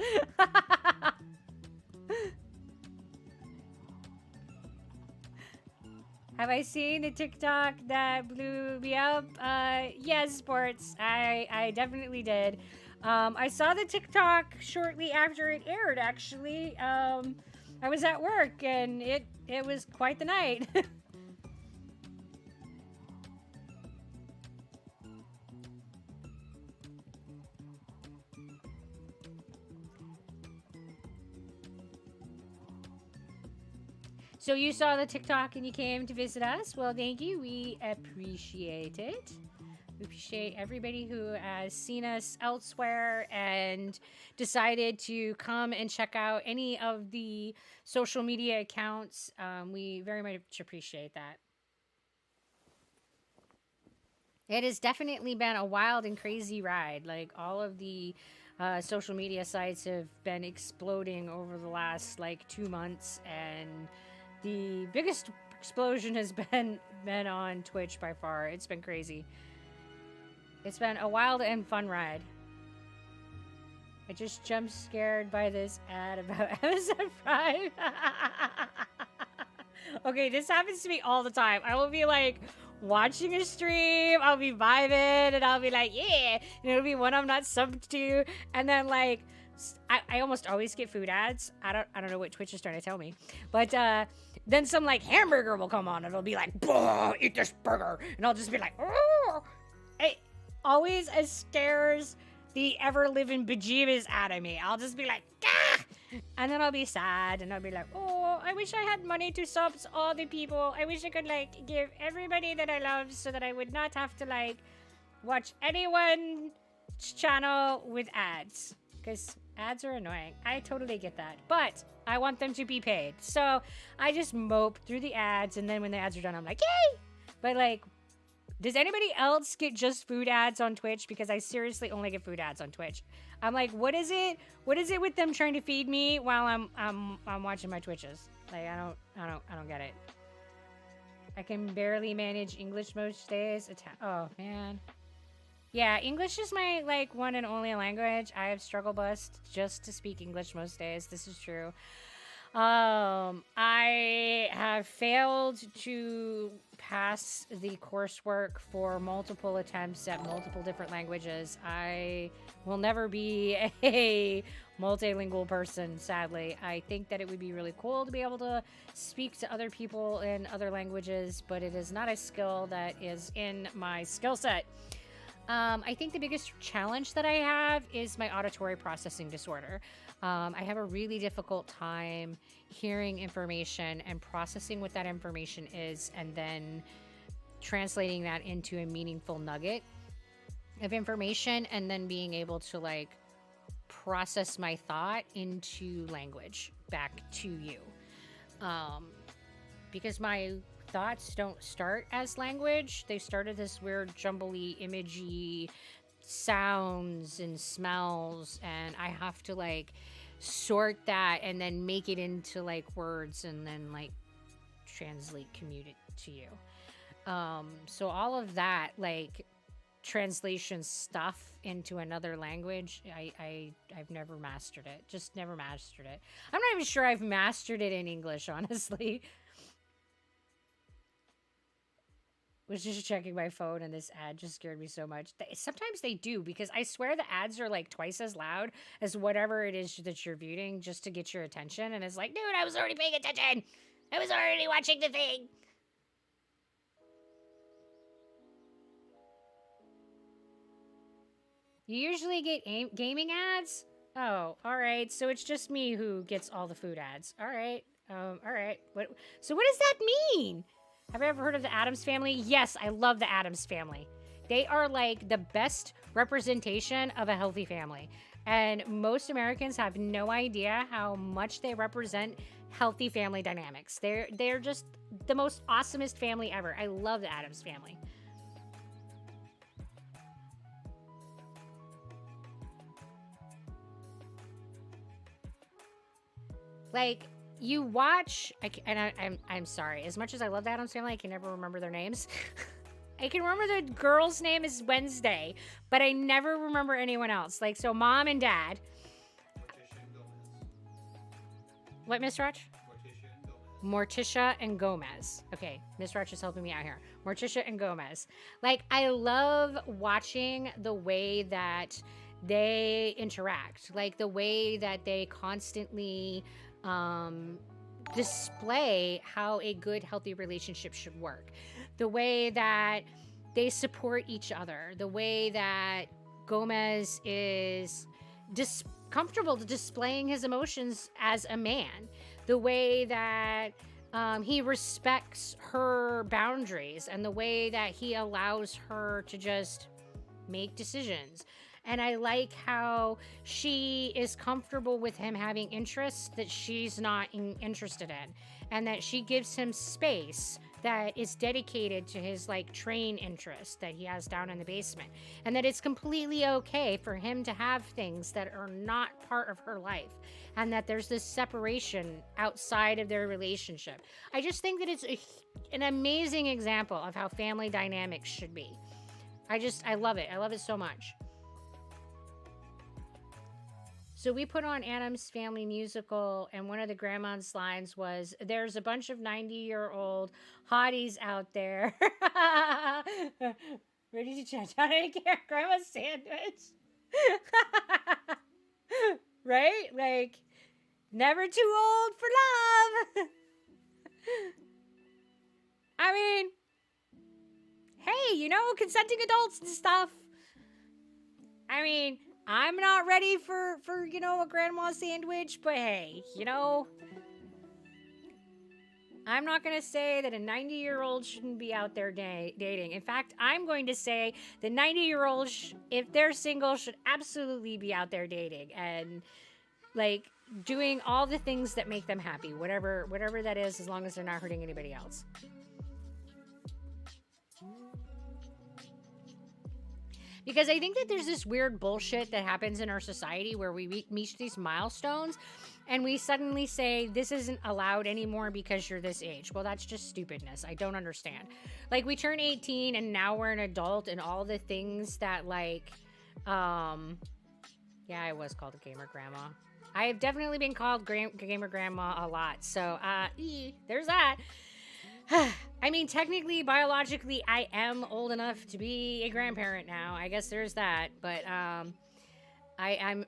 Have I seen the TikTok that blew me up? Yes, sports. I definitely did. I saw the TikTok shortly after it aired, actually. I was at work, and it was quite the night. So you saw the TikTok and you came to visit us? Well, thank you. We appreciate it. We appreciate everybody who has seen us elsewhere and decided to come and check out any of the social media accounts. We very much appreciate that. It has definitely been a wild and crazy ride. Like, all of the social media sites have been exploding over the last, 2 months, and the biggest explosion has been on Twitch by far. It's been crazy. It's been a wild and fun ride. I just jumped scared by this ad about Amazon Prime. Okay, this happens to me all the time. I will be watching a stream, I'll be vibing, and I'll be like, yeah, and it'll be one I'm not subbed to, and then I almost always get food ads. I don't know what Twitch is trying to tell me, but then some hamburger will come on and it'll be like, eat this burger, and I'll just be like, oh. It always scares the ever-living bejeebus out of me. I'll just be like, ah! And then I'll be sad, and I'll be like, oh, I wish I had money to sub all the people. I wish I could give everybody that I love so that I would not have to watch anyone's channel with ads, because ads are annoying. I totally get that, but I want them to be paid. So I just mope through the ads, and then when the ads are done, I'm like, yay! But does anybody else get just food ads on Twitch? Because I seriously only get food ads on Twitch. I'm like, what is it? What is it with them trying to feed me while I'm watching my Twitches? I don't get it. I can barely manage English most days. Oh man. Yeah, English is my one and only language. I have struggle bust just to speak English most days. This is true. I have failed to pass the coursework for multiple attempts at multiple different languages. I will never be a multilingual person, sadly. I think that it would be really cool to be able to speak to other people in other languages, but it is not a skill that is in my skill set. I think the biggest challenge that I have is my auditory processing disorder. I have a really difficult time hearing information and processing what that information is, and then translating that into a meaningful nugget of information, and then being able to process my thought into language back to you. Because my thoughts don't start as language. They start as this weird, jumbly, imagey sounds and smells, and I have to like sort that and then make it into like words and then like commute it to you. So all of that like translation stuff into another language, I've never mastered it. Just never mastered it. I'm not even sure I've mastered it in English, honestly. Was just checking my phone and this ad just scared me so much. Sometimes they do, because I swear the ads are like twice as loud as whatever it is that you're viewing just to get your attention. And it's like, dude, I was already paying attention. I was already watching the thing. You usually get gaming ads? Oh, all right. So it's just me who gets all the food ads. All right. All right. So what does that mean? Have you ever heard of the Addams Family? Yes, I love the Addams Family. They are like the best representation of a healthy family. And most Americans have no idea how much they represent healthy family dynamics. They're just the most awesomest family ever. I love the Addams Family. Like, you watch, I'm sorry, as much as I love the Addams Family, I can never remember their names. I can remember the girl's name is Wednesday, but I never remember anyone else. Like, so mom and dad. What, Miss Rutch? Morticia and Gomez. Okay, Miss Rutch is helping me out here. Morticia and Gomez. Like, I love watching the way that they interact. Like, the way that they constantly display how a good, healthy relationship should work. The way that they support each other. The way that Gomez is comfortable displaying his emotions as a man. The way that he respects her boundaries, and the way that he allows her to just make decisions. And I like how she is comfortable with him having interests that she's not interested in. And that she gives him space that is dedicated to his like train interest that he has down in the basement. And that it's completely okay for him to have things that are not part of her life. And that there's this separation outside of their relationship. I just think that it's an amazing example of how family dynamics should be. I love it. I love it so much. So we put on Addams Family Musical, and one of the grandma's lines was, "There's a bunch of 90-year-old hotties out there ready to chat down and get grandma's sandwich." Right? Like, never too old for love. I mean, hey, you know, consenting adults and stuff. I mean, I'm not ready for you know, a grandma sandwich, but hey, you know, I'm not going to say that a 90-year-old shouldn't be out there dating. In fact, I'm going to say the 90-year-olds, if they're single, should absolutely be out there dating and, like, doing all the things that make them happy, whatever that is, as long as they're not hurting anybody else. Because I think that there's this weird bullshit that happens in our society where we reach these milestones and we suddenly say, this isn't allowed anymore because you're this age. Well, that's just stupidness. I don't understand. Like, we turn 18 and now we're an adult, and all the things that, like, yeah, I was called a gamer grandma. I have definitely been called gamer grandma a lot. So, there's that. I mean, technically, biologically, I am old enough to be a grandparent now. I guess there's that, but I'm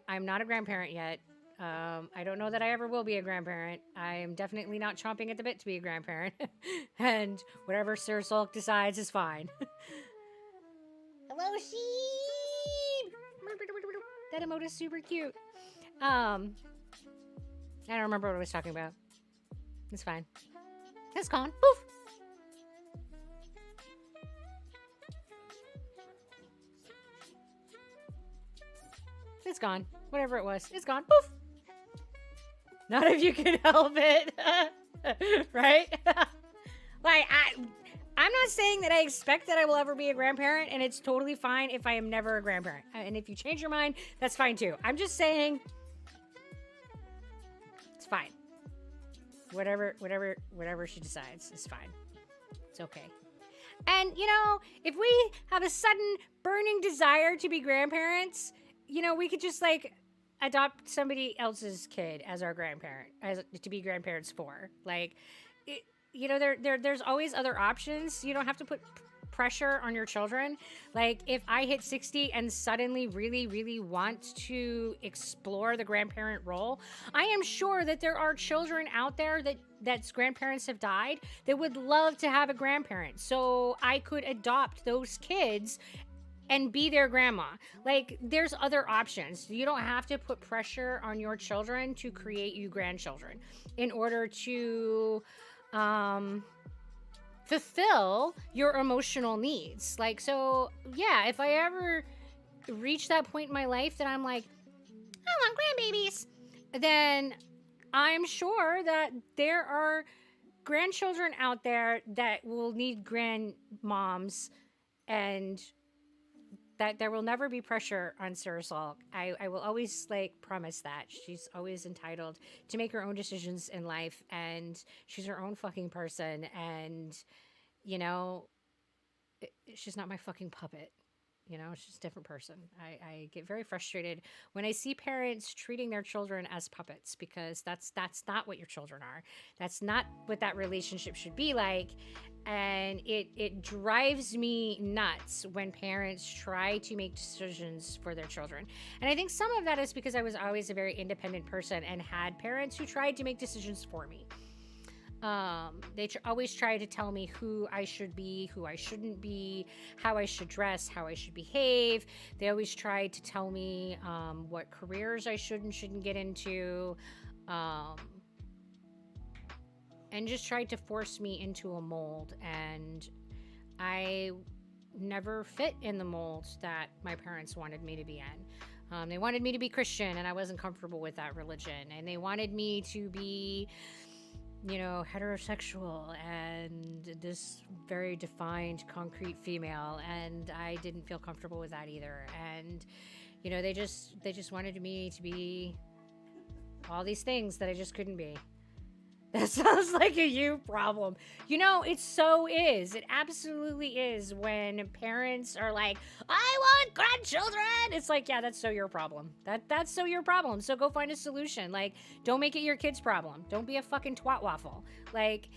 not a grandparent yet. I don't know that I ever will be a grandparent. I'm definitely not chomping at the bit to be a grandparent, and whatever Sir Sulk decides is fine. Hello, sheep. That emote is super cute. I don't remember what I was talking about. It's fine. It's gone. Poof. it's gone. Whatever it was, it's gone. Poof. Not if you can help it. Right? Like, I'm not saying that I expect that I will ever be a grandparent, and it's totally fine if I am never a grandparent. And if you change your mind, that's fine too. I'm just saying it's fine. Whatever she decides is fine. It's okay. And, you know, if we have a sudden burning desire to be grandparents, you know, we could just, like, adopt somebody else's kid as our grandparent, to be grandparents for. Like, you know, there's always other options. You don't have to put pressure on your children. Like, if I hit 60 and suddenly really, really want to explore the grandparent role, I am sure that there are children out there that's grandparents have died that would love to have a grandparent. So I could adopt those kids and be their grandma. Like, there's other options. You don't have to put pressure on your children to create you grandchildren in order to fulfill your emotional needs. Like, so yeah, if I ever reach that point in my life that I'm like, I want grandbabies, then I'm sure that there are grandchildren out there that will need grandmoms, and that there will never be pressure on Sarah Salk. I will always, like, promise that. She's always entitled to make her own decisions in life, and she's her own fucking person, and, you know, she's not my fucking puppet. You know, she's a different person. I get very frustrated when I see parents treating their children as puppets, because that's not what your children are. That's not what that relationship should be like. And it drives me nuts when parents try to make decisions for their children. And I think some of that is because I was always a very independent person and had parents who tried to make decisions for me. They always try to tell me who I should be, who I shouldn't be, how I should dress, how I should behave. They always try to tell me what careers I shouldn't get into, and just tried to force me into a mold. And I never fit in the mold that my parents wanted me to be in. They wanted me to be Christian, and I wasn't comfortable with that religion. And they wanted me to be, you know, heterosexual and this very defined, concrete female, and I didn't feel comfortable with that either. And, you know, they just wanted me to be all these things that I just couldn't be. That sounds like a you problem. You know, it so is. It absolutely is when parents are like, I want grandchildren. It's like, yeah, that's so your problem. That's so your problem. So go find a solution. Like, don't make it your kid's problem. Don't be a fucking twat waffle. Like,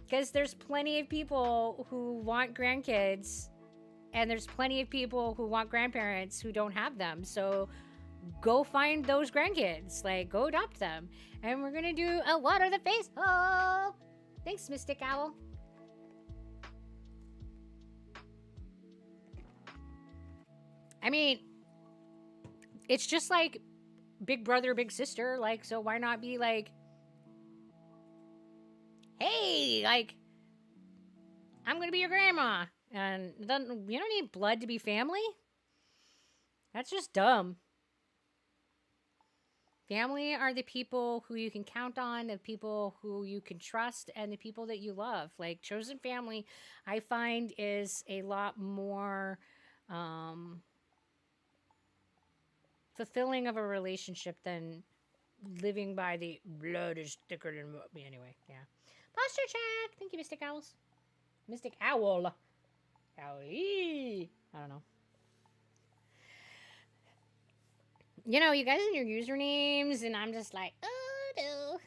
because there's plenty of people who want grandkids, and there's plenty of people who want grandparents who don't have them. So go find those grandkids. Like, go adopt them. And we're gonna do a water the face. Oh, thanks, Mystic Owl. I mean, it's just like big brother, big sister. Like, so why not be like, hey, like, I'm gonna be your grandma. And then you don't need blood to be family. That's just dumb. Family are the people who you can count on, the people who you can trust, and the people that you love. Like, chosen family, I find, is a lot more fulfilling of a relationship than living by the blood is thicker than me. Anyway, yeah. Posture check. Thank you, Mystic Owls. Mystic Owl. Owie. I don't know. You know, you guys and your usernames, and I'm just like, oh no.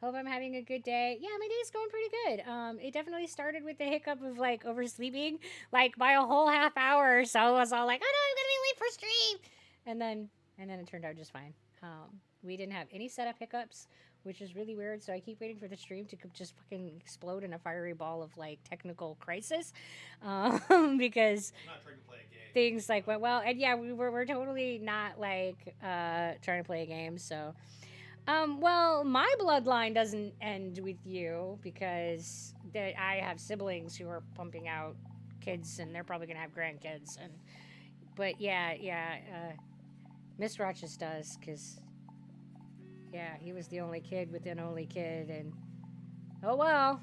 Hope I'm having a good day. Yeah, my day's going pretty good. It definitely started with the hiccup of, like, oversleeping, like, by a whole half hour. So I was all like, oh no, I'm gonna be late for stream. And then it turned out just fine. We didn't have any setup hiccups, which is really weird. So I keep waiting for the stream to just fucking explode in a fiery ball of, like, technical crisis, because I'm not trying to play a game. things like went well. And yeah, we're totally not, like, trying to play a game. So, well, my bloodline doesn't end with you, because I have siblings who are pumping out kids, and they're probably gonna have grandkids. But yeah, Miss Roches does, because, yeah, he was the only kid with an only kid, and oh well,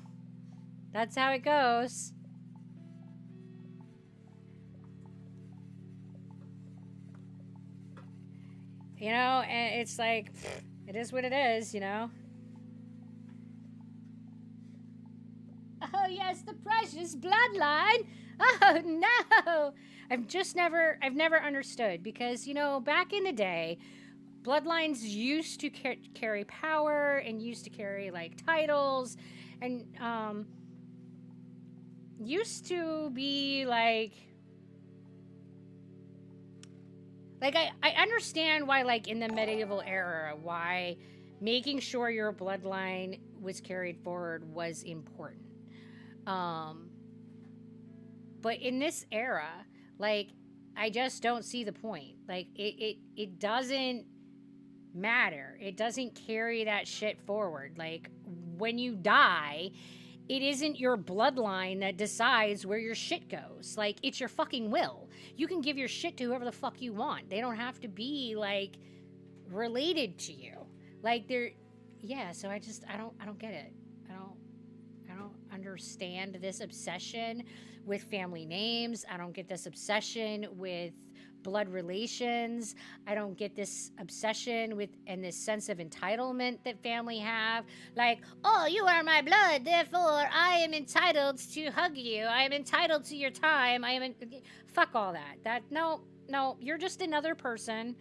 that's how it goes. You know, and it's like, it is what it is, you know? Oh, yes, the precious bloodline. Oh, no. I've never understood, because, you know, back in the day, bloodlines used to carry power and used to carry, like, titles and, used to be, like I understand why, like, in the medieval era, why making sure your bloodline was carried forward was important. But in this era, like, I just don't see the point. Like, it doesn't matter. It doesn't carry that shit forward. Like, when you die, it isn't your bloodline that decides where your shit goes. Like, it's your fucking will. You can give your shit to whoever the fuck you want. They don't have to be, like, related to you. Like, they're, yeah, so I don't get it. I don't understand this obsession with family names. I don't get this obsession with blood relations. I don't get this obsession with and this sense of entitlement that family have. Like, oh, you are my blood, therefore I am entitled to hug you. I am entitled to your time. Fuck all that. No, you're just another person.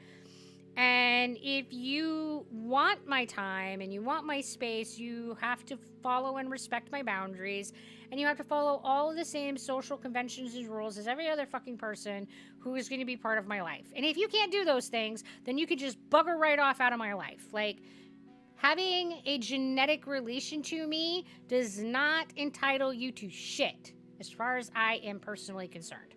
And if you want my time and you want my space, you have to follow and respect my boundaries. And you have to follow all of the same social conventions and rules as every other fucking person who is going to be part of my life. And if you can't do those things, then you can just bugger right off out of my life. Like, having a genetic relation to me does not entitle you to shit, as far as I am personally concerned.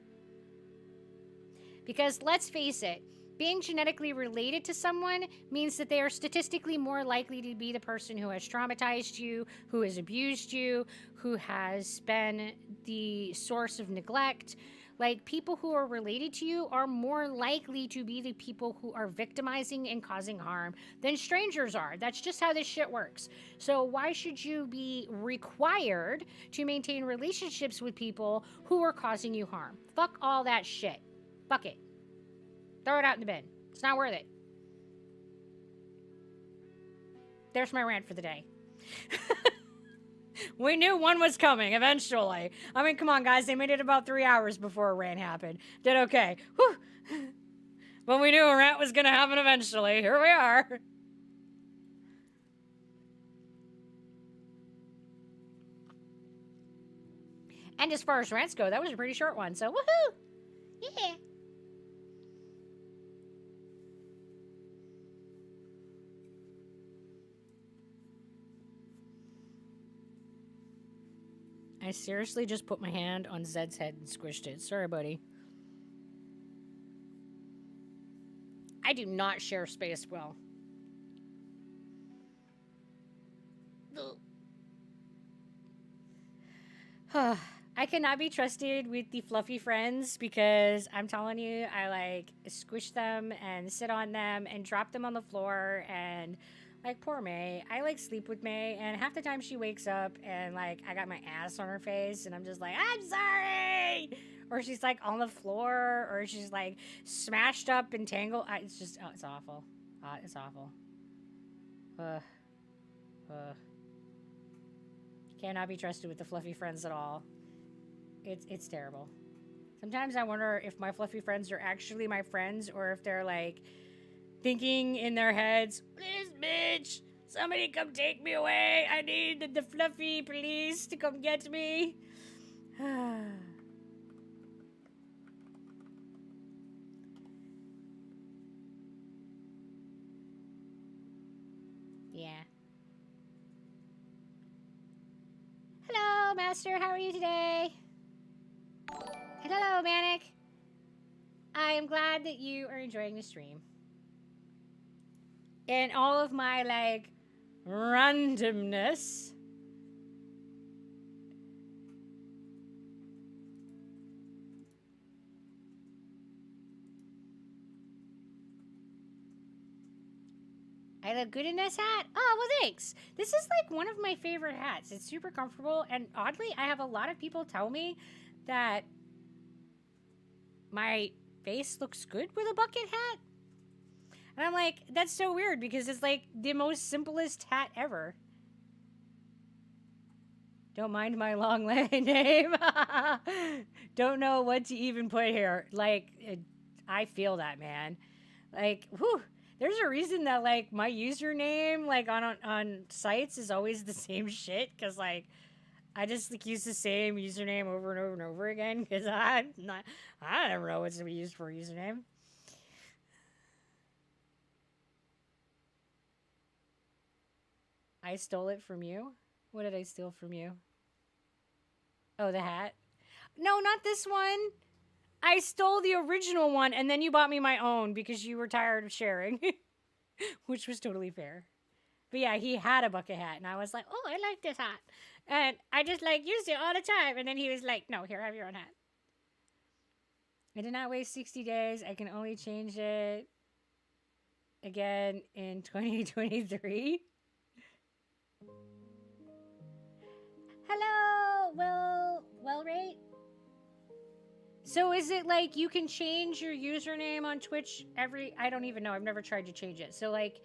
Because let's face it, being genetically related to someone means that they are statistically more likely to be the person who has traumatized you, who has abused you, who has been the source of neglect. Like, people who are related to you are more likely to be the people who are victimizing and causing harm than strangers are. That's just how this shit works. So why should you be required to maintain relationships with people who are causing you harm? Fuck all that shit. Fuck it. Throw it out in the bin. It's not worth it. There's my rant for the day. We knew one was coming eventually. I mean, come on, guys. They made it about 3 hours before a rant happened. Did okay. Whew. But we knew a rant was going to happen eventually. Here we are. And as far as rants go, that was a pretty short one. So, woohoo! Yeah. I seriously just put my hand on Zed's head and squished it. Sorry, buddy. I do not share space well. I cannot be trusted with the fluffy friends because I'm telling you, I like squish them and sit on them and drop them on the floor and like poor May. I like sleep with May and half the time she wakes up and like I got my ass on her face and I'm just like, I'm sorry. Or she's like on the floor or she's like smashed up and tangled. It's just, oh, it's awful. It's awful. Cannot be trusted with the fluffy friends at all. It's terrible. Sometimes I wonder if my fluffy friends are actually my friends or if they're like thinking in their heads, this bitch, somebody come take me away. I need the fluffy police to come get me. Yeah. Hello, Master. How are you today? And hello, Manic. I am glad that you are enjoying the stream. And all of my, like, randomness. I look good in this hat? Oh, well, thanks. This is like one of my favorite hats. It's super comfortable. And oddly, I have a lot of people tell me that my face looks good with a bucket hat. And I'm like, that's so weird because it's like the most simplest hat ever. Don't mind my long name. Don't know what to even put here. Like, I feel that, man. Like, whew. There's a reason that, like, my username, like, on sites is always the same shit. Because, like, I just, like, use the same username over and over and over again. Because I don't know what's to be used for a username. I stole it from you? What did I steal from you? Oh, the hat? No, not this one. I stole the original one, and then you bought me my own because you were tired of sharing. Which was totally fair. But yeah, he had a bucket hat, and I was like, oh, I like this hat. And I just, like, used it all the time. And then he was like, no, here, have your own hat. I did not wait 60 days. I can only change it again in 2023. Hello, well, rate. So is it like you can change your username on Twitch I don't even know. I've never tried to change it. So like,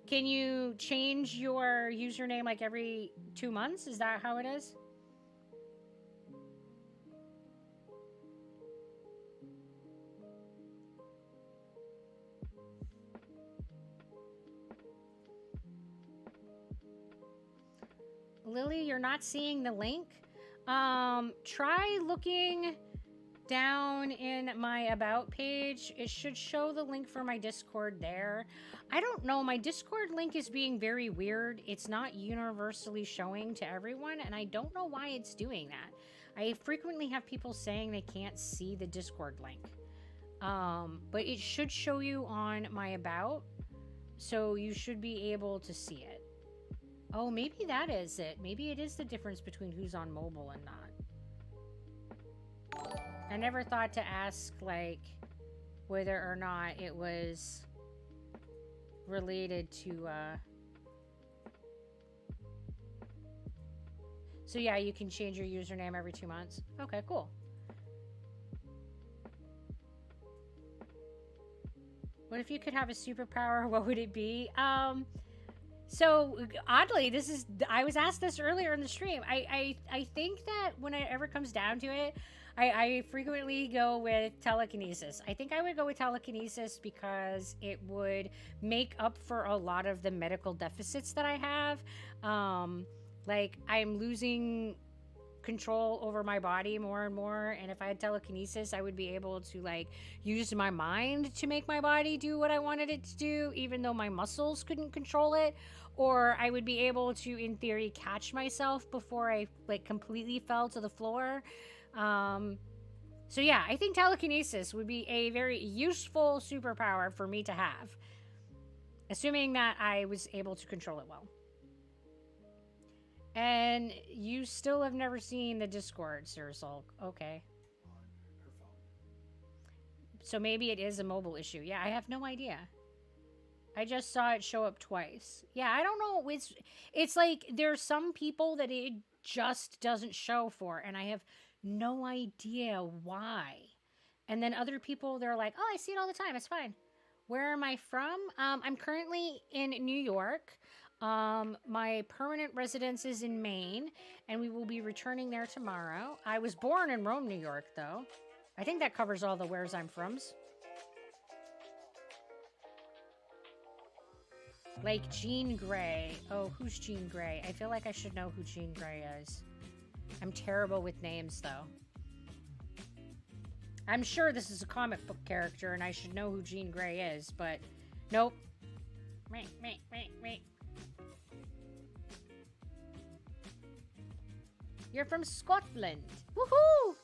can you change your username like every 2 months? Is that how it is? Lily, you're not seeing the link? Try looking down in my about page. It should show the link for my Discord there. I don't know, my Discord link is being very weird. It's not universally showing to everyone, and I don't know why it's doing that. I frequently have people saying they can't see the Discord link. But it should show you on my about, so you should be able to see it. Oh, maybe that is it. Maybe it is the difference between who's on mobile and not. I never thought to ask, like, whether or not it was related to, So yeah, you can change your username every 2 months. Okay, cool. What if you could have a superpower? What would it be? So oddly, I was asked this earlier in the stream. I think that when it ever comes down to it, I frequently go with telekinesis. I think I would go with telekinesis because it would make up for a lot of the medical deficits that I have. Like, I'm losing control over my body more and more, and if I had telekinesis, I would be able to, like, use my mind to make my body do what I wanted it to do, even though my muscles couldn't control it. Or I would be able to, in theory, catch myself before I, like, completely fell to the floor. So yeah, I think telekinesis would be a very useful superpower for me to have, assuming that I was able to control it well. And you still have never seen the Discord, Sir Sulk. Okay. On her phone. So maybe it is a mobile issue. Yeah, I have no idea. I just saw it show up twice. Yeah, I don't know. It's like there's some people that it just doesn't show for, and I have no idea why. And then other people, they're like, oh, I see it all the time. It's fine. Where am I from? I'm currently in New York. My permanent residence is in Maine, and we will be returning there tomorrow. I was born in Rome, New York, though. I think that covers all the where's I'm froms. Like Jean Grey. Oh, who's Jean Grey? I feel like I should know who Jean Grey is. I'm terrible with names, though. I'm sure this is a comic book character, and I should know who Jean Grey is, but nope. You're from Scotland. Woohoo!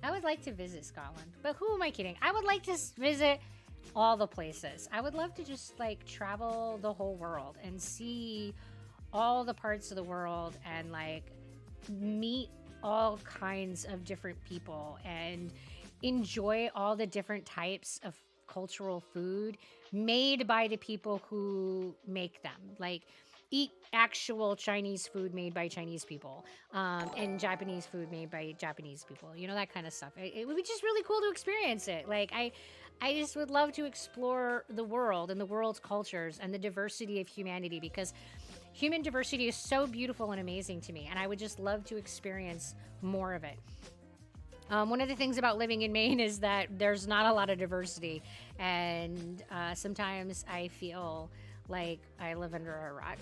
I would like to visit Scotland, but who am I kidding? I would like to visit all the places. I would love to just, like, travel the whole world and see all the parts of the world and, like, meet all kinds of different people and enjoy all the different types of cultural food made by the people who make them. Like, eat actual Chinese food made by Chinese people, and Japanese food made by Japanese people. You know, that kind of stuff. It would be just really cool to experience it. Like, I just would love to explore the world and the world's cultures and the diversity of humanity, because human diversity is so beautiful and amazing to me, and I would just love to experience more of it. One of the things about living in Maine is that there's not a lot of diversity, and sometimes I feel like I live under a rock.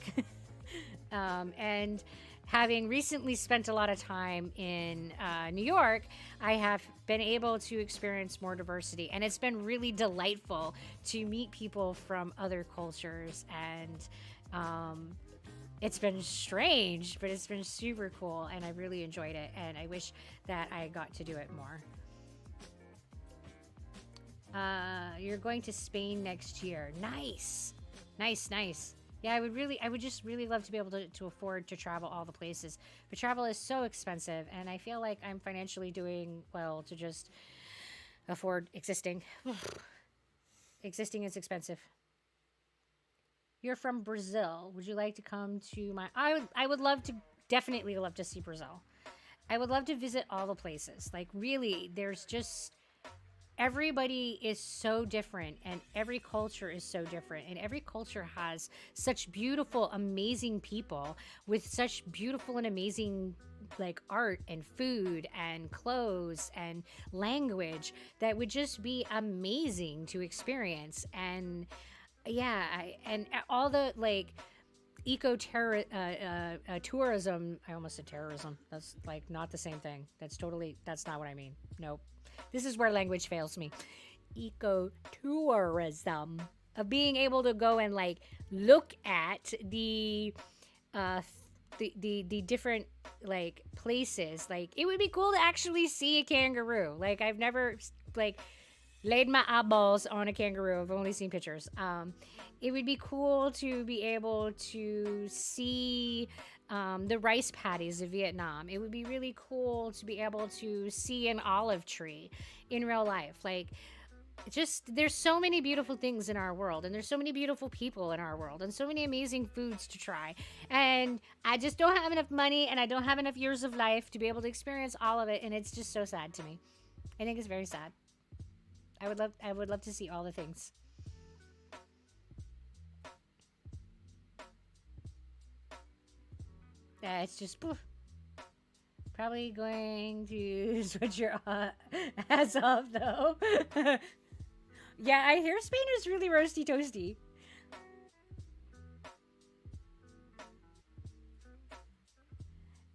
And having recently spent a lot of time in New York, I have been able to experience more diversity, and it's been really delightful to meet people from other cultures, and it's been strange, but it's been super cool, and I really enjoyed it, and I wish that I got to do it more. You're going to Spain next year. Nice. Nice. Yeah, I would just really love to be able to afford to travel all the places. But travel is so expensive, and I feel like I'm financially doing well to just afford existing. Existing is expensive. You're from Brazil. Would you like to come to my... I would love to, definitely love to see Brazil. I would love to visit all the places. Like, really, there's just... Everybody is so different, and every culture is so different, and every culture has such beautiful, amazing people with such beautiful and amazing, like, art and food and clothes and language that would just be amazing to experience. And yeah, and all the, like, tourism. I almost said terrorism. That's, like, not the same thing. That's not what I mean. Nope. This is where language fails me. Ecotourism, of being able to go and, like, look at the different, like, places. Like, it would be cool to actually see a kangaroo. Like, I've never, like, laid my eyeballs on a kangaroo. I've only seen pictures. It would be cool to be able to see the rice paddies of Vietnam. It would be really cool to be able to see an olive tree in real life. Like, just, there's so many beautiful things in our world, and there's so many beautiful people in our world, and so many amazing foods to try. And I just don't have enough money, and I don't have enough years of life to be able to experience all of it, and it's just so sad to me. I think it's very sad. I would love to see all the things. Yeah, it's just poof. Probably going to switch your ass off, though. Yeah, I hear Spain is really roasty toasty.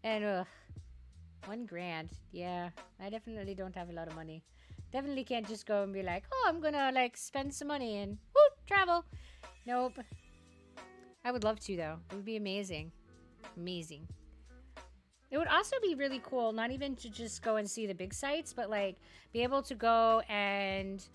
And $1,000. Yeah, I definitely don't have a lot of money. Definitely can't just go and be like, oh, I'm gonna, like, spend some money and woo, travel. Nope. I would love to, though. It would be amazing. Amazing. It would also be really cool, not even to just go and see the big sites, but, like, be able to go and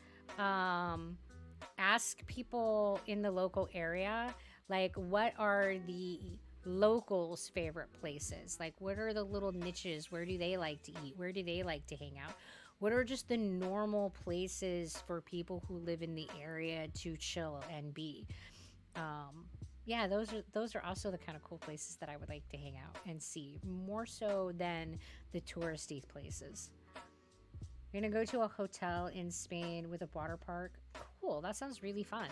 ask people in the local area, like, what are the locals' favorite places? Like, what are the little niches? Where do they like to eat? Where do they like to hang out? What are just the normal places for people who live in the area to chill and be? Yeah, those are also the kind of cool places that I would like to hang out and see, more so than the touristy places. You're gonna go to a hotel in Spain with a water park? Cool, that sounds really fun.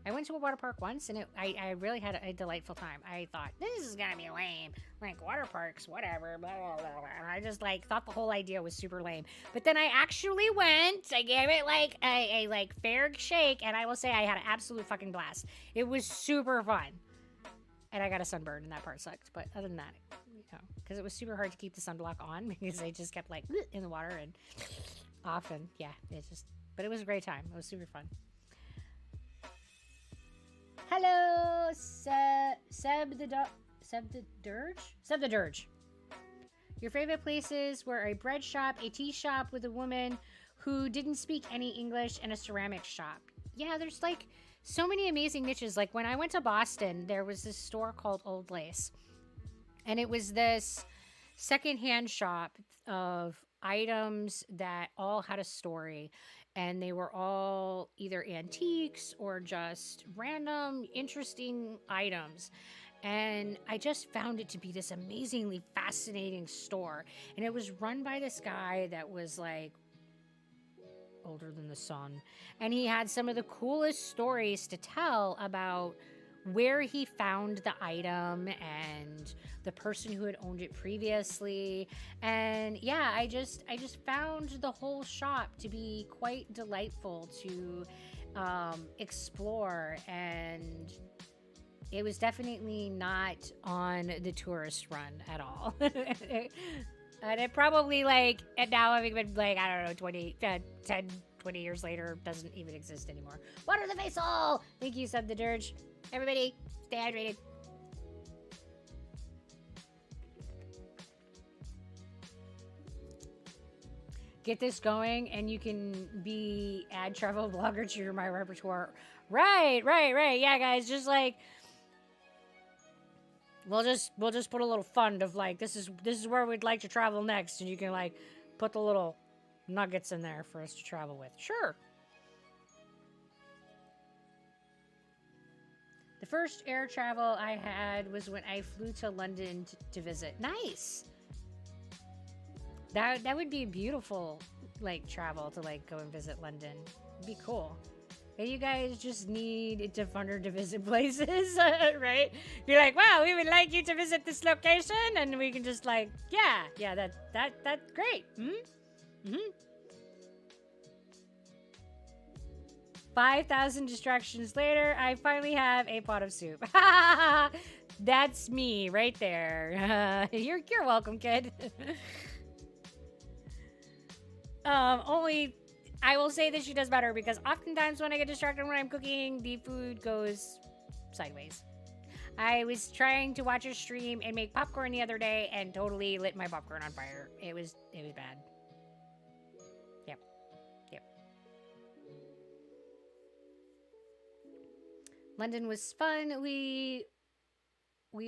I went to a water park once, and I really had a delightful time. I thought, this is gonna be lame. Like, water parks, whatever, blah, blah, blah, blah. And I just, like, thought the whole idea was super lame. But then I actually went. I gave it, like, a like, fair shake, and I will say I had an absolute fucking blast. It was super fun. And I got a sunburn, and that part sucked. But other than that, you know, because it was super hard to keep the sunblock on, because I just kept, like, in the water and off, and yeah, but it was a great time. It was super fun. Hello, Seb the Dirge. Your favorite places were a bread shop, a tea shop with a woman who didn't speak any English, and a ceramic shop. Yeah, there's, like, so many amazing niches. Like, when I went to Boston, there was this store called Old Lace, and it was this secondhand shop of items that all had a story. and they were all either antiques or just random interesting items. And I just found it to be this amazingly fascinating store. And it was run by this guy that was like older than the sun. And he had some of the coolest stories to tell about where he found the item and the person who had owned it previously. And yeah, I just found the whole shop to be quite delightful to explore, and it was definitely not on the tourist run at all. And it probably, like, and now having been, like, I don't know, 10, 20 years later, doesn't even exist anymore. Water the face hole! Thank you, Sub the Dirge. Everybody, stay hydrated. Get this going, and you can add travel blogger to my repertoire. Right. Yeah, guys, just like, we'll just put a little fund of like, this is where we'd like to travel next, and you can like put the little nuggets in there for us to travel with. Sure. The first air travel I had was when I flew to London to visit. Nice. That would be a beautiful like travel to like go and visit London. It'd be cool. And you guys just need to fund her to visit places, right? You're like, wow, we would like you to visit this location, and we can just like, yeah, that's great. 5,000 distractions later, I finally have a pot of soup. That's me right there. You're welcome, kid. Only I will say that she does better because oftentimes when I get distracted when I'm cooking, the food goes sideways. I was trying to watch a stream and make popcorn the other day and totally lit my popcorn on fire. It was bad. Yep. London was fun. We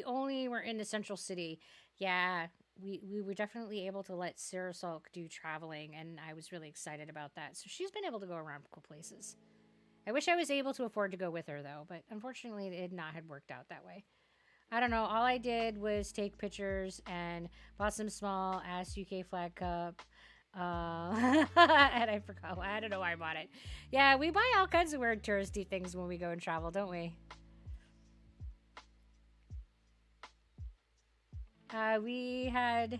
only were in the central city. Yeah, we were definitely able to let Sarah Salk do traveling, and I was really excited about that. So she's been able to go around cool places. I wish I was able to afford to go with her, though, but unfortunately it not had worked out that way. I don't know. All I did was take pictures and bought some small ass UK flag cup. And I forgot. I don't know why I bought it. Yeah, we buy all kinds of weird touristy things when we go and travel, don't we? We had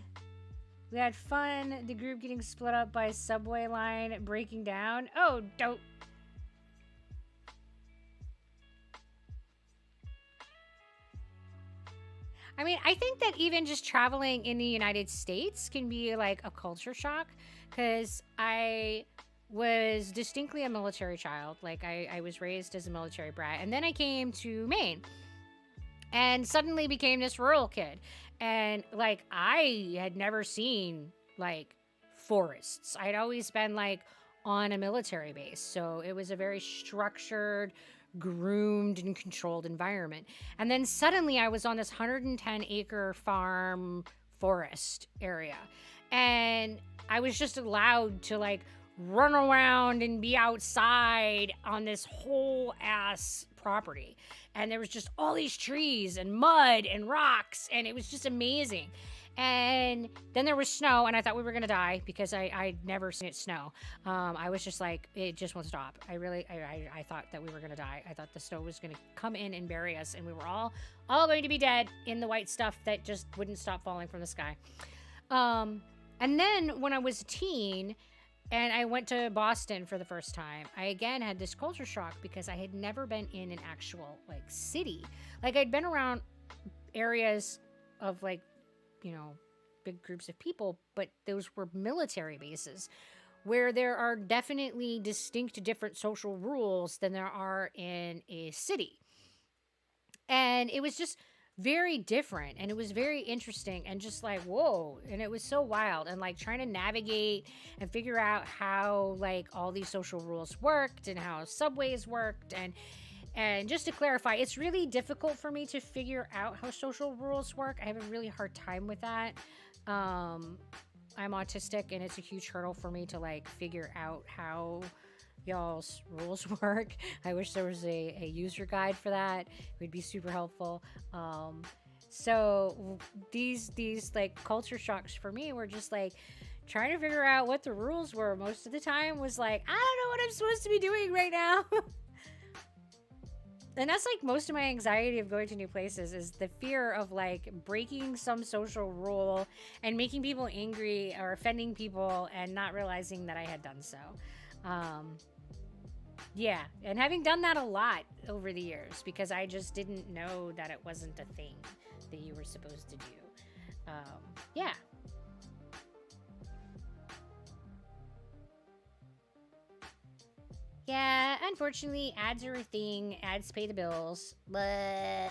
fun. The group getting split up by subway line breaking down. Oh, don't. I mean, I think that even just traveling in the United States can be like a culture shock, because I was distinctly a military child. Like I was raised as a military brat, and then I came to Maine and suddenly became this rural kid. And like I had never seen like forests. I'd always been like on a military base. So it was a very structured, groomed and controlled environment. And then suddenly I was on this 110-acre farm forest area. And I was just allowed to like run around and be outside on this whole ass property. And there was just all these trees and mud and rocks, and it was just amazing. And then there was snow, and I thought we were gonna die because I'd never seen it snow. I was just like, it just won't stop. I thought that we were gonna die. I thought the snow was gonna come in and bury us, and we were all going to be dead in the white stuff that just wouldn't stop falling from the sky. And then when I was a teen, and I went to Boston for the first time, I again had this culture shock because I had never been in an actual like city. Like I'd been around areas of like, you know, big groups of people, but those were military bases where there are definitely distinct different social rules than there are in a city. And it was just very different, and it was very interesting, and just like, whoa, and it was so wild, and like trying to navigate and figure out how like all these social rules worked and how subways worked. And just to clarify, it's really difficult for me to figure out how social rules work. I have a really hard time with that. I'm autistic, and it's a huge hurdle for me to like figure out how y'all's rules work. I wish there was a user guide for that. It would be super helpful. So these like culture shocks for me were just like trying to figure out what the rules were most of the time was like, I don't know what I'm supposed to be doing right now. And that's like most of my anxiety of going to new places is the fear of like breaking some social rule and making people angry or offending people and not realizing that I had done so. Yeah, and having done that a lot over the years because I just didn't know that it wasn't a thing that you were supposed to do. Yeah. Yeah, unfortunately, ads are a thing. Ads pay the bills. But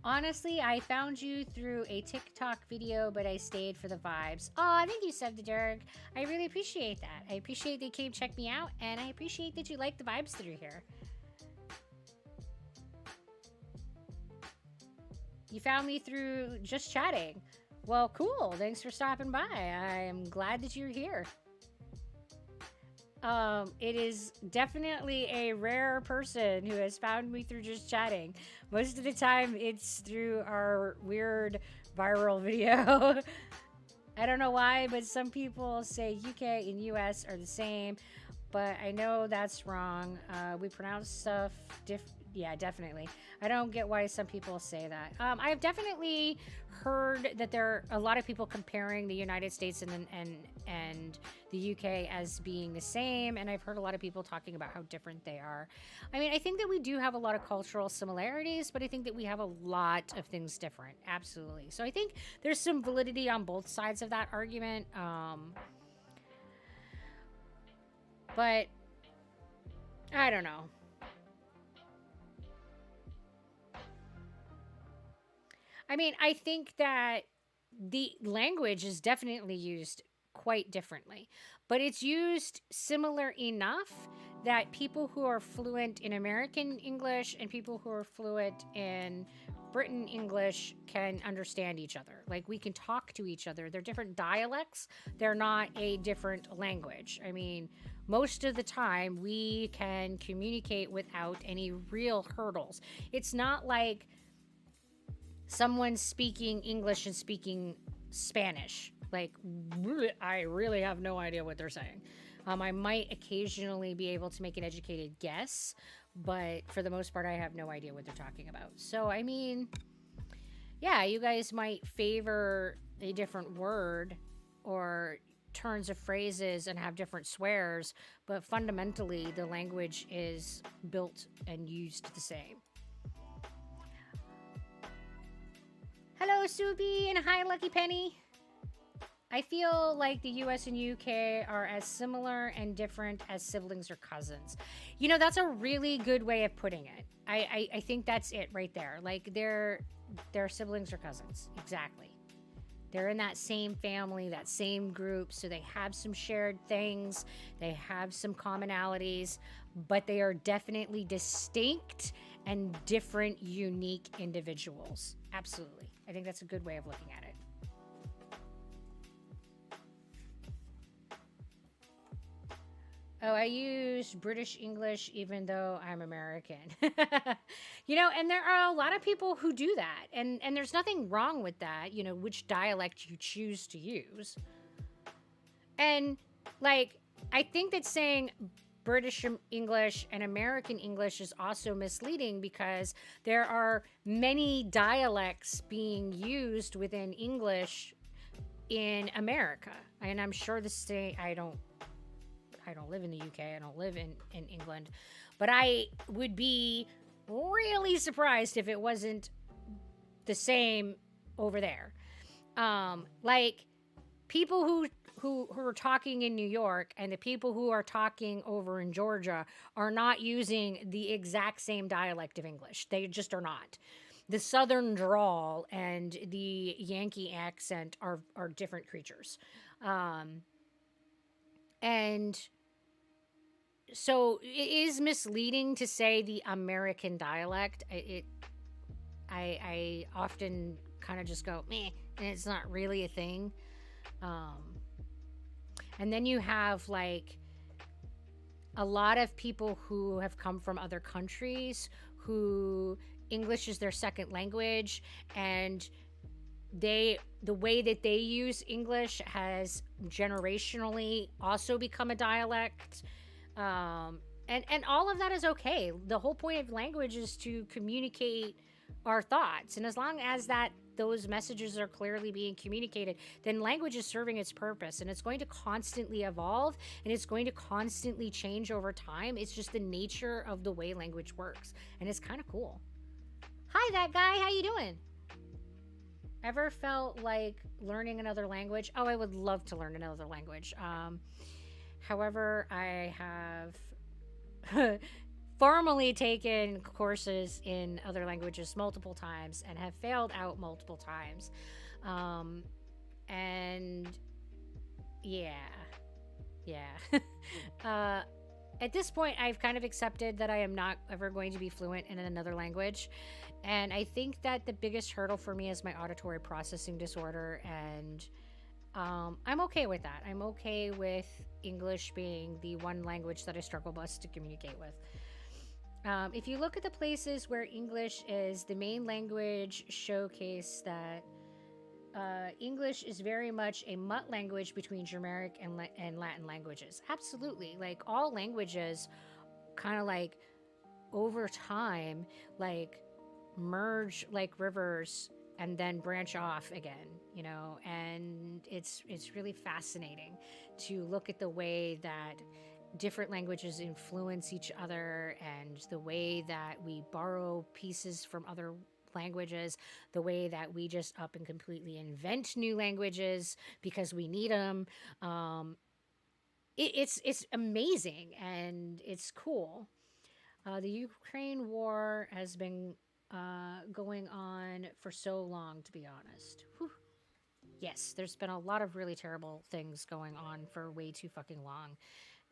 honestly, I found you through a TikTok video, but I stayed for the vibes. Oh, thank you, Sub the Derg. I really appreciate that. I appreciate that you came check me out, and I appreciate that you like the vibes that are here. You found me through just chatting. Well, cool. Thanks for stopping by. I am glad that you're here. It is definitely a rare person who has found me through just chatting. Most of the time, it's through our weird viral video. I don't know why, but some people say UK and US are the same, but I know that's wrong. We pronounce stuff different. Yeah, definitely. I don't get why some people say that. I've definitely heard that there are a lot of people comparing the United States and the UK as being the same, and I've heard a lot of people talking about how different they are. I mean, I think that we do have a lot of cultural similarities, but I think that we have a lot of things different. Absolutely. So I think there's some validity on both sides of that argument. But I don't know. I mean, I think that the language is definitely used quite differently, but it's used similar enough that people who are fluent in American English and people who are fluent in Britain English can understand each other. Like, we can talk to each other. They're different dialects. They're not a different language. I mean, most of the time we can communicate without any real hurdles. It's not like someone speaking English and speaking Spanish. Like, I really have no idea what they're saying. I might occasionally be able to make an educated guess, but for the most part, I have no idea what they're talking about. So, I mean, yeah, you guys might favor a different word or turns of phrases and have different swears, but fundamentally, the language is built and used the same. Hello, Soupy, and hi, Lucky Penny. I feel like the US and UK are as similar and different as siblings or cousins. You know, that's a really good way of putting it. I think that's it right there. Like, they're siblings or cousins. Exactly. They're in that same family, that same group, so they have some shared things. They have some commonalities, but they are definitely distinct and different, unique individuals. Absolutely. I think that's a good way of looking at it. Oh, I use British English even though I'm American. You know, and there are a lot of people who do that. And there's nothing wrong with that, you know, which dialect you choose to use. And, like, I think that saying British English and American English is also misleading because there are many dialects being used within English in America. And I'm sure the state, I don't live in the UK, I don't live in England, but I would be really surprised if it wasn't the same over there. Like, people who are talking in New York and the people who are talking over in Georgia are not using the exact same dialect of English. They just are not. The Southern drawl and the Yankee accent are different creatures. And so it is misleading to say the American dialect. I often kind of just go, meh, and it's not really a thing. And then you have like a lot of people who have come from other countries who English is their second language, and the way that they use English has generationally also become a dialect. And all of that is okay. The whole point of language is to communicate our thoughts. And as long as those messages are clearly being communicated, then language is serving its purpose, and it's going to constantly evolve, and it's going to constantly change over time. It's just the nature of the way language works, and it's kind of cool. Hi, that guy. How you doing? Ever felt like learning another language? Oh, I would love to learn another language. However, I have formally taken courses in other languages multiple times and have failed out multiple times. And yeah. At this point, I've kind of accepted that I am not ever going to be fluent in another language. And I think that the biggest hurdle for me is my auditory processing disorder, and I'm okay with that. I'm okay with English being the one language that I struggle most to communicate with. If you look at the places where English is the main language, showcase that English is very much a mutt language between Germanic and Latin languages. Absolutely. Like, all languages kind of like over time, like merge like rivers and then branch off again, you know, and it's really fascinating to look at the way that different languages influence each other, and the way that we borrow pieces from other languages, the way that we just up and completely invent new languages because we need them. It's amazing, and it's cool. The Ukraine war has been going on for so long, to be honest. Whew. Yes, there's been a lot of really terrible things going on for way too fucking long,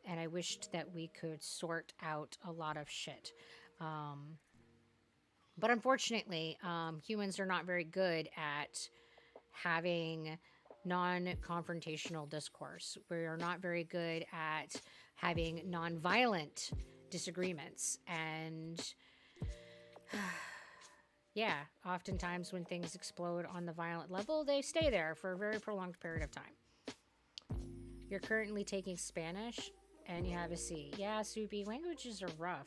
and I wished that we could sort out a lot of shit. But unfortunately, humans are not very good at having non-confrontational discourse. We are not very good at having non-violent disagreements, and yeah, oftentimes when things explode on the violent level, they stay there for a very prolonged period of time. You're currently taking Spanish, and you have a C. Yeah, Soupy, languages are rough.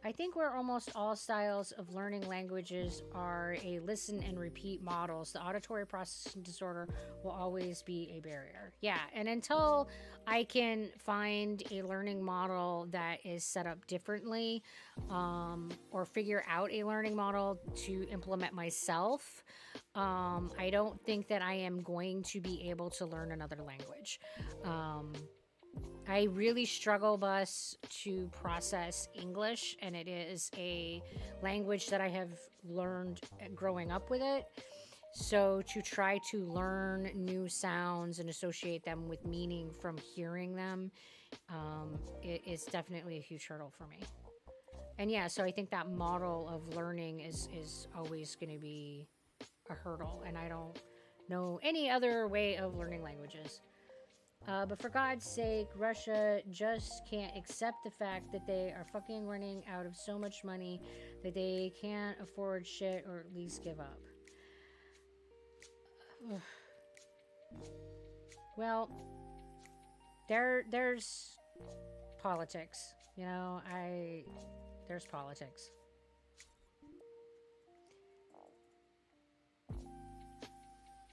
I think where almost all styles of learning languages are a listen and repeat models, the auditory processing disorder will always be a barrier. Yeah, and until I can find a learning model that is set up differently, or figure out a learning model to implement myself, I don't think that I am going to be able to learn another language. I really struggle, Bus, to process English, and it is a language that I have learned growing up with it. So to try to learn new sounds and associate them with meaning from hearing them, it is definitely a huge hurdle for me. And yeah, so I think that model of learning is always going to be a hurdle, and I don't know any other way of learning languages. But for God's sake, Russia just can't accept the fact that they are fucking running out of so much money that they can't afford shit, or at least give up. Well, there's politics, you know, there's politics.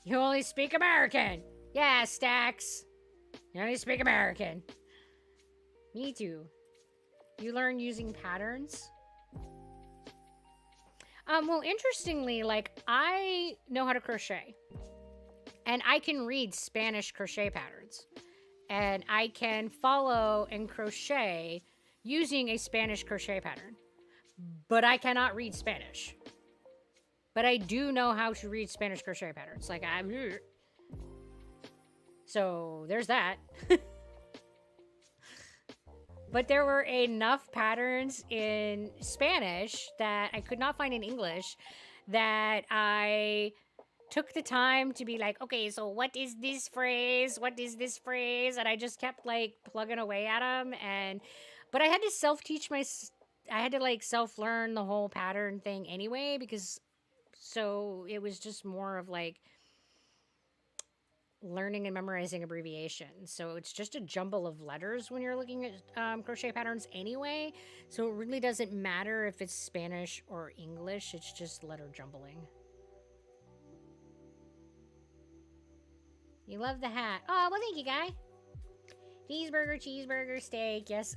You only speak American. Yeah, Stacks. You only speak American. Me too. You learn using patterns? Well, interestingly, like, I know how to crochet. And I can read Spanish crochet patterns. And I can follow and crochet using a Spanish crochet pattern. But I cannot read Spanish. But I do know how to read Spanish crochet patterns. Like, so there's that. But there were enough patterns in Spanish that I could not find in English that I took the time to be like, okay, so what is this phrase? What is this phrase? And I just kept like plugging away at them. But I had to I had to like self learn the whole pattern thing anyway, because so it was just more of like learning and memorizing abbreviations. So it's just a jumble of letters when you're looking at crochet patterns anyway. So it really doesn't matter if it's Spanish or English, it's just letter jumbling. You love the hat. Oh, well, thank you, guy. Cheeseburger, steak. Yes,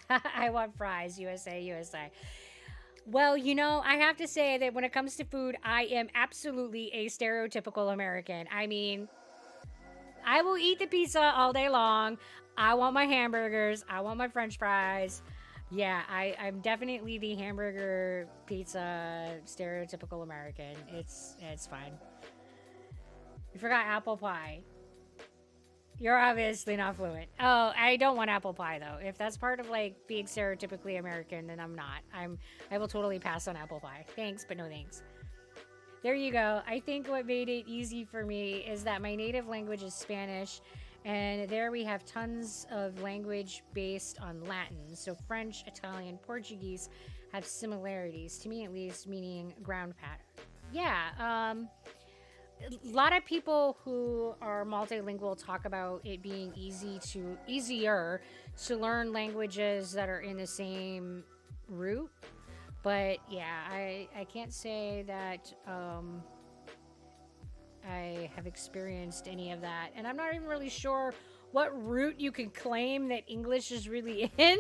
I want fries. USA, USA. Well, you know, I have to say that when it comes to food, I am absolutely a stereotypical American. I mean, I will eat the pizza all day long. I want my hamburgers. I want my french fries. Yeah, I'm definitely the hamburger pizza stereotypical American. It's fine. You forgot apple pie. You're obviously not fluent. Oh, I don't want apple pie though. If that's part of like being stereotypically American, then I'm not. I will totally pass on apple pie. Thanks, but no thanks. There you go. I think what made it easy for me is that my native language is Spanish, and there we have tons of language based on Latin. So French, Italian, Portuguese have similarities, to me at least, meaning ground pattern. Yeah, a lot of people who are multilingual talk about it being easier to learn languages that are in the same root. But yeah, I can't say that I have experienced any of that. And I'm not even really sure what root you can claim that English is really in,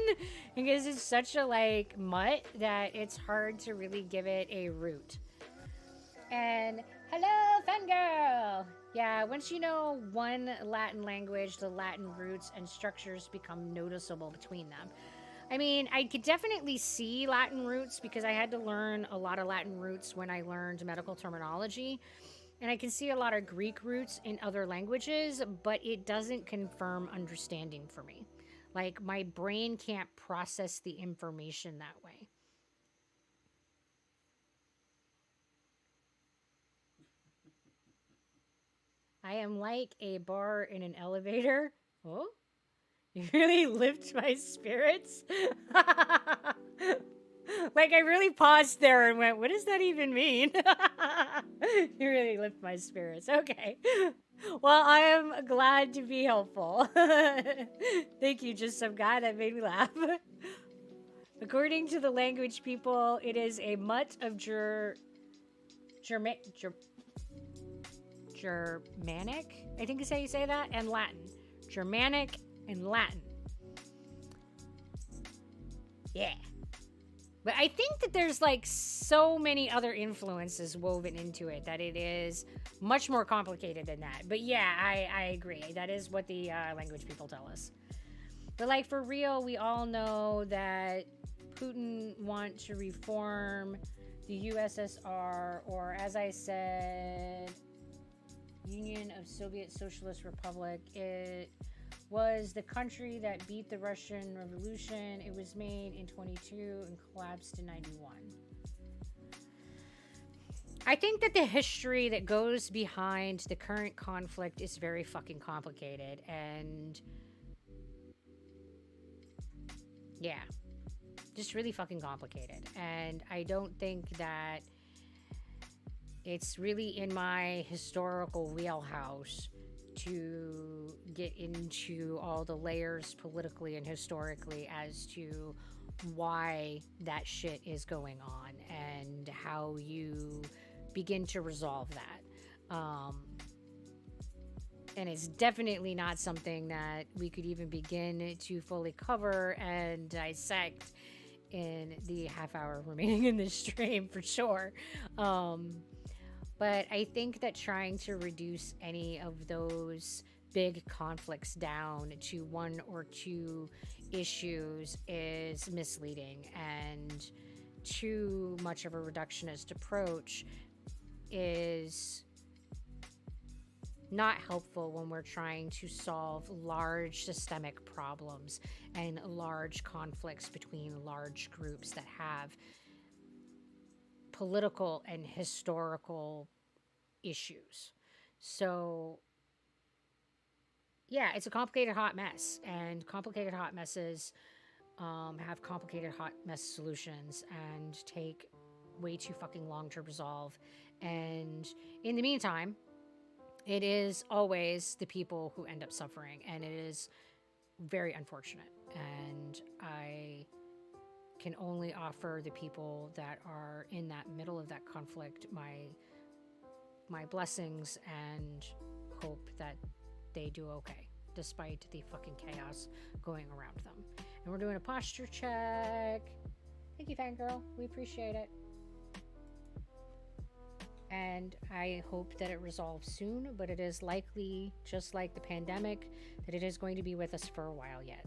because it's such a like mutt that it's hard to really give it a root. And hello, fangirl! Yeah, once you know one Latin language, the Latin roots and structures become noticeable between them. I mean, I could definitely see Latin roots because I had to learn a lot of Latin roots when I learned medical terminology. And I can see a lot of Greek roots in other languages, but it doesn't confirm understanding for me. Like, my brain can't process the information that way. I am like a bar in an elevator. Oh? You really lift my spirits? Like, I really paused there and went, what does that even mean? You really lift my spirits. Okay. Well, I am glad to be helpful. Thank you, just some guy that made me laugh. According to the language people, it is a mutt of Germanic, I think is how you say that, and Latin. Germanic and Latin. Yeah. But I think that there's like so many other influences woven into it that it is much more complicated than that. But yeah, I agree. That is what the language people tell us. But like for real, we all know that Putin wants to reform the USSR, or as I said, Union of Soviet Socialist Republic. It was the country that beat the Russian Revolution. It was made in 22 and collapsed in 91. I think that the history that goes behind the current conflict is very fucking complicated, and yeah, just really fucking complicated. And I don't think that it's really in my historical wheelhouse to get into all the layers politically and historically as to why that shit is going on and how you begin to resolve that. And it's definitely not something that we could even begin to fully cover and dissect in the half hour remaining in this stream for sure. But I think that trying to reduce any of those big conflicts down to one or two issues is misleading, and too much of a reductionist approach is not helpful when we're trying to solve large systemic problems and large conflicts between large groups that have political and historical issues. So, yeah, it's a complicated hot mess, and complicated hot messes have complicated hot mess solutions and take way too fucking long to resolve. And in the meantime, it is always the people who end up suffering, and it is very unfortunate. And I can only offer the people that are in that middle of that conflict my blessings and hope that they do okay despite the fucking chaos going around them. And we're doing a posture check. Thank you, fangirl. We appreciate it. And I hope that it resolves soon, but it is likely, just like the pandemic, that it is going to be with us for a while yet.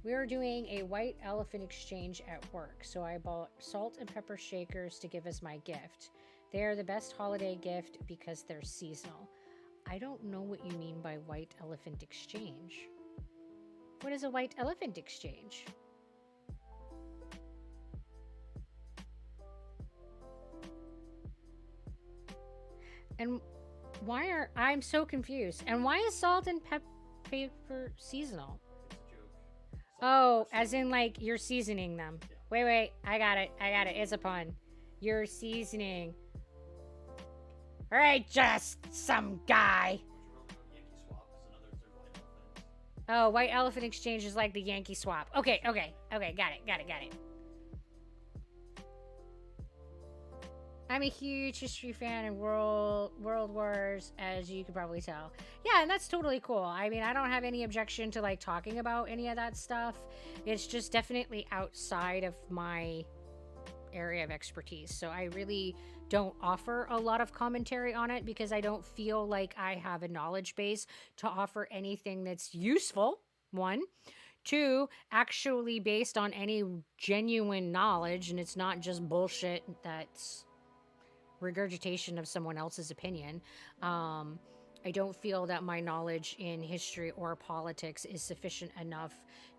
We are doing a white elephant exchange at work, so I bought salt and pepper shakers to give as my gift. They are the best holiday gift because they're seasonal. I don't know what you mean by white elephant exchange. What is a white elephant exchange? And I'm so confused. And why is salt and pepper seasonal? It's a joke. Oh, as in like you're seasoning them. Yeah. Wait, I got it. It's a pun. You're seasoning. All right, just some guy. What you wrote about Yankee Swap is another third white elephant. Oh, white elephant exchange is like the Yankee swap. Okay, got it. I'm a huge history fan and world wars, as you can probably tell. Yeah, and that's totally cool. I mean, I don't have any objection to like talking about any of that stuff. It's just definitely outside of my area of expertise. So I really don't offer a lot of commentary on it because I don't feel like I have a knowledge base to offer anything that's useful. One. Two, actually based on any genuine knowledge, and it's not just bullshit that's regurgitation of someone else's opinion. I don't feel that my knowledge in history or politics is sufficient enough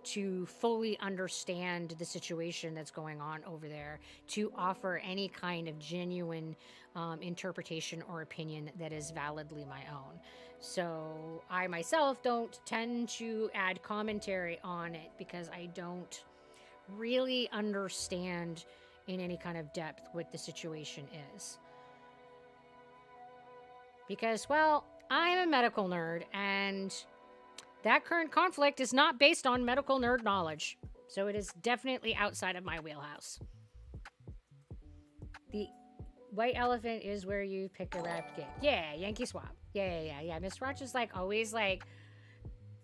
to fully understand the situation that's going on over there to offer any kind of genuine interpretation or opinion that is validly my own. So I myself don't tend to add commentary on it because I don't really understand in any kind of depth what the situation is. Because, well, I'm a medical nerd, and that current conflict is not based on medical nerd knowledge. So it is definitely outside of my wheelhouse. The white elephant is where you pick a wrapped gift. Yeah, Yankee swap. Yeah. Miss Roch is like always like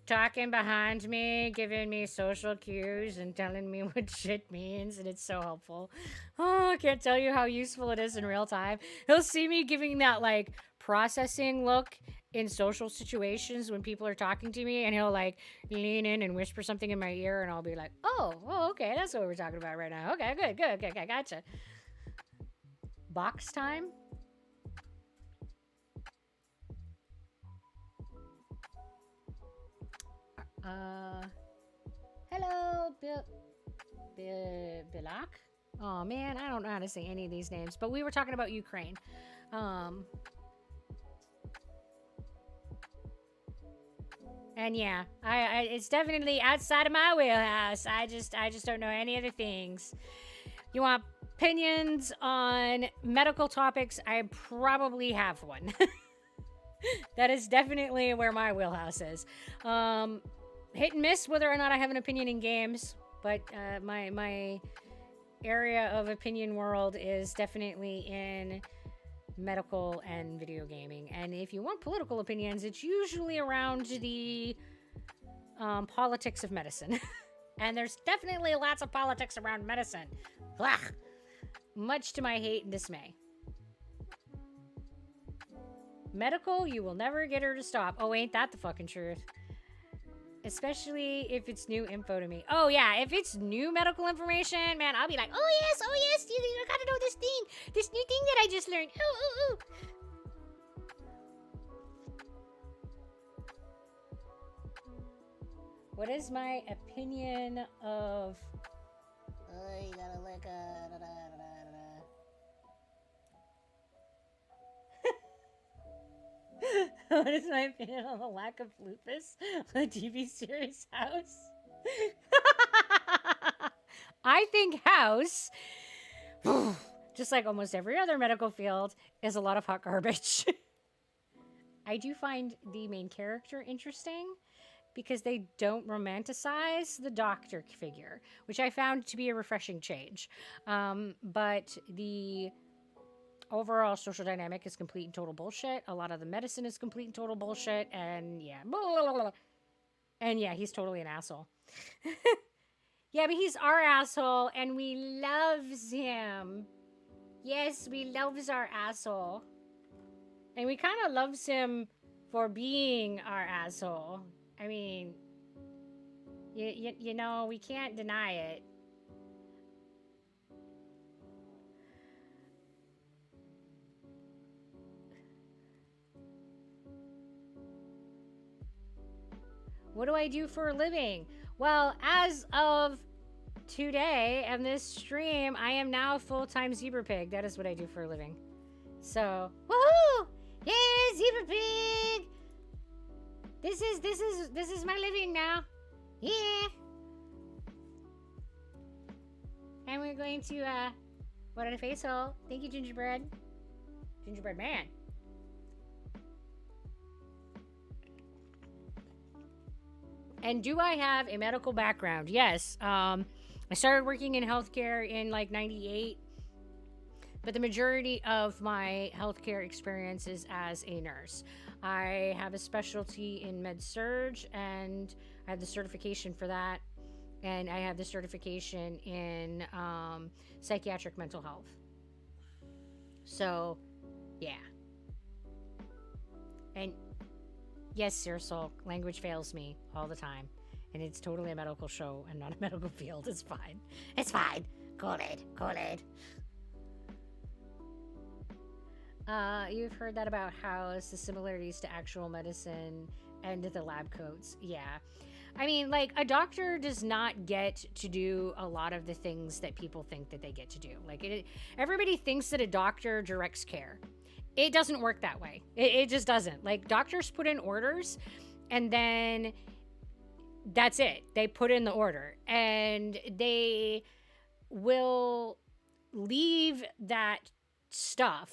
talking behind me, giving me social cues and telling me what shit means, and it's so helpful. Oh, I can't tell you how useful it is in real time. He'll see me giving that like processing look in social situations when people are talking to me, and he'll like lean in and whisper something in my ear, and I'll be like, oh, okay, that's what we're talking about right now. Okay, good, gotcha. Box time? Hello, Bilak? Oh man, I don't know how to say any of these names, but we were talking about Ukraine. And yeah, I it's definitely outside of my wheelhouse. I just don't know any other things. You want opinions on medical topics? I probably have one. That is definitely where my wheelhouse is. Hit and miss whether or not I have an opinion in games, but my area of opinion world is definitely in medical and video gaming. And if you want political opinions, it's usually around the politics of medicine. And there's definitely lots of politics around medicine. Blah. Much to my hate and dismay. Medical, you will never get her to stop. Oh, ain't that the fucking truth? Especially if it's new info to me. Oh, yeah, if it's new medical information, man, I'll be like, oh, yes, you gotta know this new thing that I just learned. Ooh. What is my opinion of... Oh, you gotta look What is my opinion on the lack of lupus on the TV series House? I think House, just like almost every other medical field, is a lot of hot garbage. I do find the main character interesting because they don't romanticize the doctor figure, which I found to be a refreshing change. But the overall social dynamic is complete and total bullshit. A lot of the medicine is complete and total bullshit. And yeah, blah, blah, blah. And yeah, he's totally an asshole. Yeah, but he's our asshole and we loves him. Yes, we loves our asshole. And we kind of loves him for being our asshole. I mean, you know, we can't deny it. What do I do for a living? Well, as of today and this stream, I am now a full-time zebra pig. That is what I do for a living. So, woohoo! Yeah, zebra pig! This is my living now. Yeah. And we're going to what a face hole. Thank you, Gingerbread. Gingerbread man. And do I have a medical background? Yes. I started working in healthcare in like 98. But the majority of my healthcare experience is as a nurse. I have a specialty in med-surg, and I have the certification for that. And I have the certification in psychiatric mental health. So, yeah. And yes, Sir Sulk, language fails me all the time. And it's totally a medical show and not a medical field. It's fine. It's fine. Kool-Aid. Kool-Aid. You've heard that about House, the similarities to actual medicine and the lab coats. Yeah. I mean, like, a doctor does not get to do a lot of the things that people think that they get to do. Like, everybody thinks that a doctor directs care. It doesn't work that way. It just doesn't. Like, doctors put in orders, and then that's it. They put in the order, and they will leave that stuff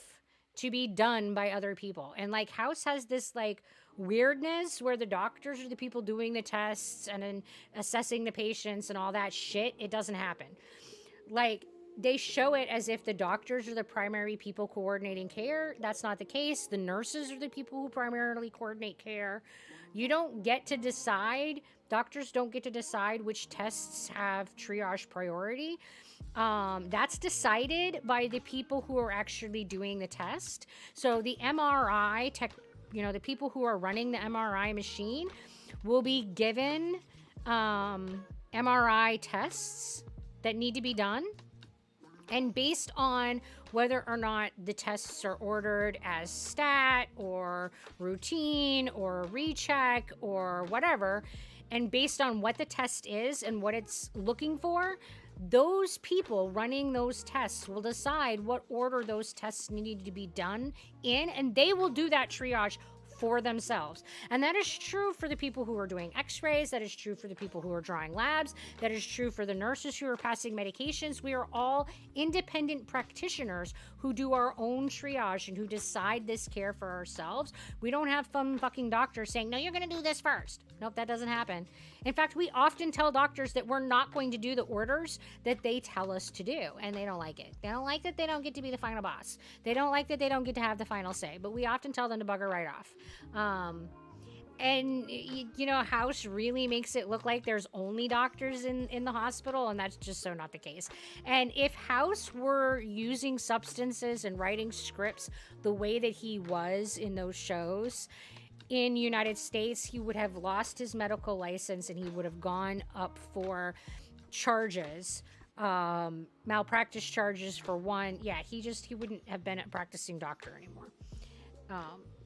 to be done by other people. And like House has this like weirdness where the doctors are the people doing the tests and then assessing the patients and all that shit. It doesn't happen. Like, they show it as if the doctors are the primary people coordinating care. That's not the case. The nurses are the people who primarily coordinate care. You don't get to decide. Doctors don't get to decide which tests have triage priority. That's decided by the people who are actually doing the test. So the MRI the people who are running the MRI machine will be given MRI tests that need to be done. And based on whether or not the tests are ordered as stat or routine or recheck or whatever, and based on what the test is and what it's looking for, those people running those tests will decide what order those tests need to be done in, and they will do that triage for themselves. And that is true for the people who are doing x-rays. That is true for the people who are drawing labs. That is true for the nurses who are passing medications. We are all independent practitioners who do our own triage and who decide this care for ourselves. We don't have some fucking doctor saying, no, you're going to do this first. Nope, that doesn't happen. In fact, we often tell doctors that we're not going to do the orders that they tell us to do, and they don't like it. They don't like that they don't get to be the final boss. They don't like that they don't get to have the final say, but we often tell them to bugger right off. And House really makes it look like there's only doctors in the hospital, and that's just so not the case. And if House were using substances and writing scripts the way that he was in those shows in United States, he would have lost his medical license and he would have gone up for charges, malpractice charges for one. Yeah, he wouldn't have been a practicing doctor anymore.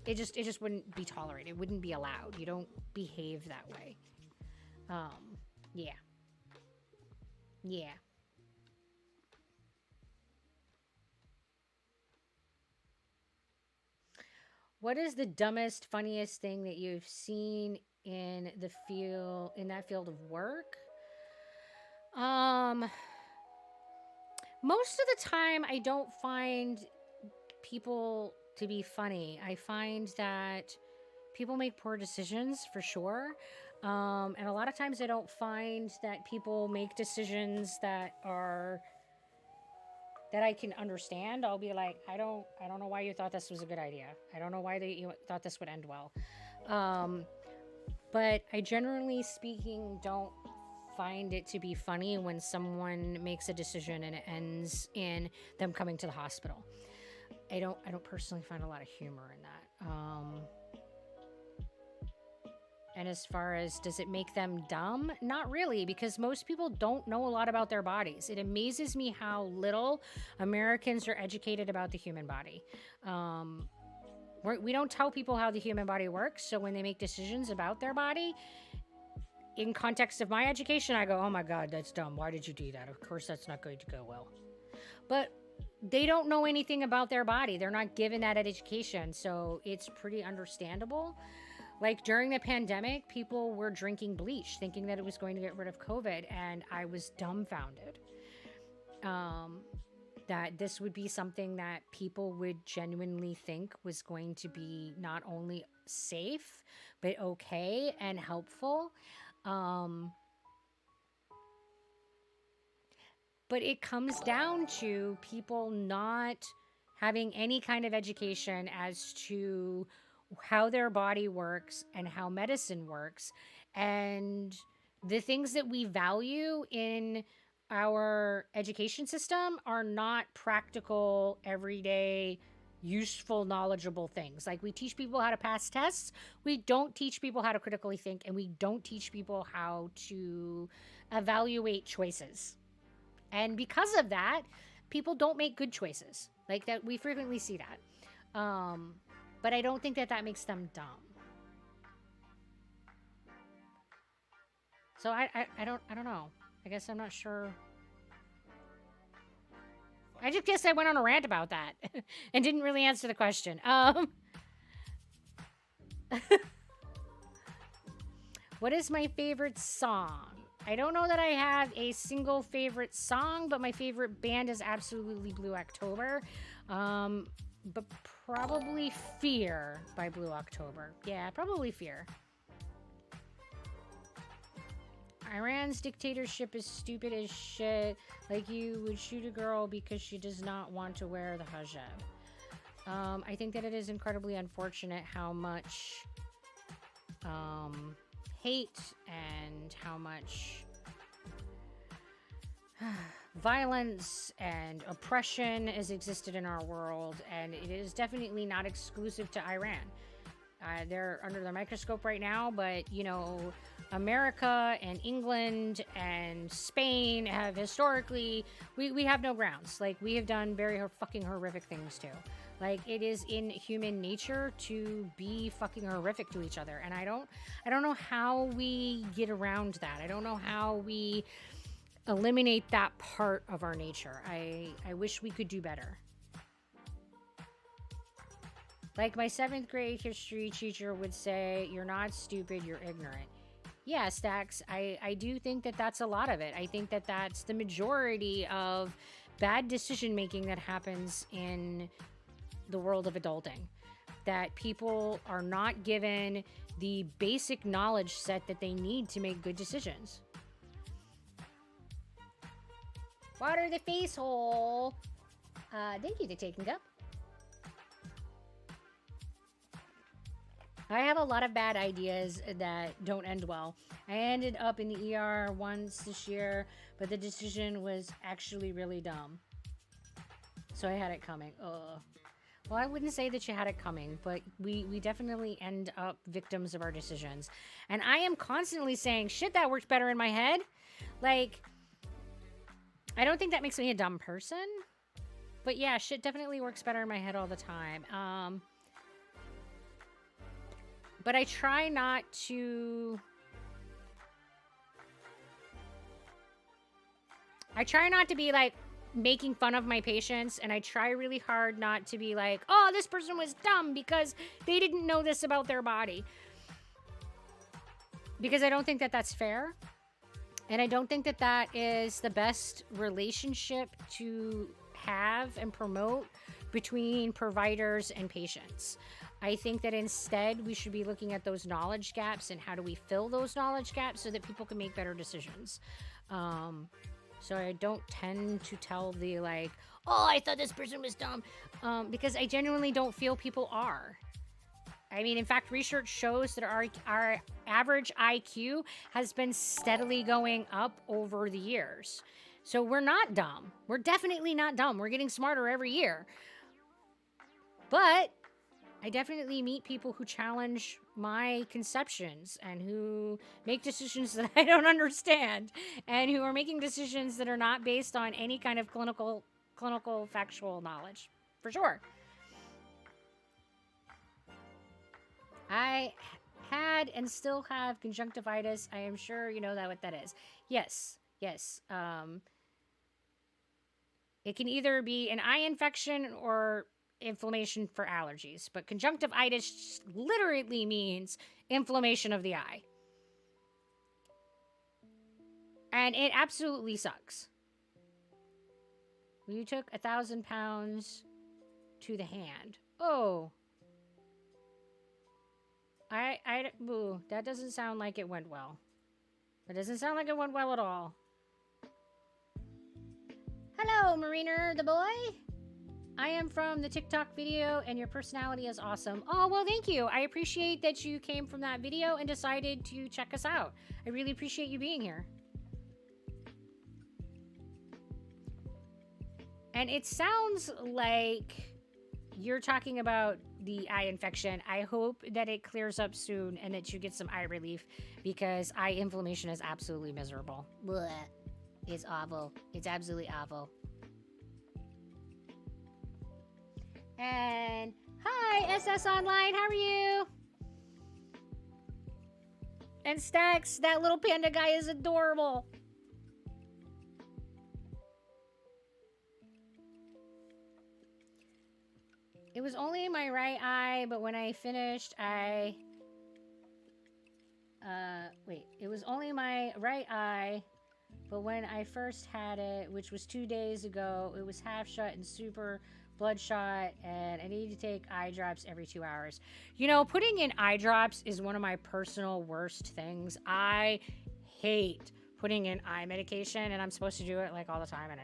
It just wouldn't be tolerated. It wouldn't be allowed. You don't behave that way. Yeah. What is the dumbest, funniest thing that you've seen in that field of work? Most of the time I don't find people to be funny. I find that people make poor decisions for sure. And a lot of times I don't find that people make decisions that I can understand. I'll be like, I don't know why you thought this was a good idea. I don't know why you thought this would end well. But I generally speaking don't find it to be funny when someone makes a decision and it ends in them coming to the hospital. I don't personally find a lot of humor in that. And as far as does it make them dumb? Not really, because most people don't know a lot about their bodies. It amazes me how little Americans are educated about the human body. We don't tell people how the human body works, so when they make decisions about their body, in context of my education, I go, oh my God, that's dumb. Why did you do that? Of course, that's not going to go well. But they don't know anything about their body. They're not given that education, so it's pretty understandable. Like during the pandemic, people were drinking bleach, thinking that it was going to get rid of COVID, and I was dumbfounded that this would be something that people would genuinely think was going to be not only safe, but okay and helpful. But it comes down to people not having any kind of education as to how their body works and how medicine works, and the things that we value in our education system are not practical, everyday, useful, knowledgeable things. Like we teach people how to pass tests. We don't teach people how to critically think, and we don't teach people how to evaluate choices. And because of that, people don't make good choices. Like that, we frequently see that. But I don't think that makes them dumb. So I don't know. I guess I'm not sure. I just guess I went on a rant about that and didn't really answer the question. What is my favorite song? I don't know that I have a single favorite song, but my favorite band is absolutely Blue October. But probably Fear by Blue October. Yeah, probably Fear. Iran's dictatorship is stupid as shit. Like you would shoot a girl because she does not want to wear the hijab. I think that it is incredibly unfortunate how much hate and how much violence and oppression has existed in our world, and it is definitely not exclusive to Iran. They're under the microscope right now, but you know, America and England and Spain have historically, we have no grounds. Like we have done very fucking horrific things too. Like it is in human nature to be fucking horrific to each other, and I don't know how we get around that. I don't know how we eliminate that part of our nature. I wish we could do better. Like my 7th grade history teacher would say, you're not stupid, you're ignorant. Yeah, Stacks, I do think that that's a lot of it. I think that that's the majority of bad decision making that happens in the world of adulting. That people are not given the basic knowledge set that they need to make good decisions. Water the face hole. Thank you, the Taken Cup. I have a lot of bad ideas that don't end well. I ended up in the ER once this year, but the decision was actually really dumb. So I had it coming. Ugh. Well, I wouldn't say that you had it coming, but we definitely end up victims of our decisions. And I am constantly saying, shit, that works better in my head. Like, I don't think that makes me a dumb person. But yeah, shit definitely works better in my head all the time. But I try not to... I try not to be like, making fun of my patients, and I try really hard not to be like, oh, this person was dumb because they didn't know this about their body. Because I don't think that that's fair. And I don't think that that is the best relationship to have and promote between providers and patients. I think that instead we should be looking at those knowledge gaps and how do we fill those knowledge gaps so that people can make better decisions. So I don't tend to tell the like, oh, I thought this person was dumb, because I genuinely don't feel people are. I mean, in fact, research shows that our average IQ has been steadily going up over the years. So we're not dumb. We're definitely not dumb. We're getting smarter every year. But I definitely meet people who challenge my conceptions and who make decisions that I don't understand and who are making decisions that are not based on any kind of clinical factual knowledge. For sure. I had and still have conjunctivitis. I am sure you know what that is. Yes. It can either be an eye infection or inflammation for allergies, but conjunctivitis literally means inflammation of the eye. And it absolutely sucks. You took 1,000 pounds to the hand. Oh. Ooh, that doesn't sound like it went well. That doesn't sound like it went well at all. Hello, Mariner the boy. I am from the TikTok video and your personality is awesome. Oh, well, thank you. I appreciate that you came from that video and decided to check us out. I really appreciate you being here. And it sounds like you're talking about the eye infection. I hope that it clears up soon and that you get some eye relief because eye inflammation is absolutely miserable. Blech. It's awful. It's absolutely awful. And hi, SS Online. How are you? And Stacks, that little panda guy is adorable. It was only in my right eye, but when I finished, it was only my right eye, but when I first had it, which was 2 days ago, it was half shut and super bloodshot, and I need to take eye drops every 2 hours. You know, putting in eye drops is one of my personal worst things. I hate putting in eye medication, and I'm supposed to do it like all the time, and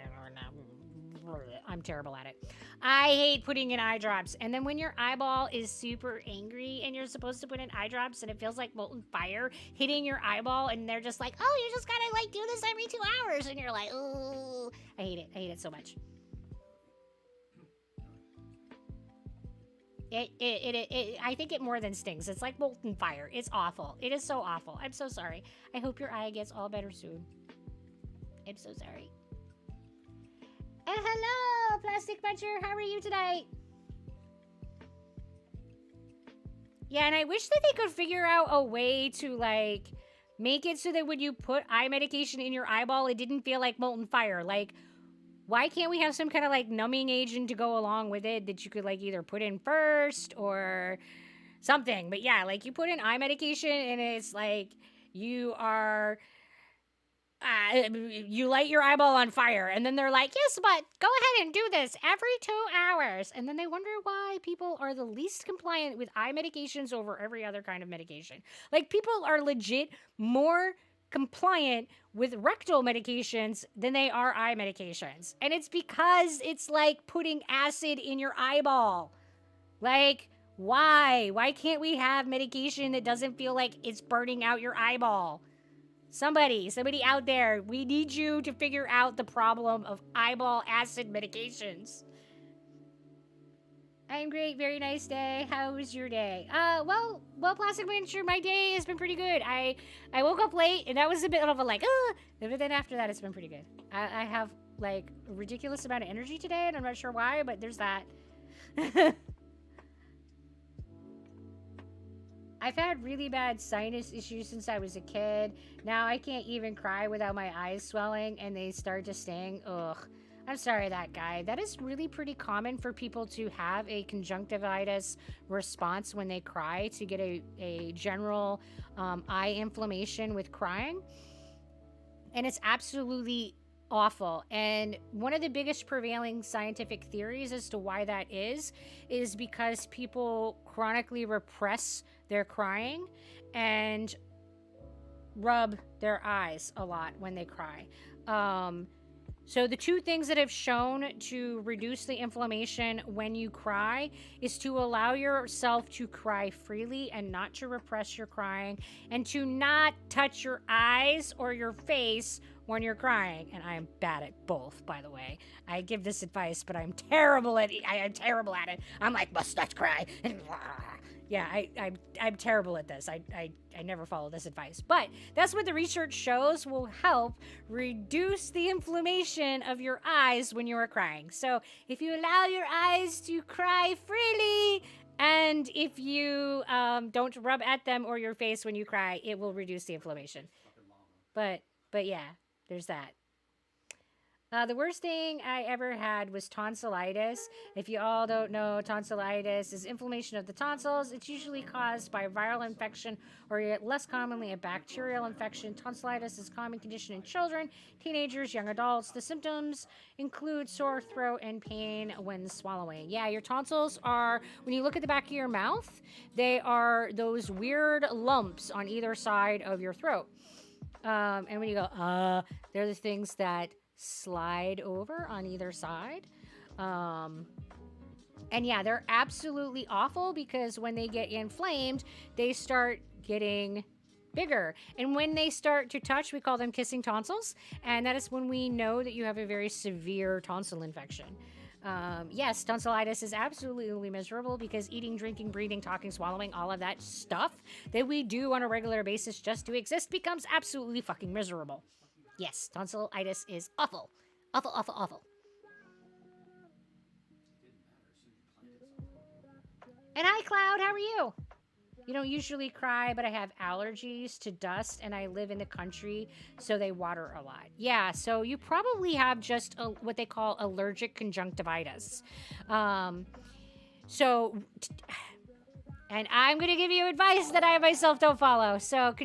I'm terrible at it. I hate putting in eye drops. And then when your eyeball is super angry and you're supposed to put in eye drops and it feels like molten fire hitting your eyeball and they're just like, oh, you just gotta like do this every 2 hours. And you're like, oh, I hate it. I hate it so much. I think it more than stings. It's like molten fire. It's awful. It is so awful. I'm so sorry. I hope your eye gets all better soon. I'm so sorry. And hello, Plastic Butcher. How are you tonight? Yeah, and I wish that they could figure out a way to, like, make it so that when you put eye medication in your eyeball, it didn't feel like molten fire. Like, why can't we have some kind of, like, numbing agent to go along with it that you could, like, either put in first or something? But yeah, like, you put in eye medication and it's like you are... you light your eyeball on fire, and then they're like, yes, but go ahead and do this every 2 hours. And then they wonder why people are the least compliant with eye medications over every other kind of medication. Like, people are legit more compliant with rectal medications than they are eye medications. And it's because it's like putting acid in your eyeball. Like, why? Why can't we have medication that doesn't feel like it's burning out your eyeball? Somebody out there, we need you to figure out the problem of eyeball acid medications. I'm great. Very nice day. How was your day? Well, Plastic Miniature, my day has been pretty good. I woke up late, and that was a bit of a like, but then after that, it's been pretty good. I have, like, a ridiculous amount of energy today, and I'm not sure why, but there's that. I've had really bad sinus issues since I was a kid. Now I can't even cry without my eyes swelling and they start to sting. Ugh. I'm sorry, that guy. That is really pretty common for people to have a conjunctivitis response when they cry, to get a general eye inflammation with crying. And it's absolutely awful. And one of the biggest prevailing scientific theories as to why that is because people chronically repress their crying and rub their eyes a lot when they cry. So the two things that have shown to reduce the inflammation when you cry is to allow yourself to cry freely and not to repress your crying, and to not touch your eyes or your face when you're crying. And I am bad at both, by the way. I give this advice, but I'm terrible at it. I am terrible at it. I'm like, must not cry. And yeah, I'm terrible at this. I never follow this advice. But that's what the research shows will help reduce the inflammation of your eyes when you are crying. So if you allow your eyes to cry freely, and if you don't rub at them or your face when you cry, it will reduce the inflammation. But yeah, there's that. The worst thing I ever had was tonsillitis. If you all don't know, tonsillitis is inflammation of the tonsils. It's usually caused by a viral infection, or less commonly a bacterial infection. Tonsillitis is a common condition in children, teenagers, young adults. The symptoms include sore throat and pain when swallowing. Yeah, your tonsils are, when you look at the back of your mouth, they are those weird lumps on either side of your throat. And when you go, they're the things that slide over on either side. And yeah, they're absolutely awful, because when they get inflamed, they start getting bigger. And when they start to touch, we call them kissing tonsils. And that is when we know that you have a very severe tonsil infection. Yes, tonsillitis is absolutely miserable, because eating, drinking, breathing, talking, swallowing, all of that stuff that we do on a regular basis just to exist becomes absolutely fucking miserable. Yes, tonsillitis is awful. Awful, awful, awful. And hi, Cloud, how are you? You don't usually cry, but I have allergies to dust, and I live in the country, so they water a lot. Yeah, so you probably have just what they call allergic conjunctivitis. And I'm going to give you advice that I myself don't follow. So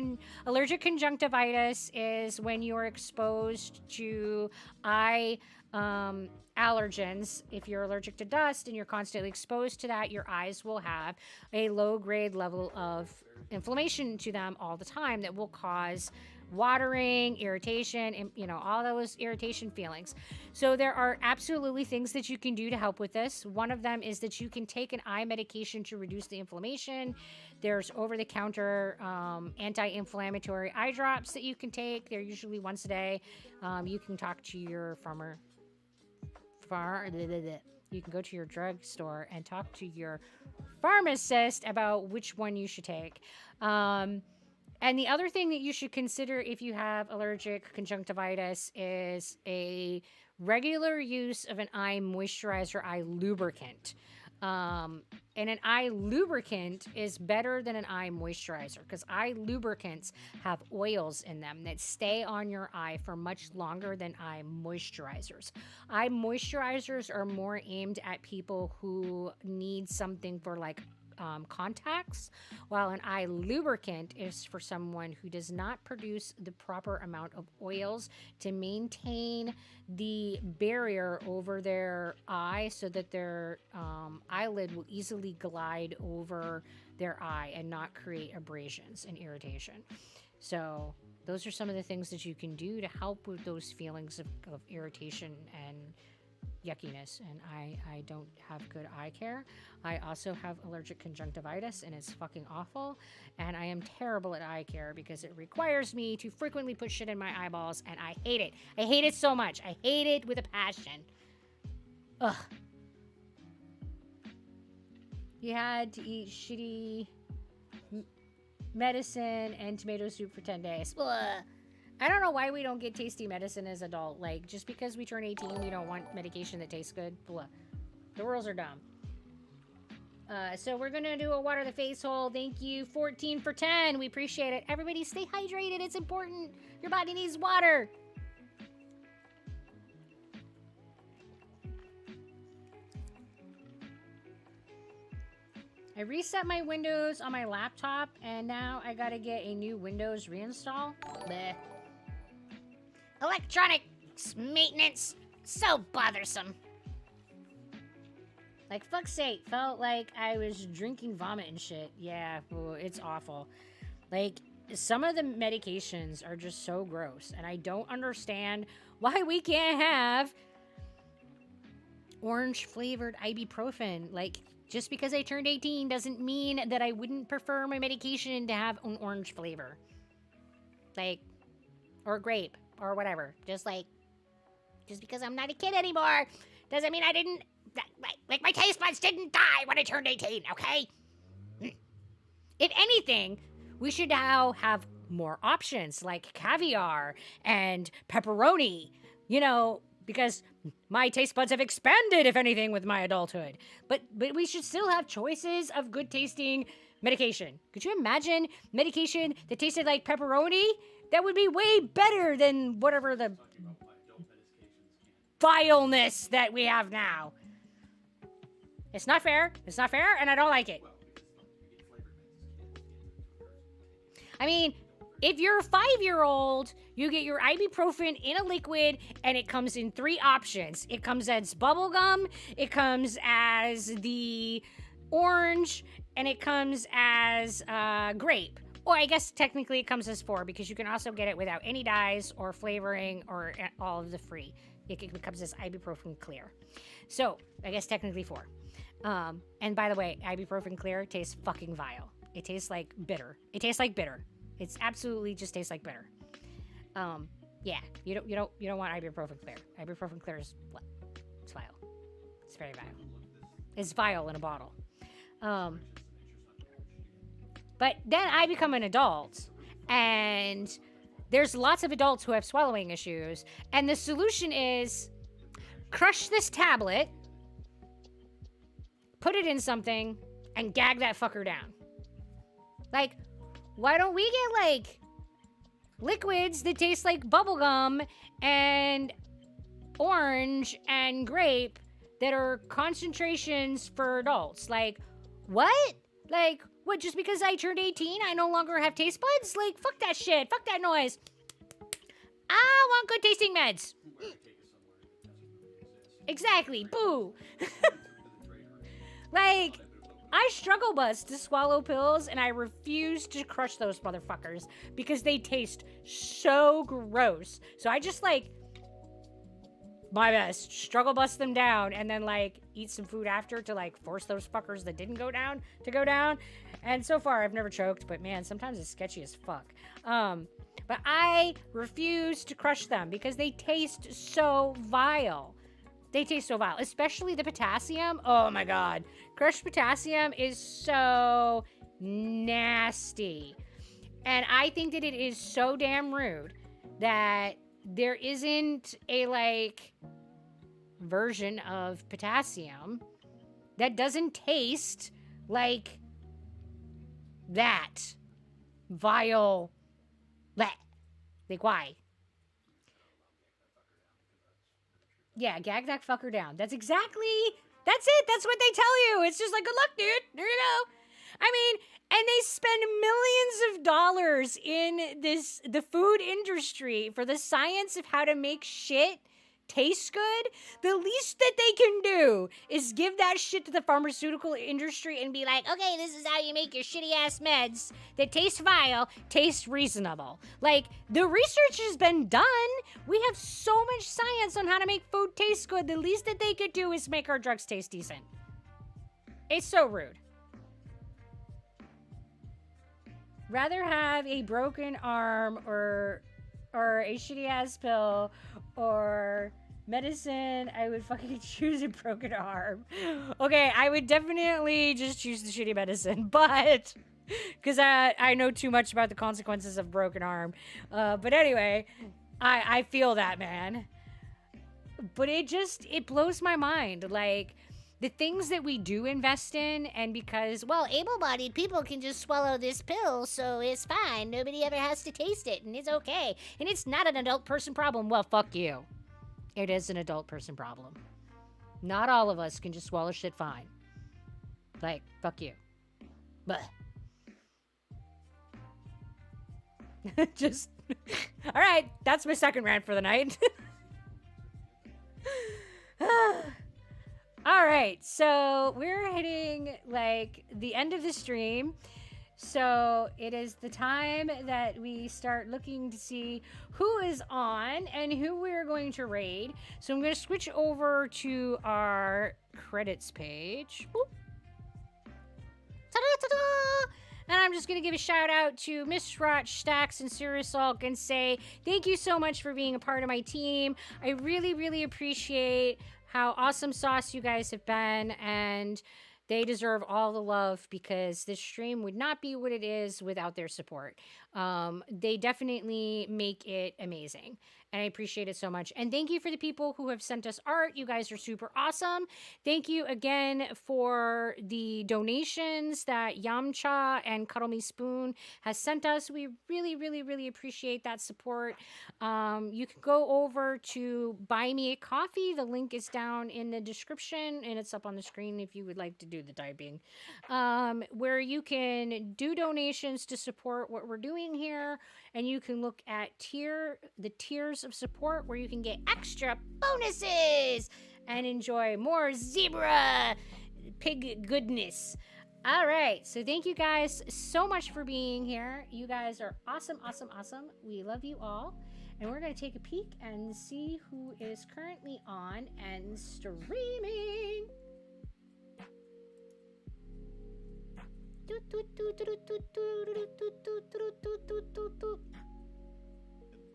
allergic conjunctivitis is when you're exposed to eye allergens. If you're allergic to dust and you're constantly exposed to that, your eyes will have a low-grade level of inflammation to them all the time that will cause watering, irritation, and all those irritation feelings. So there are absolutely things that you can do to help with this. One of them is that you can take an eye medication to reduce the inflammation. There's over-the-counter anti-inflammatory eye drops that you can take. They're usually once a day. You can talk to your you can go to your drugstore and talk to your pharmacist about which one you should take. And the other thing that you should consider if you have allergic conjunctivitis is a regular use of an eye moisturizer, eye lubricant. And an eye lubricant is better than an eye moisturizer, because eye lubricants have oils in them that stay on your eye for much longer than eye moisturizers. Eye moisturizers are more aimed at people who need something for contacts, while an eye lubricant is for someone who does not produce the proper amount of oils to maintain the barrier over their eye, so that their eyelid will easily glide over their eye and not create abrasions and irritation. So those are some of the things that you can do to help with those feelings of irritation and yuckiness. And I don't have good eye care. I also have allergic conjunctivitis, and it's fucking awful. And I am terrible at eye care because it requires me to frequently put shit in my eyeballs, and I hate it. I hate it so much. I hate it with a passion. Ugh. You had to eat shitty medicine and tomato soup for 10 days. Ugh. I don't know why we don't get tasty medicine as adult. Just because we turn 18, we don't want medication that tastes good. Blah. The rules are dumb. So we're going to do a water the face hole. Thank you, 14 for 10. We appreciate it. Everybody stay hydrated. It's important. Your body needs water. I reset my Windows on my laptop, and now I gotta get a new Windows reinstall. Bleh. Electronics maintenance. So bothersome. Like, fuck's sake, felt like I was drinking vomit and shit. Yeah, ooh, it's awful. Like, some of the medications are just so gross, and I don't understand why we can't have orange-flavored ibuprofen. Like, just because I turned 18 doesn't mean that I wouldn't prefer my medication to have an orange flavor. Like, or grape, or whatever. Just because I'm not a kid anymore doesn't mean I didn't... Like, my taste buds didn't die when I turned 18, okay? If anything, we should now have more options, like caviar and pepperoni, you know, because my taste buds have expanded, if anything, with my adulthood. But we should still have choices of good-tasting medication. Could you imagine medication that tasted like pepperoni? That would be way better than whatever the vileness that we have now. It's not fair. It's not fair, and I don't like it. I mean, if you're a 5-year-old, you get your ibuprofen in a liquid, and it comes in 3 options. It comes as bubblegum, it comes as the orange, and it comes as grape. Or I guess technically it comes as 4, because you can also get it without any dyes or flavoring or all of the free. It comes as ibuprofen clear. So, I guess technically 4. And by the way, ibuprofen clear tastes fucking vile. It tastes like bitter. It tastes like bitter. It's absolutely just tastes like bitter. Yeah, you don't want ibuprofen clear. Ibuprofen clear is what? It's vile. It's very vile. It's vile in a bottle. But then I become an adult, and there's lots of adults who have swallowing issues, and the solution is crush this tablet, put it in something, and gag that fucker down. Like, why don't we get, like, liquids that taste like bubblegum and orange and grape that are concentrations for adults? Like, what? Like, what, just because I turned 18, I no longer have taste buds? Like, fuck that shit. Fuck that noise. I want good tasting meds. Exactly. Boo. Like, I struggle bus to swallow pills, and I refuse to crush those motherfuckers because they taste so gross. So I just, like, my best, struggle bust them down, and then, like, eat some food after to, like, force those fuckers that didn't go down to go down. And so far, I've never choked, but man, sometimes it's sketchy as fuck. But I refuse to crush them because they taste so vile. They taste so vile, especially the potassium. Oh my God. Crushed potassium is so nasty. And I think that it is so damn rude that there isn't a, like, version of potassium that doesn't taste like that vile. Bleh. Like, why? Yeah, gag that fucker down. That's it. That's what they tell you. It's just like, good luck, dude. There you go. I mean, and they spend millions of dollars in the food industry for the science of how to make shit taste good. The least that they can do is give that shit to the pharmaceutical industry and be like, okay, this is how you make your shitty ass meds that taste vile, taste reasonable. Like, the research has been done. We have so much science on how to make food taste good. The least that they could do is make our drugs taste decent. It's so rude. Rather have a broken arm or a shitty ass pill or medicine, I would fucking choose a broken arm. Okay, I would definitely just choose the shitty medicine, but because I know too much about the consequences of broken arm. But anyway, I feel that, man. But it blows my mind. Like, the things that we do invest in, and because, well, Able-bodied people can just swallow this pill, so it's fine. Nobody ever has to taste it, and it's okay. And it's not an adult person problem. Well, fuck you. It is an adult person problem. Not all of us can just swallow shit fine. Like, fuck you. But just all right. That's my second rant for the night. All right, so we're hitting like the end of the stream. So it is the time that we start looking to see who is on and who we're going to raid. So I'm going to switch over to our credits page. Boop. Ta-da, ta-da! And I'm just going to give a shout out to Miss Roch, Stacks, and Sirisulk and say thank you so much for being a part of my team. I really, really appreciate how awesome sauce you guys have been, and they deserve all the love because this stream would not be what it is without their support. They definitely make it amazing, and I appreciate it so much. And thank you for the people who have sent us art. You guys are super awesome. Thank you again for the donations that Yamcha and Cuddle Me Spoon has sent us. We really, really, really appreciate that support. You can go over to Buy Me a Coffee. The link is down in the description, and it's up on the screen if you would like to do the typing, where you can do donations to support what we're doing here, and you can look at the tiers of support where you can get extra bonuses and enjoy more zebra pig goodness. All right, so thank you guys so much for being here. You guys are awesome, awesome, awesome. We love you all. And we're going to take a peek and see who is currently on and streaming. By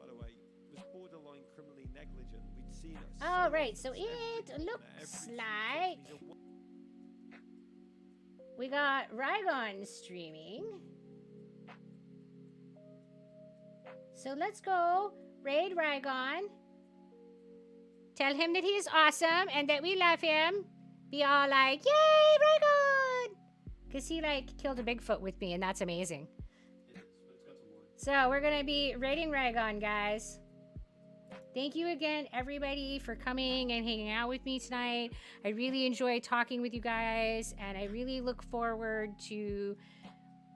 the way, was borderline criminally negligent. We'd seen it. All right, so it looks like we got Rygon streaming. So let's go raid Rygon. Tell him that he's awesome and that we love him. Be all like, yay, Rygon! Because he like killed a Bigfoot with me, and that's amazing. It is, but it's got some more. So we're going to be raiding Rygon, guys. Thank you again, everybody, for coming and hanging out with me tonight. I really enjoy talking with you guys, and I really look forward to,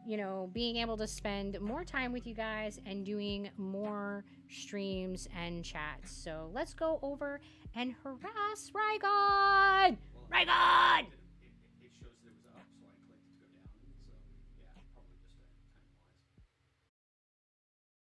you know, being able to spend more time with you guys and doing more streams and chats. So let's go over and harass Rygon! Rygon!